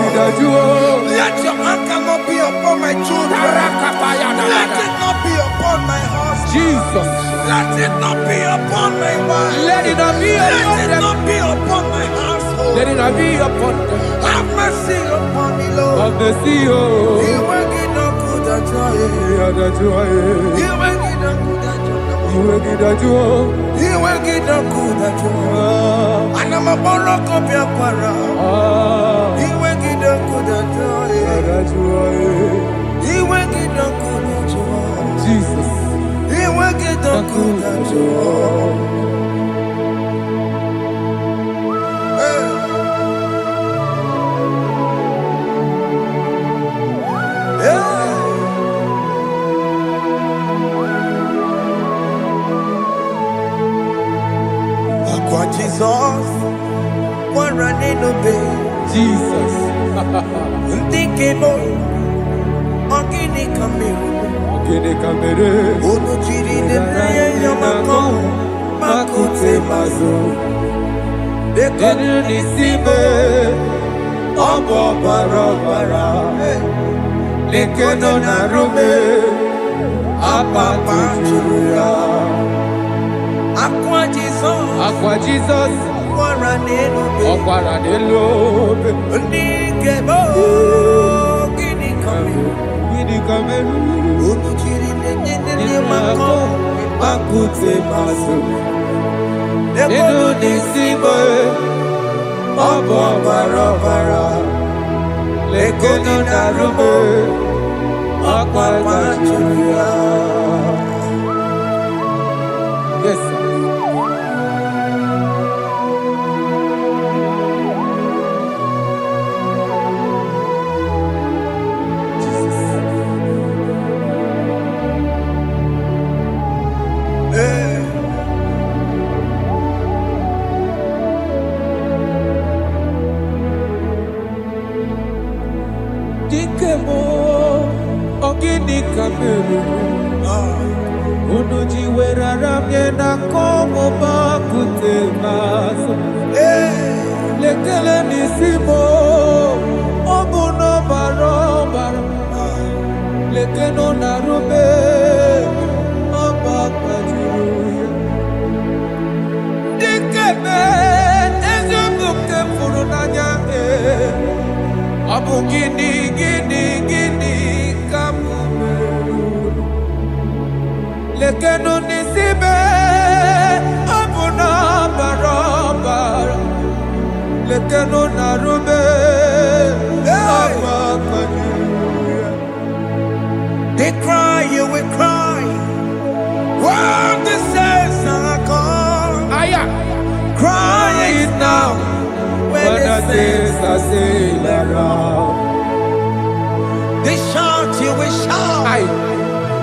Let your anger not be upon my children. Let it not be upon my house. Jesus. Let it not be upon my wife. Let it not be upon Let it them. not be upon my household. Let it not be upon them. Have mercy upon me, Lord. Of the sea, oh. You will get no good at joy. Yeah, the joy. You will get no good at joy. You will get the joy. You will get no good at joy. And I'm a borrow copy of para. You will get no good at joy. The joy. You will get no good at joy. Jesus. You will get no good at joy. Jesus, one running obey. Jesus. Ndikebo, ogini kamiru. Ogini kamiru. Onuchiri nebreye yomako, makute mazo. Dekonu nisibe, obo barabara. Lekono narume, apapa churuya. Aqua Jesus. Aqua Jesus. Ọ̀pára nílò bẹ̀. Ndikebo, gini kamiru. Gini kamiru. Onuchiri nebreye yomako, makute mazo. Inu nisimo Obo bara Lekeno narume Akwa machuya. Yes, sir. Dikemo ogini kameru unuji werara miena komo bakute maso lekele nisimo obuno barobara lekeno narube abakajiruya dikeme ezobuke furunanya Abu gini kamu lekeno nisibe abu na barabara lekeno narube they cry you will cry when the saints are gone cry it now when the saints are still around. They shout, you will shout.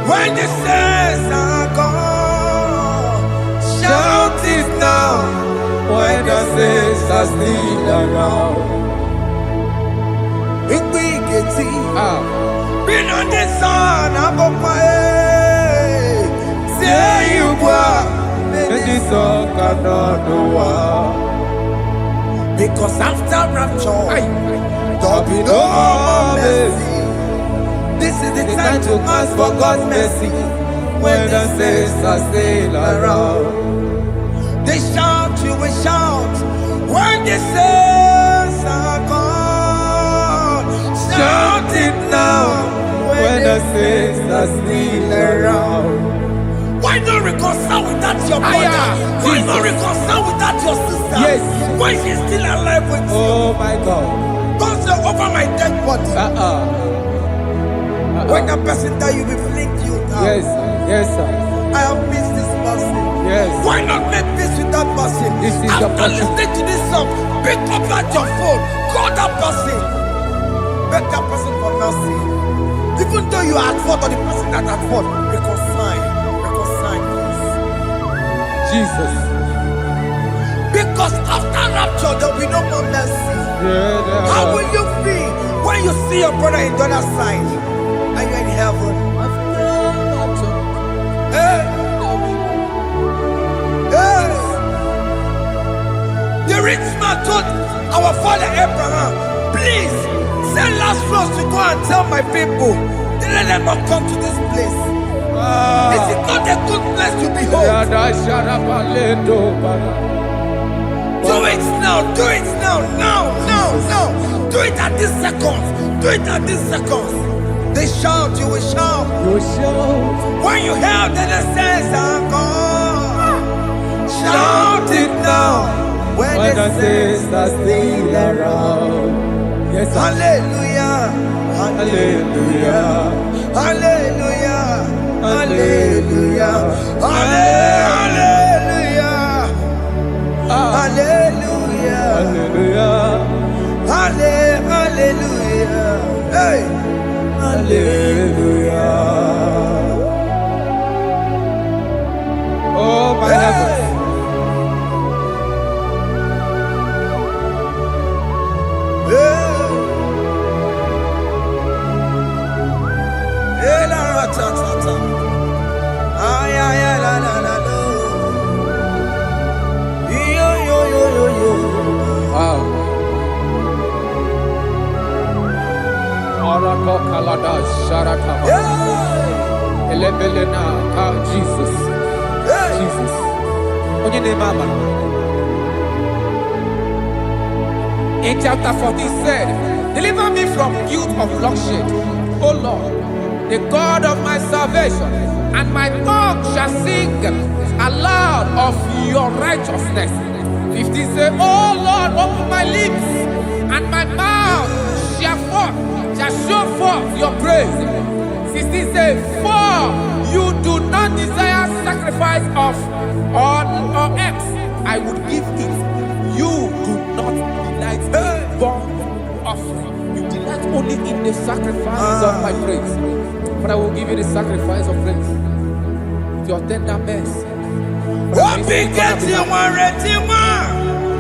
When the saints are gone, shout it now. When the saints are still around. Big it been on the sun, I'm on my head. Say you were, and the sun cannot do what. Because after rapture, there'll be no more mercy. This is the time to ask for God's mercy. When the saints are still around, they shout, you will shout. When the saints are gone, shout it now. When the saints are still around. Why not reconcile without your brother? Why not reconcile without your sister? Yes. Why she's still alive with you? Oh my God. Don't say over my dead body. When the person that you will fling you down. Yes, yes, sir. I have missed this person. Yes. Why not make peace with that person? This is after listening to this song, pick up that your phone, call that person, beg that person for mercy. Even though you are at fault or the person that at fault, reconcile. Jesus. Because after rapture, there will be no more mercy. How will you feel when you see your brother in the other side and you're in heaven? Hey. Hey. The rich man told our father Abraham, please send Lazarus to go and tell my people, let them not come to this place. Is it not a good place to behold? Do it now, do it now, now. Do it at this second. Do it at this second. They shout, you will shout. When you hear that the saints are gone, shout it now. When the saints are still around. Yes, hallelujah, hallelujah, hallelujah. Hallelujah, hallelujah, hallelujah, hallelujah, hallelujah, hey, hallelujah. Oh my heavens. Hey, la ta ta ta. Ay, ay, ay, la, la, la, la. Yo, yo, yo, yo, yo. Wow. Arako kalada sharaka. Elebelena ka Jesus. Jesus. Onye ne mama. In chapter 14 said, deliver me from guilt of bloodshed, O Lord. the God of my salvation, and my tongue shall sing aloud of your righteousness. 50 say, oh Lord, open my lips, and my mouth shall show forth your praise. 60 say, for you do not desire sacrifice of or eggs, I would give it. You do not delight in burnt offering. You delight only in the sacrifice of my praise. But I will give you the sacrifice of praise with your tender mercy.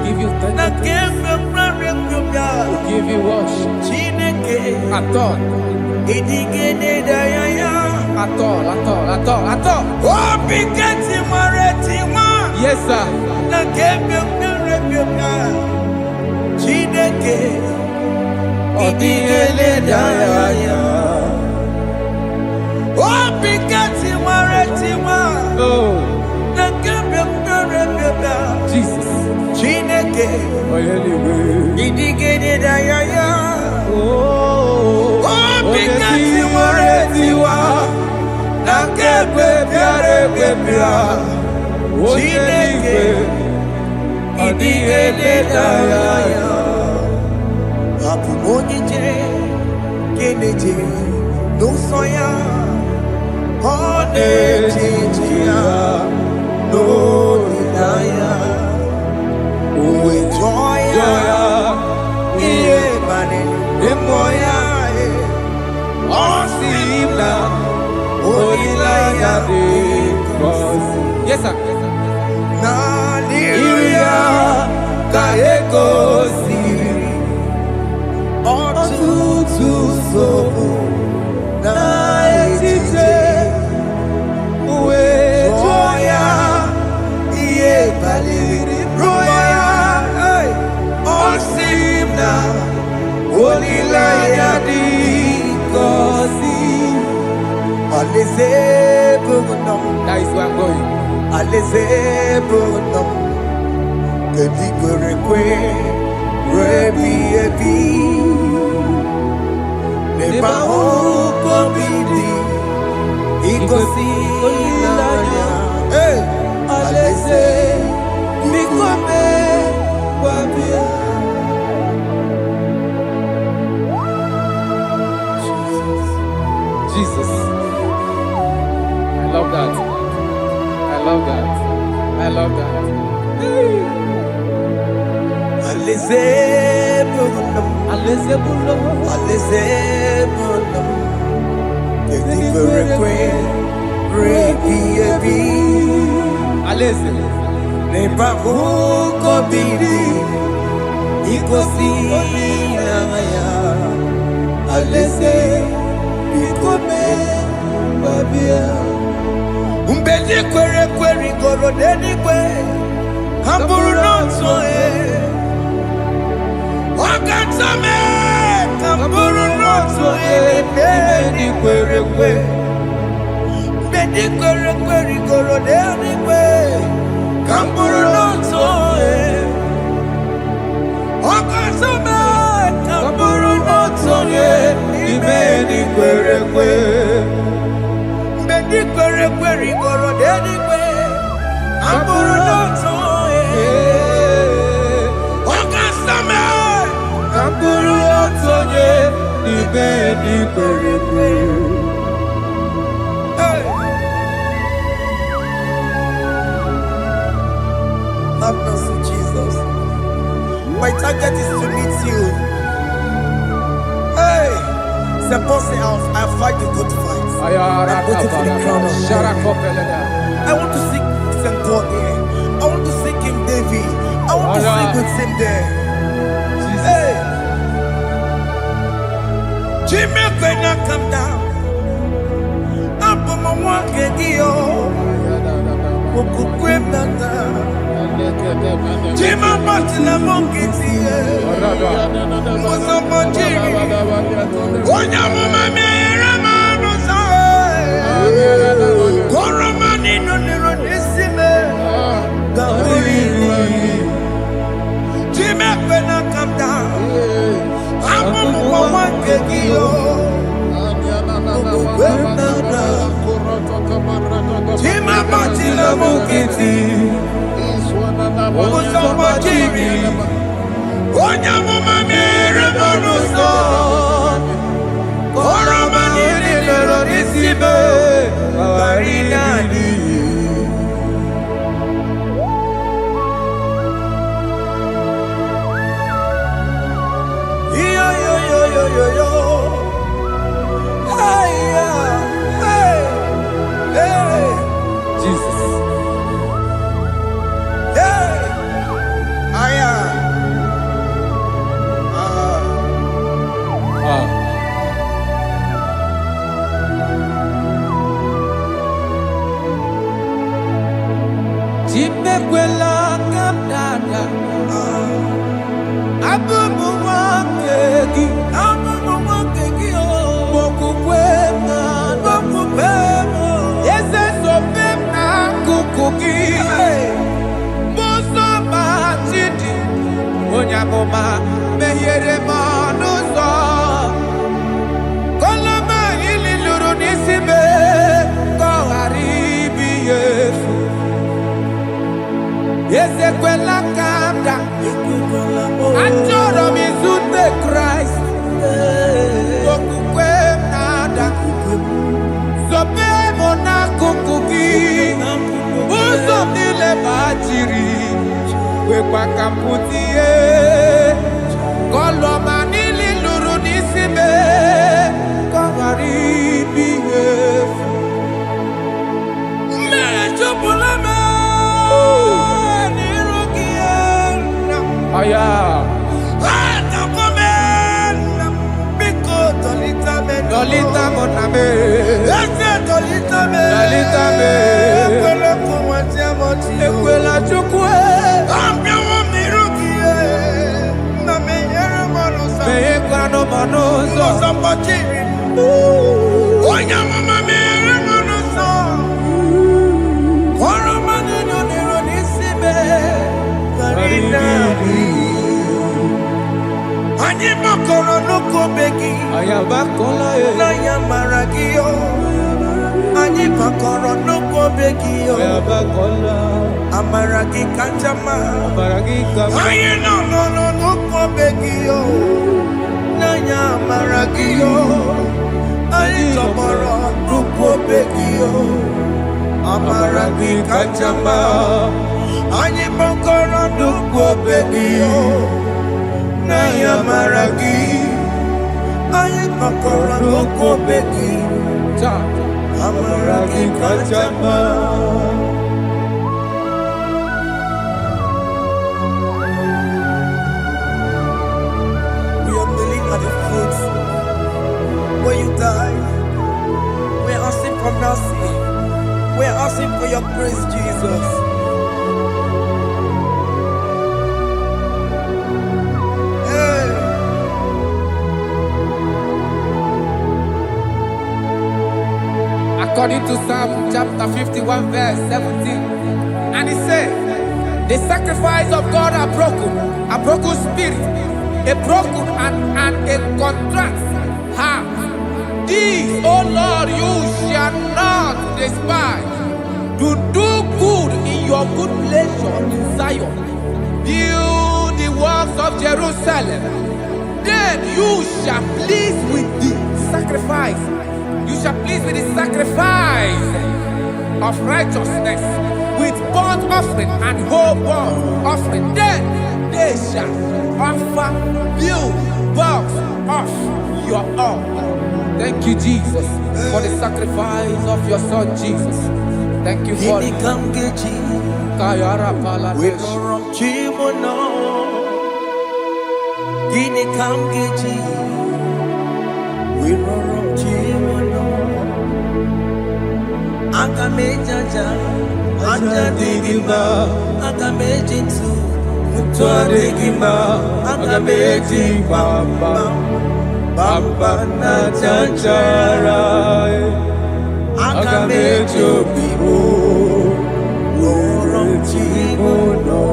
Give you tender praise. Give you worship. At all. At all. Yes, sir. Jesus. Yes, sir. That is where I'm going. Jesus. I love that. I love that. I love that. Umbedi kwere goro dedi kwe Hamburu nonso Wakatame Hamburu nonso Umbedi kwere goro dedi kwe Hamburu nonso Wakatame Hamburu nonso Umbedi kwere goro dedi kwe Hamburu nonso Wakatame Hamburu nonso Umbedi kwere Have mercy, Jesus. My target is to meet you. Hey, c'est bon, c'est I fight the good fight. I'm waiting for the crown of heaven. I want to seek St. Paul here. I want to seek King David. I want to sing with him there. Hey, Jimmy, when I come down, I'm on my walk again. Jima Martina Monkiti, Mosamajiri, Onyamama Merama Rosa, Koromani no Neronisime, Jimmy, when I come down, I'm on my walk again. nkịtị ụzọ gbajiri onye amụma mere m n'ụzọ oroma niile lọrọ n'isi be ghara ịdị. Jesus. Chimekwela kamdada abụmụ nwoke gị okwukwe m eze sobe m n'akụkụ gị mụzọ ma chidi onye amụma meghere m ọnụ ụzọ koloma ili lụrụ n'isi me ka ọ ghara ibi ya efu. Ezekwela ka m daa, achọrọ m izute Kraịst, okwukwe m na-ada, zobe m n'akụkụ gị, ụzọ m niile gbachiri, kwekwa ka m pụta ihe, ka ọlụọma niile lụrụ n'isi m, ka ọ ghara ibi ihe efu. Mmejupụla m aya dolita moname ekwela chukwu meyekwara n'ọnụ ụzọ onye amụma meghere m ọnụ ụzọ oroma niile nọrọ n'isi me anyị makọrọ n'ụkwụ obe gị na ya mara gị o. Anyị makọrọ n'ụkwụ obe gị o. Amara gị kacha mma. Anyị nọ n'ụkwụ obe gị o. Na ya mara gị o. Anyị tọgbọrọ n'ụkwụ obe gị o. Amara gị kacha mma. Anyị makọrọ n'ụkwụ obe gị o. Na ya mara gị, anyị makọrọ n'ụkwụ obe gị, amara gị kacha mma. We are kneeling at the foot where you died. We are asking for mercy. We are asking for your grace, Jesus. According to Psalm chapter 51 verse 17, and it says, the sacrifice of God are broken spirit, a broken and a contrite heart. These, O Lord, you shall not despise. Do good in your good pleasure in Zion. Build the walls of Jerusalem. Then you shall please with the sacrifice. You shall please with the sacrifice of righteousness, with burnt offering and whole burnt offering. Then they shall offer build boughs of your own. Thank you, Jesus, for the sacrifice of your Son, Jesus. Thank you for it. Akamejaja, ajadigima, akamejitu, mutuadigima, akamejibamba, bamba na chanchara, akamejobibo, uromchimono.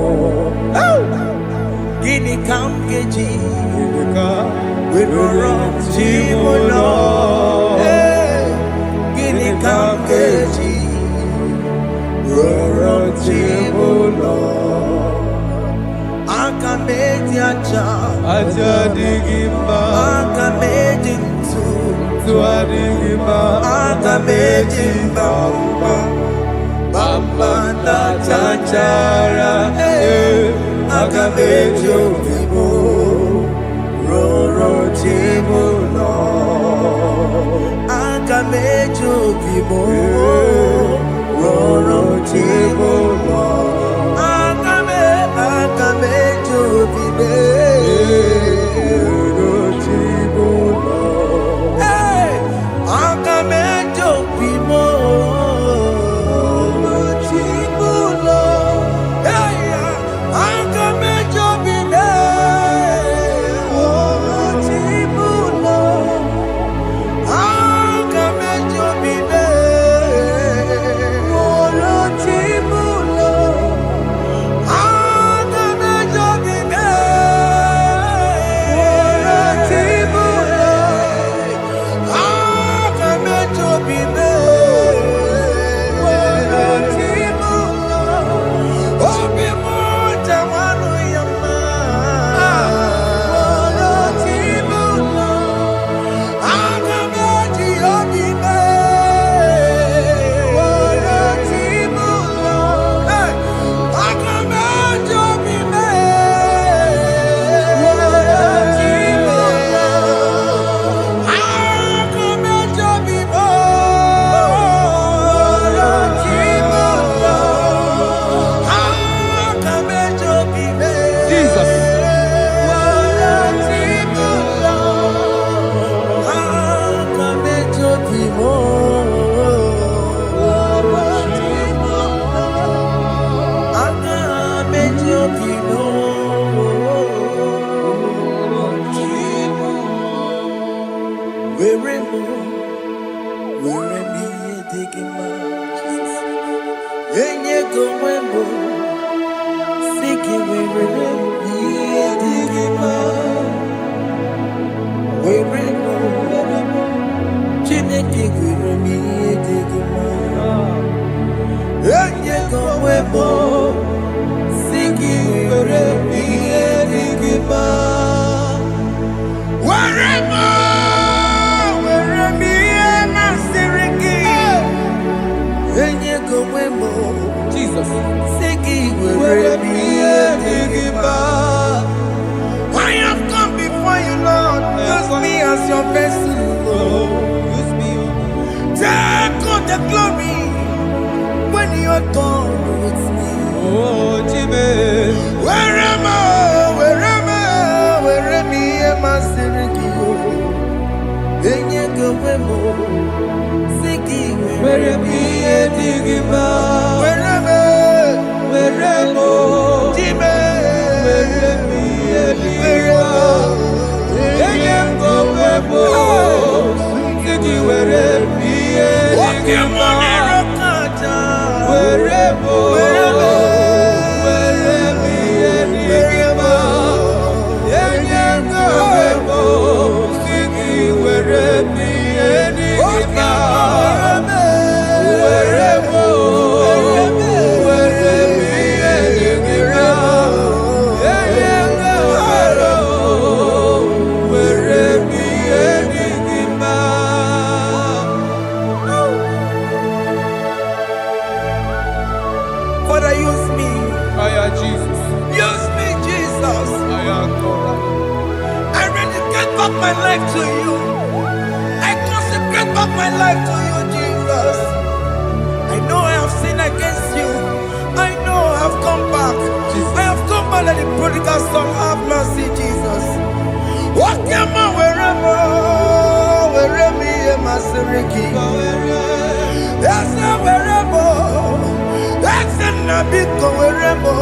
Gini kamgeji, uromchimono. Gini kamgeji, aja digima aga medintu tua digima aga medimba bamba na chachara aga mejo vivo roro tibo no aga mejo vivo roro tibo no aga mejo vivo roro tibo no aga mejo vivo Jesus. I have come before you, Lord. Use me as your vessel, Lord. Use me. Take all the glory when you're done with me. Oh, Jimmy. Where am I? Enye go wemo, siki Where me digima. Weremo, Jime, Where me digima. Enye go wemo, siki where me digima. Weremo, where me digima. Enye go wemo, siki where me digima. Father, use me. Jesus. Use me, Jesus. I dedicate back my life to you. I consecrate back my life to you, Jesus. I know I have sinned against you. I know I have come back. I have come back like the prodigal son. Have mercy, Jesus. What am I wherever me and my Siriki? That's not wherever. That's not big wherever.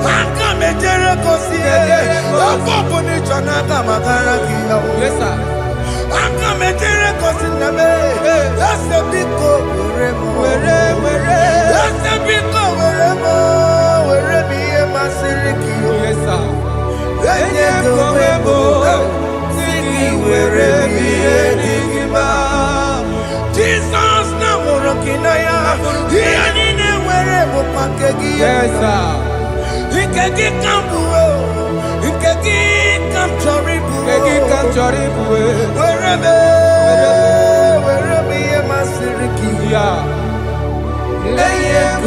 I come a Jericho see again. I'm going to Chanaka Makaraki. Yes, sir. I come a Jericho see the way. That's a big wherever. That's a big wherever me and my Siriki. Yes, sir. Jesus na morokinaya yani wherever pakegi Yes, sir. ikegi kambuo Kegi kam choribu. Wherever ye masiriki. Yeah. Leye